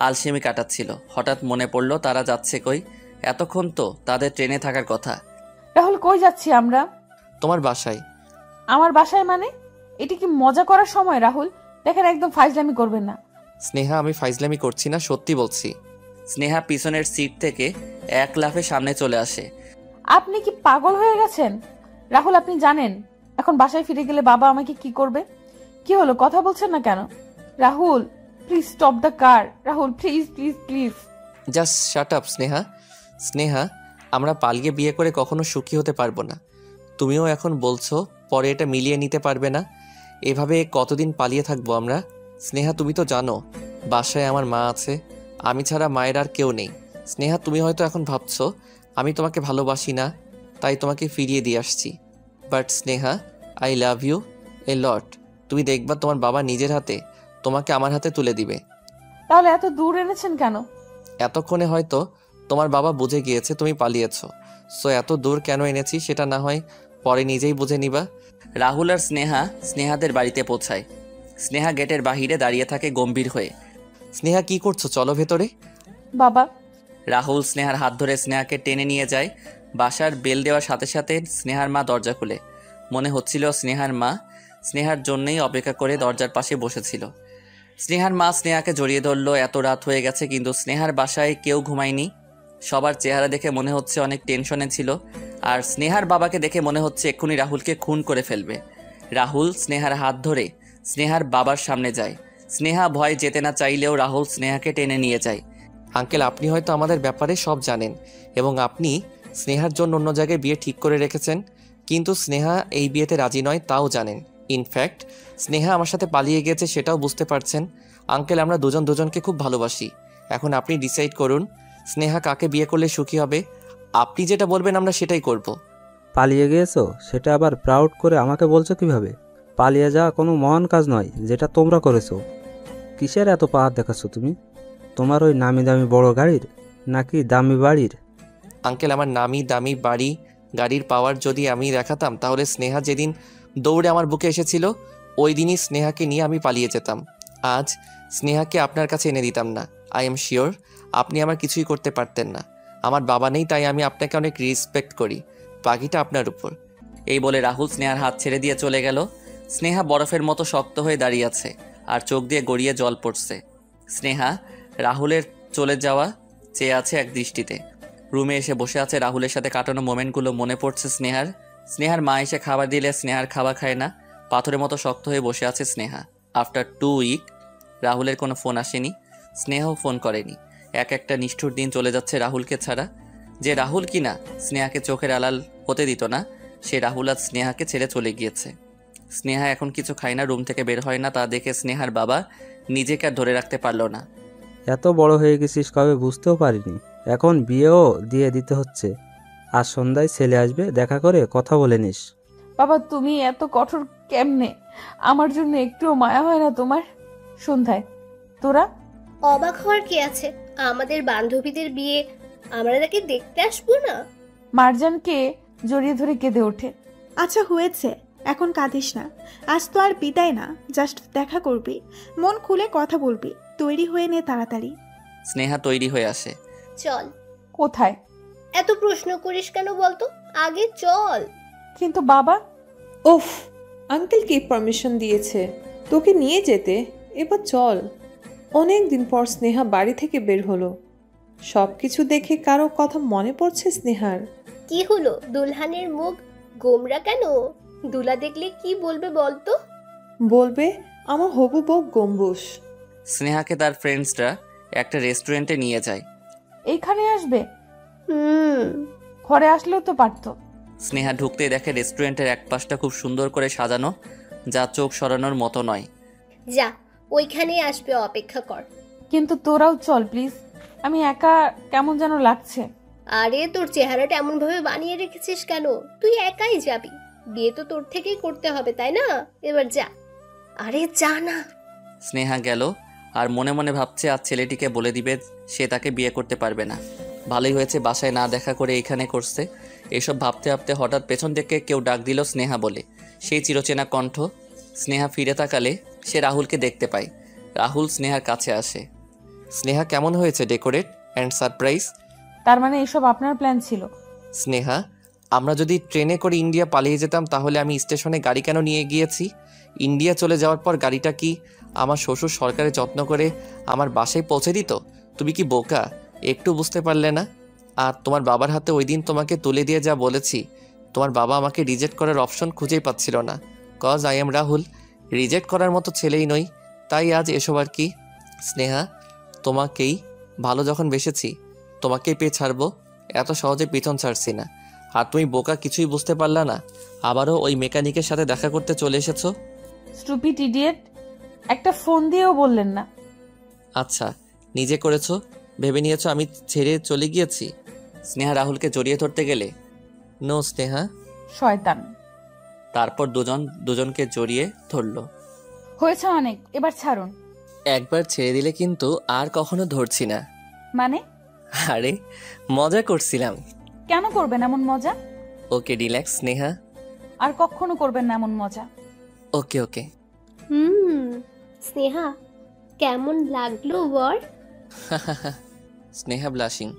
আলসেমি কাটাচ্ছিল। হঠাৎ মনে পড়ল তারা যাচ্ছে কই। এতক্ষণ তো তাদের ট্রেনে থাকার কথা। রাহুল, কই যাচ্ছি আমরা? তোমার বাসায়। আমার বাসায় মানে? এটা কি মজা করার সময় রাহুল? দেখেন, একদম ফাইজলামি করবেন না। স্নেহা, আমি ফাইজলামি করছি না, সত্যি বলছি। স্নেহা পিছনের সিট থেকে এক লাফে সামনে চলে আসে। আপনি কি পাগল হয়ে গেছেন? রাহুল, আপনি জানেন এখন বাসায় ফিরে গেলে বাবা আমাকে কি করবে? কি হলো, কথা বলছেন না কেন? Rahul, please stop the car. Rahul, please please please. Just shut up Sneha. Sneha, আমরা পালিয়ে বিয়ে করে কখনো সুখী হতে পারবো না। তুমিও এখন বলছো পরে এটা মিলিয়ে নিতে পারবে না। এভাবে কতদিন পালিয়ে থাকবো আমরা? স্নেহা, তুমি তো জানো বাসায় আমার মা আছে, আমি ছাড়া মায়ের আর কেউ নেই। স্নেহা, তুমি হয়তো এখন ভাবছো আমি তোমাকে ভালোবাসি না, তাই তোমাকে ফিরিয়ে দিয়ে আসছি। But Sneha, I love you a lot. তুমি দেখবা তোমার বাবা নিজের হাতে তোমাকে আমার হাতে তুলে দিবে। তাহলে এত দূর এনেছেন কেন? এতক্ষণে হয়তো তোমার বাবা বুঝে গিয়েছে তুমি পালিয়েছো, সো এত দূর কেন এনেছি সেটা না হয় পরে নিজেই বুঝে নিবা। রাহুল আর স্নেহা স্নেহাদের বাড়িতে পৌঁছায়। স্নেহা গেটের বাহিরে দাঁড়িয়ে থাকে গম্ভীর হয়ে। স্নেহা, কি করছো? চলো ভেতরে। বাবা। রাহুল স্নেহার হাত ধরে স্নেহাকে টেনে নিয়ে যায়। বাসার বেল দেওয়ার সাথে সাথে স্নেহার মা দরজা খুলে। মনে হচ্ছিল স্নেহার মা স্নেহার জন্যই অপেক্ষা করে দরজার পাশে বসেছিল। স্নেহার মা স্নেহাকে জড়িয়ে ধরলো। এত রাত হয়ে গেছে কিন্তু স্নেহার বাসায় কেউ ঘুমায়নি। সবার চেহারা দেখে মনে হচ্ছে অনেক টেনশনে ছিল। আর স্নেহার বাবাকে দেখে মনে হচ্ছে এক্ষুনি রাহুলকে খুন করে ফেলবে। রাহুল স্নেহার হাত ধরে স্নেহার বাবার সামনে যায়। স্নেহা ভয় যেতে না চাইলেও রাহুল স্নেহাকে টেনে নিয়ে যায়। আঙ্কেল, আপনি হয়তো আমাদের ব্যাপারে সব জানেন এবং আপনি স্নেহার জন্য অন্য জায়গায় বিয়ে ঠিক করে রেখেছেন, কিন্তু স্নেহা এই বিয়েতে রাজি নয় তাও জানেন। ইনফ্যাক্ট স্নেহা আমার সাথে পালিয়ে গেছে সেটাও বুঝতে পারছেন। আঙ্কেল, আমরা দুজন দুজনকে খুব ভালোবাসি। এখন আপনি ডিসাইড করুন স্নেহা কাকে বিয়ে করলে সুখী হবে। আপনি যেটা বলবেন আমরা সেটাই করব। পালিয়ে গিয়েছো সেটা আবার প্রাউড করে আমাকে বলছো কিভাবে? পালিয়ে যাওয়া কোনো মহান কাজ নয় যেটা তোমরা করেছো। কিসের এত পাহাড় দেখাচ্ছ তুমি? তোমার ওই নামি দামি বড় গাড়ির নাকি দামি বাড়ির? আঙ্কেল, আমার নামি দামি বাড়ি গাড়ির পাওয়ার যদি আমি দেখাতাম তাহলে স্নেহা যেদিন দৌড়ে আমার বুকে এসেছিল ওই দিনই স্নেহাকে নিয়ে আমি পালিয়ে যেতাম। আজ স্নেহাকে আপনার কাছে এনে দিতাম না। আই এম শিওর আপনি আমার কিছুই করতে পারতেন না। আমার বাবা নেই তাই আমি আপনাকে অনেক রেসপেক্ট করি। বাকিটা আপনার উপর। এই বলে রাহুল স্নেহার হাত ছেড়ে দিয়ে চলে গেল। স্নেহা বরফের মতো শক্ত হয়ে দাঁড়িয়ে আছে আর চোখ দিয়ে গড়িয়ে জল পড়ছে। স্নেহা রাহুলের চলে যাওয়া চেয়ে আছে এক দৃষ্টিতে। রুমে এসে বসে আছে। রাহুলের সাথে কাটানো মোমেন্টগুলো মনে পড়ছে স্নেহার। স্নেহার মা এসে খাবার দিলে স্নেহার খাবার খায় না। পাথরের মতো শক্ত হয়ে বসে আছে স্নেহা। আফটার 2 উইক রাহুলের কোনো ফোন আসেনি, স্নেহাও ফোন করেনি। একটা নিষ্ঠুর দিন চলে যাচ্ছে রাহুলকে ছাড়া। যে রাহুল কিনা স্নেহাকে চোখের আড়াল হতে দিত না, সে রাহুল আজ স্নেহাকে ছেড়ে চলে গিয়েছে। স্নেহা এখন কিছু খায় না, রুম থেকে বের হয় না। তা দেখে স্নেহার বাবা নিজেকে আর ধরে রাখতে পারল না। এত বড় হয়ে গেছিস কবে বুঝতেও পারিনি। এখন বিয়েও দিয়ে দিতে হচ্ছে। আজ সন্ধ্যায় ছেলে আসবে, দেখা করে কথা বলে নিস। বাবা, তুমি এত কঠোর কেমনে? আমার জন্য একটুও মায়া হয় না তোমার? সন্ধ্যায় তোরা? অবাক হওয়ার কি আছে? আমাদের বান্ধবীদের বিয়ে আমরা নাকি দেখতে আসবো না? মারজানকে জড়িয়ে ধরে কেঁদে ওঠে। আচ্ছা হয়েছে, এখন কাঁদিস না। আজ তো আর বিদায় না, জাস্ট দেখা করবি, মন খুলে কথা বলবি। তৈরি হয়ে নে তাড়াতাড়ি। স্নেহা তৈরি হয়ে আসে। চল। কোথায়? এত প্রশ্ন করিস কেন বলতো? আগে চল। কিন্তু বাবা। উফ, আঙ্কেল কি পারমিশন দিয়েছে তোকে নিয়ে যেতে? এবার চল। অনেক দিন পর স্নেহা বাড়ি থেকে বের হলো। সব কিছু দেখে কারো কথা মনে পড়ছে স্নেহার? কি হলো? দুলহানের মুখ গোমরা কেন? দুলা দেখলে কি বলবে বলতো? বলবে আমার হবু বউ গম্বুজ। স্নেহাকে তার ফ্রেন্ডসরা একটা রেস্টুরেন্টে নিয়ে যায়। এইখানে আসবে? হুম। ঘরে আসলেও তো পারতো। স্নেহা ঢুকতেই দেখে রেস্টুরেন্টের এক পাশটা খুব সুন্দর করে সাজানো, যা চোখ সরানোর মতো নয়। যা, ওইখানেই আসবে, অপেক্ষা কর। কিন্তু তোরাও চল প্লিজ, আমি একা কেমন যেন লাগছে। আরে তোর চেহারাটা এমন ভাবে বানিয়ে রেখেছিস কেন? তুই একাই যাবি, বিয়ে তো তোর থেকেই করতে হবে তাই না? এবার যা। আরে যা না। স্নেহা গেল আর মনে মনে ভাবছে আজ ছেলেটিকে বলে দিবে সে তাকে বিয়ে করতে পারবে না। ভালোই হয়েছে বাসায় না দেখা করে এখানে করছে। এসব ভাবতে ভাবতে হঠাৎ পেছন থেকে কেউ ডাক দিল স্নেহা বলে। সেই চিরচেনা কণ্ঠ। স্নেহা ফিরে তাকালে সে রাহুলকে দেখতে পায়। রাহুল স্নেহার কাছে আসে। স্নেহা কেমন হয়েছে ডেকোরেট অ্যান্ড সারপ্রাইজ? তার মানে এসব আপনার প্ল্যান ছিল? স্নেহা, আমরা যদি ট্রেনে করে ইন্ডিয়া পালিয়ে যেতাম তাহলে আমি স্টেশনে গাড়ি কেন নিয়ে গিয়েছি? ইন্ডিয়া চলে যাওয়ার পর গাড়িটা কি আমার শ্বশুর সরকারে যত্ন করে আমার বাসায় পৌঁছে দিত? তুমি কি বোকা? একটু বুঝতে পারলে না? আর তোমার বাবার হাতে ওই দিন তোমাকে তুলে দিয়ে যা বলেছি, তোমার বাবা আমাকে রিজেক্ট করার অপশন খুঁজেই পাচ্ছিল না। Cause I am Rahul, reject করার মতো ছেলেই নই, তাই আজ এসব আর কি। স্নেহা, তোমাকেই ভালো যখন বেসেছি তোমাকেই পেয়ে ছাড়বো, এত সহজে পিছন ছাড়ছি না। আর তুমি বোকা, কিছুই বুঝতে পারলা না? আবারও ওই মেকানিকের সাথে দেখা করতে চলে এসেছো। স্টুপিড ইডিয়েট, একটা ফোন দিয়েও বললেন না। আচ্ছা, নিজে করেছো, ভেবে নিয়েছো আমি ছেড়ে চলে গিয়েছি। স্নেহা রাহুলকে জড়িয়ে ধরতে গেলে নো স্নেহা। শয়তান। তারপর দুজনকে জড়িয়ে ধরলো। হয়েছে অনেক, এবার ছাড়ুন। একবার ছেড়ে দিলে কিন্তু আর কখনো ধরছি না। মানে? আরে মজা করছিলাম। কেন করবেন এমন মজা? Okay relax Sneha. আর কখনো করবেন না এমন মজা। ওকে ওকে। স্নেহা, কেমন লাগলো বর? স্নেহা ব্লাশিং।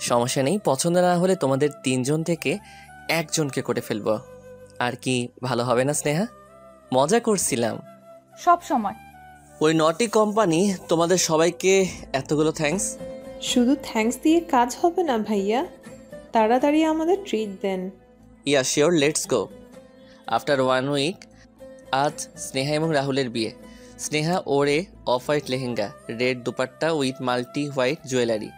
সমস্যা নেই, পছন্দ না হলে তোমাদের 3 জন থেকে একজনকে করে ফেলবো। আর কি ভালো হবে না স্নেহা? মজা করছিলাম সব সময়। ওই নটি কোম্পানি তোমাদের সবাইকে এতগুলো থ্যাঙ্কস। শুধু থ্যাঙ্কস দিয়ে কাজ হবে না ভাইয়া, তাড়াতাড়ি আমাদের ট্রিট দেন। Yeah sure, let's go. After 1 week আজ স্নেহা এবং রাহুলের বিয়ে। Sneha wore off white lehenga, red dupatta with multi white jewellery.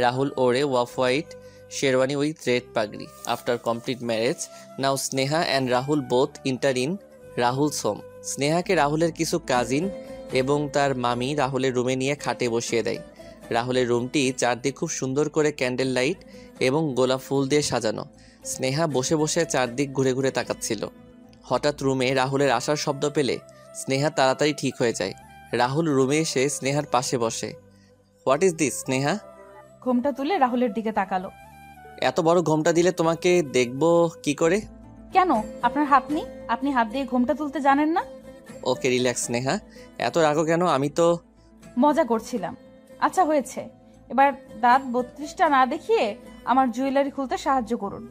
Rahul wore off white sherwani with red pagri. After complete marriage, now Sneha and Rahul both enter in Rahul's home. স্নেহাকে রাহুলের কিছু কাজিন এবং তার মামি রাহুলের রুমে নিয়ে খাটে বসিয়ে দেয়। রাহুলের রুমটি চারদিক খুব সুন্দর করে ক্যান্ডেল লাইট এবং গোলাপ ফুল দিয়ে সাজানো। স্নেহা বসে বসে চারদিক ঘুরে ঘুরে তাকাচ্ছিল। হঠাৎ রুমে রাহুলের আসার শব্দ পেলে স্নেহা তাড়াতাড়ি ঠিক হয়ে যায়। রাহুল রুমে এসে স্নেহার পাশে বসে। What is this Sneha? ঘোমটা তুলে রাহুলের দিকে তাকালো। এত বড় ঘোমটা দিলে তোমাকে দেখবো কি করে? কেন, আপনার হাত নেই? আপনি হাত দিয়ে ঘোমটা তুলতে জানেন না? ওকে রিল্যাক্স স্নেহা, এত রাগো কেন? আমি তো মজা করছিলাম। আচ্ছা হয়েছে, এবার দাঁত 32টা না দেখিয়ে আমার জুয়েলারি খুলতে সাহায্য করুন।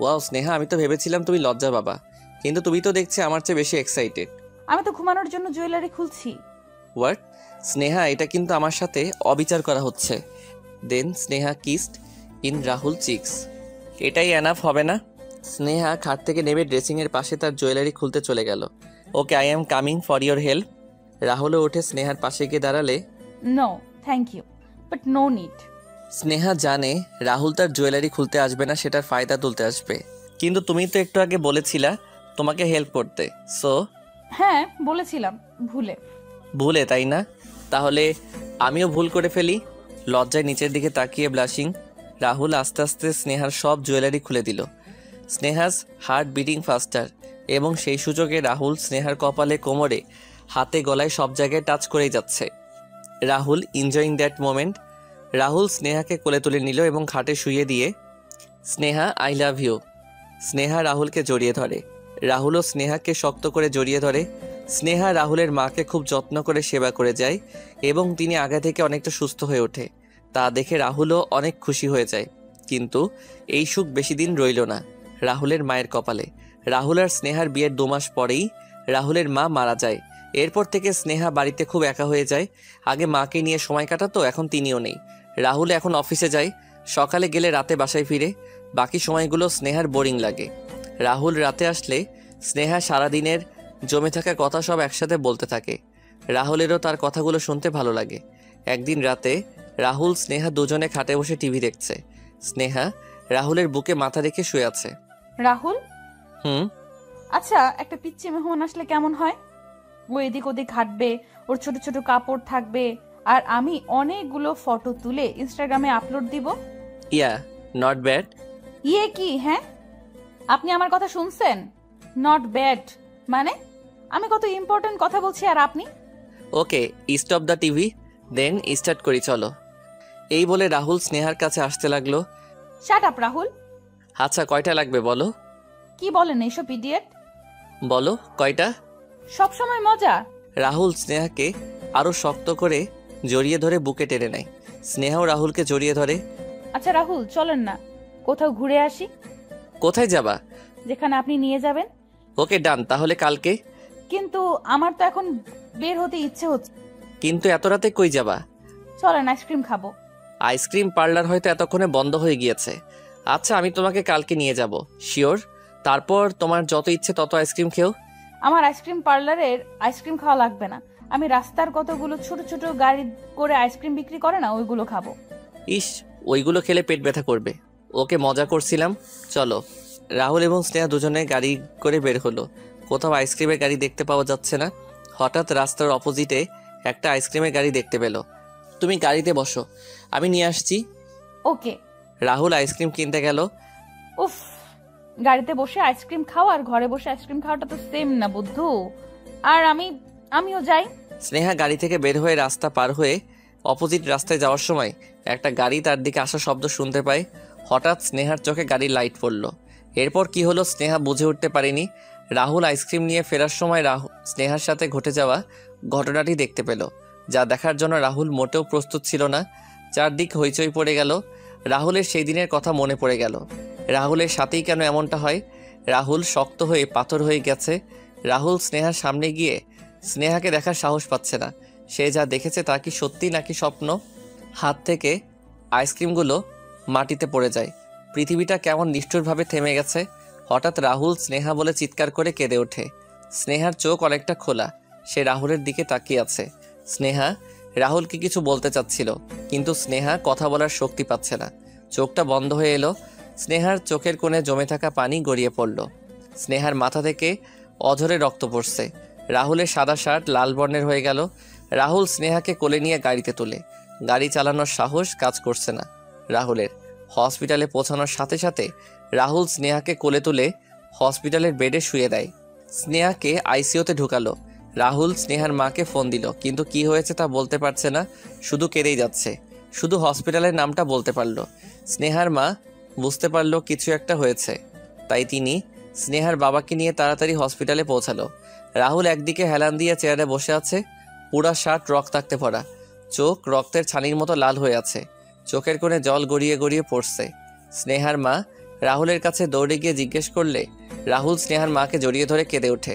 ওয়াও স্নেহা, আমি তো ভেবেছিলাম তুমি লজ্জা বাবা, কিন্তু তুমি তো দেখছি আমার চেয়ে বেশি এক্সাইটেড। আমি তো ঘুমানোর জন্য জুয়েলারি খুলছি। হোয়াট? স্নেহা, এটা কিন্তু আমার সাথে অবিচার করা হচ্ছে। Then Sneha kissed in Rahul cheeks. এটাই এনাফ হবে না? স্নেহা খাট থেকে নেমে ড্রেসিংয়ের পাশে তার জুয়েলারি খুলতে চলে গেল। Okay, I am coming for your help. রাহুলও উঠে স্নেহার পাশে গিয়ে দাঁড়ালে। No thank you, but no need. Sneha জানে রাহুল তার জুয়েলারি খুলতে আসবে না, সেটার ফায়দা তুলতে আসবে। কিন্তু তুমি তো একটু আগে বলেছিলা তোমাকে হেল্প করতে। সো হ্যাঁ বলেছিলাম, ভুলে, তাই না? তাহলে আমিও ভুল করে ফেলি। লজ্জায় নিচের দিকে তাকিয়ে ব্লাশিং রাহুল আস্তে আস্তে স্নেহার সব জুয়েলারি খুলে দিল। স্নেহাস হার্ট বিটিং ফাস্টার, এবং সেই সুযোগে রাহুল স্নেহার কপালে, কোমরে, হাতে, গলায় সব জায়গায় টাচ করেই যাচ্ছে। Rahul enjoying that moment. Rahul স্নেহাকে কোলে তুলে নিল এবং খাটে শুইয়ে দিয়ে, Sneha I love you. Sneha রাহুলকে জড়িয়ে ধরে। রাহুলও স্নেহাকে শক্ত করে জড়িয়ে ধরে। স্নেহা রাহুলের মাকে খুব যত্ন করে সেবা করে যায় এবং তিনি আগে থেকে অনেকটা সুস্থ হয়ে ওঠে। তা দেখে রাহুলও অনেক খুশি হয়ে যায়। কিন্তু এই সুখ বেশি দিন রইল না রাহুলের মায়ের কপালে। রাহুল আর স্নেহার বিয়ের 2 মাস পরেই রাহুলের মা মারা যায়। এরপর থেকে স্নেহা বাড়িতে খুব একা হয়ে যায়। আগে মাকে নিয়ে সময় কাটাতো, এখন তিনিও নেই। রাহুল এখন অফিসে যায়, সকালে গেলে রাতে বাসায় ফিরে। বাকি সময়গুলো স্নেহার বোরিং লাগে। রাহুল রাতে আসলে স্নেহা সারাদিনের জমে থাকা কথা সব একসাথে বলতে থাকে। রাহুলেরও তার কথাগুলো শুনতে ভালো লাগে। একদিন রাতে রাহুল স্নেহা দুজনে খাটে বসে টিভি দেখছে। স্নেহা রাহুলের বুকে মাথা রেখে শুয়ে আছে। রাহুল হুম। আচ্ছা, একটা পিচ্চি মেহমান আসলে কেমন হয়? ও এদিক ওদিক হাঁটবে, ওর ছোট ছোট কাপড় থাকবে, আর আমি অনেকগুলো ফটো তুলে ইনস্টাগ্রামে আপলোড দিব। ইয়া, নট ব্যাড। ইয়ে কি? হ্যাঁ, আপনি আমার কথা শুনছেন? নট ব্যাড মানে? আমি কত ইম্পর্টেন্ট কথা বলছি আর আপনি? Okay, stop the TV, then start করি চলো। এই বলে রাহুল স্নেহার কাছে আসতে লাগলো। Shut up Rahul. আচ্ছা, কয়টা লাগবে বলো? কি বলেন এইসব ইডিয়েট? বলো কয়টা। সব সময় মজা। রাহুল স্নেহাকে আরো শক্ত করে জড়িয়ে ধরে বুকে টেনে নেয়। স্নেহাও রাহুলকে জড়িয়ে ধরে। আচ্ছা রাহুল, চলেন না কোথাও ঘুরে আসি। কোথায় যাবা? যেখানে আপনি নিয়ে যাবেন। ওকে ডান, তাহলে কালকে। কিন্তু আমার তো এখন বের হতে ইচ্ছে হচ্ছে। কিন্তু এত রাতে কই যাবা? চলেন আইসক্রিম খাবো। আইসক্রিম পার্লার হয়তো এতক্ষণে বন্ধ হয়ে গিয়েছে। আচ্ছা, আমি তোমাকে কালকে নিয়ে যাব, শিওর। তারপর তোমার যত ইচ্ছে তত আইসক্রিম খেও। আমার আইসক্রিম পার্লারের আইসক্রিম খাওয়া লাগবে না, আমি রাস্তার কতগুলো ছোট ছোট গাড়ি করে আইসক্রিম বিক্রি করে না, ওইগুলো খাবো। ইস, ওইগুলো খেলে পেট ব্যথা করবে। ওকে, মজা করছিলাম, চলো। রাহুল এবং স্নেহা দুজনে গাড়ি করে বের হলো। কোথাও আইসক্রিমের গাড়ি দেখতে পাওয়া যাচ্ছে না। হঠাৎ রাস্তার অপোজিটে একটা আইসক্রিমের গাড়ি দেখতে পেল। তুমি গাড়িতে বসো, আমি নিয়ে আসছি। ওকে। রাহুল আইসক্রিম কিনতে গেল। উফ, গাড়িতে বসে আইসক্রিম খাওয়া আর ঘরে বসে আইসক্রিম খাওয়াটা তো সেম না বুদ্ধু। আর আমিও যাই। স্নেহা গাড়ি থেকে বের হয়ে রাস্তা পার হয়ে অপোজিট রাস্তায় যাওয়ার সময় একটা গাড়ি তার দিকে আসার শব্দ শুনতে পায়। হঠাৎ স্নেহার চোখে গাড়ির লাইট পড়ল। এরপর কি হলো স্নেহা বুঝে উঠতে পারেনি। রাহুল আইসক্রিম নিয়ে ফেরার সময় স্নেহার সাথে ঘটে যাওয়া ঘটনাটি দেখতে পেল, যা দেখার জন্য রাহুল মোটেও প্রস্তুত ছিল না। চারদিক হইচই পড়ে গেল। রাহুলের সেই দিনের কথা মনে পড়ে গেল। রাহুলের সাথেই কেন এমনটা হয়? রাহুল শক্ত হয়ে পাথর হয়ে গেছে। রাহুল স্নেহার সামনে গিয়ে স্নেহাকে দেখার সাহস পাচ্ছে না। সে যা দেখেছে তা কি সত্যি নাকি স্বপ্ন? হাত থেকে আইসক্রিমগুলো মাটিতে পড়ে যায়। পৃথিবীটা কেমন নিষ্ঠুরভাবে থেমে গেছে। হঠাৎ রাহুল স্নেহা বলে চিৎকার করে কেঁদে ওঠে। স্নেহার চোখ অনেকটা খোলা, সে রাহুলের দিকে তাকিয়ে আছে। স্নেহা রাহুলকে কিছু বলতে চাচ্ছিল, কিন্তু স্নেহা কথা বলার শক্তি পাচ্ছে না। চোখটা বন্ধ হয়ে এলো। স্নেহার চোখের কোণে জমে থাকা পানি গড়িয়ে পড়ল। স্নেহার মাথা থেকে অঝরে রক্ত পড়ছে। রাহুলের সাদা শার্ট লাল বর্ণের হয়ে গেল। রাহুল স্নেহাকে কোলে নিয়ে গাড়িতে তোলে। গাড়ি চালানোর সাহস কাজ করছে না রাহুলের। হসপিটালে পৌঁছানোর সাথে সাথে রাহুল স্নেহাকে কোলে তুলে হসপিটালের বেডে শুয়ে দেয়। স্নেহাকে আইসিইউতে ঢুকালো। রাহুল স্নেহার মাকে ফোন দিল, কিন্তু কি হয়েছে তা বলতে পারছে না, শুধু কেঁদেই যাচ্ছে। শুধু হসপিটালের নামটা বলতে পারল। স্নেহার মা বুঝতে পারল কিছু একটা হয়েছে, তাই তিনি স্নেহার বাবাকে নিয়ে তাড়াতাড়ি হসপিটালে পৌঁছালো। রাহুল একদিকে হেলান দিয়ে চেয়ারে বসে আছে, পুরা শার্ট রক্তাক্তে ভরা, চোখ রক্তের ছানির মতো লাল হয়ে আছে, চোখের কোণে জল গড়িয়ে গড়িয়ে পড়ছে। স্নেহার মা রাহুলের কাছে দৌড়ে গিয়ে জিজ্ঞেস করলে রাহুল স্নেহার মাকে জড়িয়ে ধরে কেঁদে ওঠে।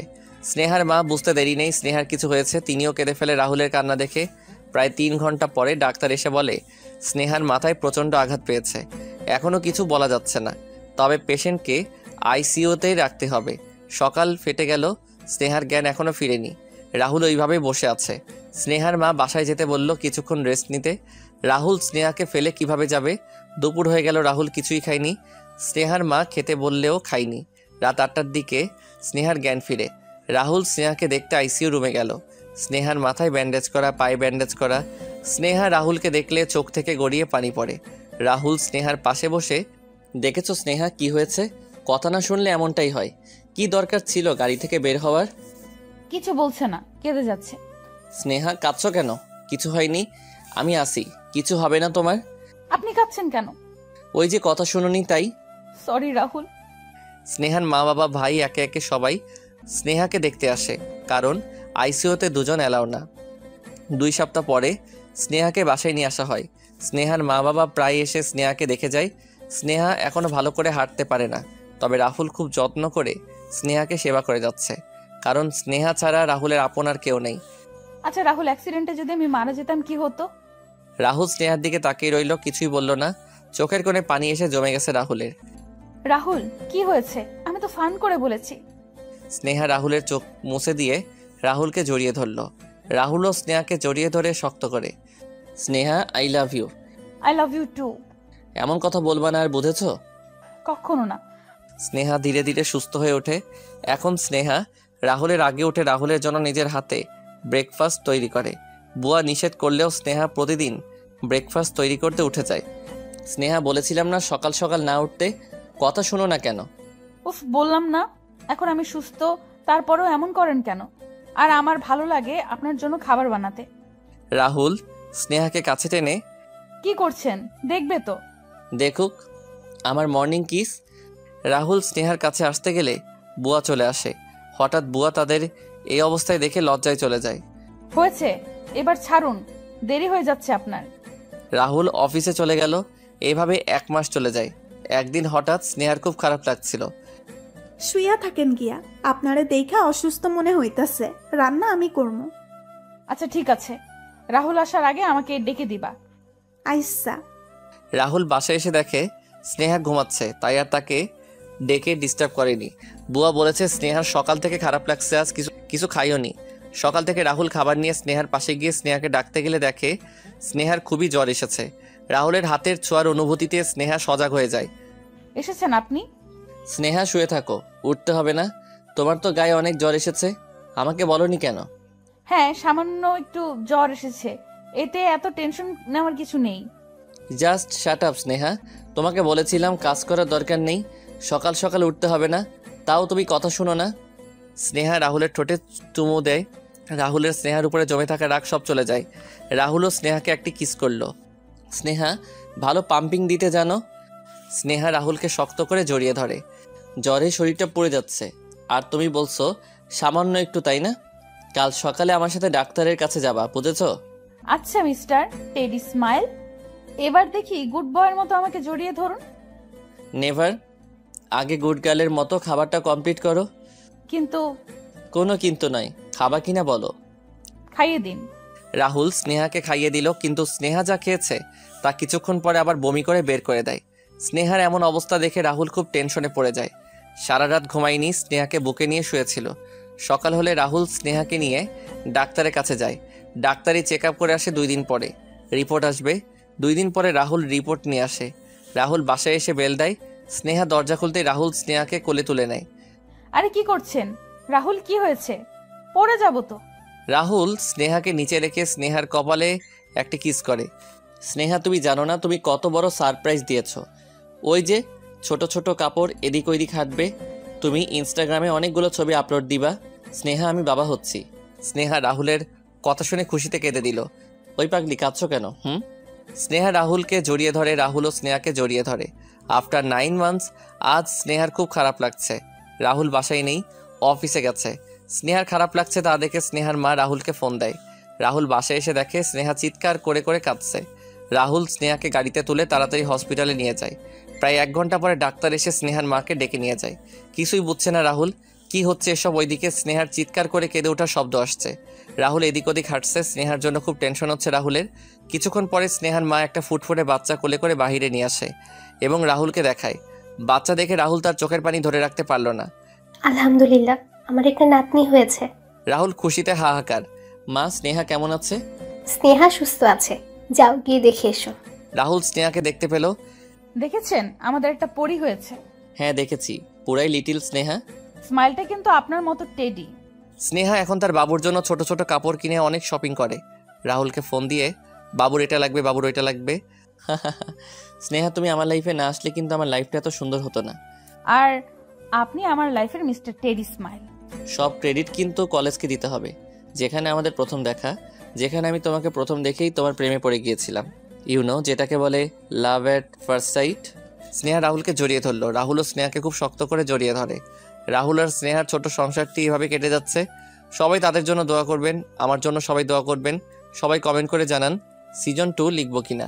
স্নেহার মা বুঝতে দেরি নেই স্নেহার কিছু হয়েছে, তিনিও কেঁদে ফেলে রাহুলের কান্না দেখে। প্রায় 3 ঘন্টা পরে ডাক্তার এসে বলে স্নেহার মাথায় প্রচণ্ড আঘাত পেয়েছে। এখনও কিছু বলা যাচ্ছে না, তবে পেশেন্টকে আইসিইউতেই রাখতে হবে। সকাল ফেটে গেল, স্নেহার জ্ঞান এখনও ফিরেনি। রাহুল ওইভাবেই বসে আছে। স্নেহার মা বাসায় যেতে বলল কিছুক্ষণ রেস্ট নিতে। রাহুল স্নেহাকে ফেলে কিভাবে যাবে? দুপুর হয়ে গেল, রাহুল কিছুই খায়নি। স্নেহার মা খেতে বললেও খায়নি। রাত 8টার দিকে স্নেহার জ্ঞান ফিরে। রাহুল স্নেহাকে দেখতে আইসিইউ রুমে গেল। স্নেহার মাথায় ব্যান্ডেজ করা, পায়ে ব্যান্ডেজ করা। স্নেহা রাহুলকে দেখলে চোখ থেকে গড়িয়ে পানি পড়ে। রাহুল স্নেহার পাশে বসে, দেখেছো স্নেহা কি হয়েছে? কথা না শুনলে এমনটাই হয়। কি দরকার ছিল গাড়ি থেকে বের হওয়ার? কিছু বলছে না, কেঁদে যাচ্ছে। স্নেহা কাঁদছো কেন? কিছু হয়নি, আমি আসি, কিছু হবে না তোমার। আপনি কাঁদছেন কেন? ওই যে কথা শুনুনি তাই। সরি রাহুল। স্নেহার মা বাবা ভাই একে একে সবাই স্নেহাকে দেখতে আসে, কারণ আইসিইউতে দুজন এলাও না। 2 সপ্তাহ পরে স্নেহাকে বাসায় নিয়ে আসা হয়। স্নেহার মা বাবা প্রায় এসে স্নেহাকে দেখে যায়। স্নেহা এখনো ভালো করে হাঁটতে পারে না, তবে রাহুল খুব যত্ন করে স্নেহাকে সেবা করে যাচ্ছে, কারণ স্নেহা ছাড়া রাহুলের আপন আর কেউ নেই। আচ্ছা রাহুল, অ্যাক্সিডেন্টে যদি আমি মারা যেতাম কি হতো? রাহুল স্নেহার দিকে তাকিয়ে রইল, কিছুই বলল না। চোখের কোণে পানি এসে জমে গেছে রাহুলের। রাহুল কি হয়েছে? আমি তো ফান করে বলেছি। স্নেহা রাহুলের চোখ মুছে দিয়ে রাহুলকে জড়িয়ে ধরল। রাহুলও স্নেহাকে জড়িয়ে ধরে শক্ত করে, Sneha I love you. I love you too. এমন কথা বলবা না, আর বুঝেছো? কখনো না। স্নেহা ধীরে ধীরে সুস্থ হয়ে ওঠে। এখন স্নেহা রাহুলের আগে উঠে রাহুলের জন্য নিজের হাতে ব্রেকফাস্ট তৈরি করে। বুয়া নিষেধ করলেও স্নেহা প্রতিদিন ব্রেকফাস্ট তৈরি করতে উঠে যায়। স্নেহা, বলেছিলাম না সকাল সকাল না উঠতে, কথা শোনো না কেন? উফ, বললাম না এখন আমি সুস্থ, তারপরেও এমন করেন কেন? আর আমার ভালো লাগে আপনার জন্য খাবার বানাতে। রাহুল স্নেহাকে কাছে টেনে, কি করছেন দেখবে তো? দেখুক আমার মর্নিং কিস। রাহুল স্নেহার কাছে আসতে গেলে বুয়া চলে আসে। হঠাৎ বুয়া তাদের এই অবস্থায় দেখে লজ্জায় চলে যায়। হয়েছে, এবার ছাড়ুন, দেরি হয়ে যাচ্ছে আপনার। রাহুল অফিসে চলে গেল। এইভাবে 1 মাস চলে যায়। একদিন হঠাৎ স্নেহার খুব খারাপ লাগছিল। শুইয়া থাকেন গিয়া, আপনারে দেখা অসুস্থ মনে হইতাছে, রান্না আমি করবো। আচ্ছা ঠিক আছে, রাহুল আসার আগে আমাকে ডেকে দিবা। আইসা। রাহুল বাসায় এসে দেখে স্নেহা ঘুমাচ্ছে, তাই আর তাকে ডেকে ডিস্টার্ব করেনি। বুয়া বলেছে স্নেহার সকাল থেকে খারাপ লাগছে, আজ কিছু খাইওনি। সকাল থেকে রাহুল খাবার নিয়ে স্নেহার পাশে গিয়ে স্নেহাকে ডাকতে গেলে দেখে স্নেহার খুবই জ্বর এসেছে। রাহুলের হাতের ছোঁয়ার অনুভূতিতে স্নেহা সজাগ হয়ে যায়। এসেছেন আপনি? স্নেহা, শুয়ে থাকো, উঠতে হবে না। তোমার তো গায়ে অনেক জ্বর এসেছে, আমাকে বলনি কেন? হ্যাঁ, সামান্য একটু জ্বর এসেছে, এতে এত টেনশন নেওয়ার কিছু নেই। জাস্ট শাট আপ স্নেহা, তোমাকে বলেছিলাম কাজ করার দরকার নেই, সকাল সকাল উঠতে হবে না, তাও তুমি কথা শোনো না। স্নেহা রাহুলের ঠোঁটে চুমু দেয়। রাহুলের স্নেহার উপরে জমে থাকা রাগ সব চলে যায়। রাহুলও স্নেহাকে একটি কিস করলো। স্নেহা, ভালো পাম্পিং দিতে জানো? স্নেহা রাহুলকে শক্ত করে জড়িয়ে ধরে। জ্বরে শরীরটা পড়ে যাচ্ছে, আর তুমি বলছো সামান্য একটু, তাই না? কাল সকালে আমার সাথে ডাক্তারের কাছে যাবা, বুঝেছো? আচ্ছা মিস্টার টেডি স্মাইল, এবার দেখি গুড বয়ের মতো আমাকে জড়িয়ে ধরুন। নেভার, আগে গুড গার্লের মতো খাবারটা কমপ্লিট করো। কিন্তু কোনো কিন্তু নয়, খাবা কিনা বলো। খাইয়ে দিন। রাহুল স্নেহাকে খাইয়ে দিল, কিন্তু স্নেহা যা খেয়েছে তা কিছুক্ষণ পরে আবার বমি করে বের করে দেয়। স্নেহার এমন অবস্থা দেখে রাহুল খুব টেনশনে পড়ে যায়। সারা রাত ঘুমায়নি, স্নেহাকে বুকে নিয়ে শুয়েছিল। সকাল হলে রাহুল স্নেহাকে নিয়ে ডাক্তারের কাছে যায়। ডাক্তারি চেক আপ করে আসে 2 দিন পরে। রিপোর্ট আসবে 2 দিন পরে। রাহুল রিপোর্ট নিয়ে আসে। রাহুল বাসায় এসে বেল দেয়। স্নেহা দরজা খুলতেই রাহুল স্নেহাকে কোলে তুলে নেয়। আরে কি করছেন রাহুল, কি হয়েছে? পড়ে যাব তো। রাহুল স্নেহাকে নিচে রেখে স্নেহার কপালে একটি কিস করে। স্নেহা, তুমি জানো না তুমি কত বড় সারপ্রাইজ দিয়েছো। ওই যে ছোট ছোট কাপড় এদিক ওইদিক হাঁটবে, তুমি ইনস্টাগ্রামে অনেকগুলো ছবি আপলোড দিবা। স্নেহা, আমি বাবা হচ্ছি। স্নেহা রাহুলের কথা শুনে খুশিতে কেঁদে দিল। ওই পাগলি, কাঁদছো কেন? স্নেহা রাহুলকে জড়িয়ে ধরে, রাহুলও স্নেহাকে জড়িয়ে ধরে। আফটার 9 মান্থস আজ স্নেহার খুব খারাপ লাগছে। রাহুল বাসায় নেই, অফিসে গেছে। স্নেহার খারাপ লাগছে তা দেখে স্নেহার মা রাহুলকে ফোন দেয়। রাহুল বাসায় এসে দেখে স্নেহা চিৎকার করে করে কাঁদছে। রাহুল স্নেহাকে গাড়িতে তুলে তাড়াতাড়ি হসপিটালে নিয়ে যায়। প্রায় 1 ঘন্টা পরে ডাক্তার এসে স্নেহার মাকে ডেকে নিয়ে যায়। কিছুই বুঝছে না রাহুল, কি হচ্ছে এসব। ওইদিকে স্নেহার চিৎকার করে কেঁদে ওঠার শব্দ আসছে। রাহুল এদিক ওদিক হাঁটছে। স্নেহার জন্য খুব টেনশন হচ্ছে রাহুলের। কিছুক্ষণ পরে স্নেহার মা একটা ফুটফুটে বাচ্চা কোলে করে বাহিরে নিয়ে আসে এবং রাহুলকে দেখায়। বাচ্চা দেখে রাহুল তার চোখের পানি ধরে রাখতে পারল না। আলহামদুলিল্লাহ, আমার একটা নাতনি হয়েছে। রাহুল খুশিতে হাহাকার। মা, স্নেহা কেমন আছে? স্নেহা সুস্থ আছে, যাও গিয়ে দেখে এসো। রাহুল স্নেহাকে দেখতে পেল। দেখেছেন আমাদের একটা পরি হয়েছে। হ্যাঁ দেখেছি, পুরাই লিটিল স্নেহা। স্মাইলটা কিন্তু আপনার মতো টেডি। স্নেহা এখন তার বাবুর জন্য ছোট ছোট কাপড় কিনে অনেক শপিং করে। রাহুলকে ফোন দিয়ে বাবুর এটা লাগবে, বাবুর ওইটা লাগবে। স্নেহা, তুমি আমার লাইফে না আসলে কিন্তু আমার লাইফটা এত সুন্দর হতো না। আর আপনি আমার লাইফের মিস্টার টেডি স্মাইল। সব ক্রেডিট কিন্তু কলেজকে দিতে হবে, যেখানে আমাদের প্রথম দেখা, যেখানে আমি তোমাকে প্রথম দেখেই তোমার প্রেমে পড়ে গিয়েছিলাম। যেটাকে বলে love at first sight. Sneha রাহুলকে জড়িয়ে ধরলো। রাহুলও স্নেহাকে খুব শক্ত করে জড়িয়ে ধরে। রাহুল আর স্নেহার ছোট সংসারটি এভাবে কেটে যাচ্ছে। সবাই তাদের জন্য দোয়া করবেন, আমার জন্য সবাই দোয়া করবেন। সবাই কমেন্ট করে জানান সিজন 2 লিখবো কিনা।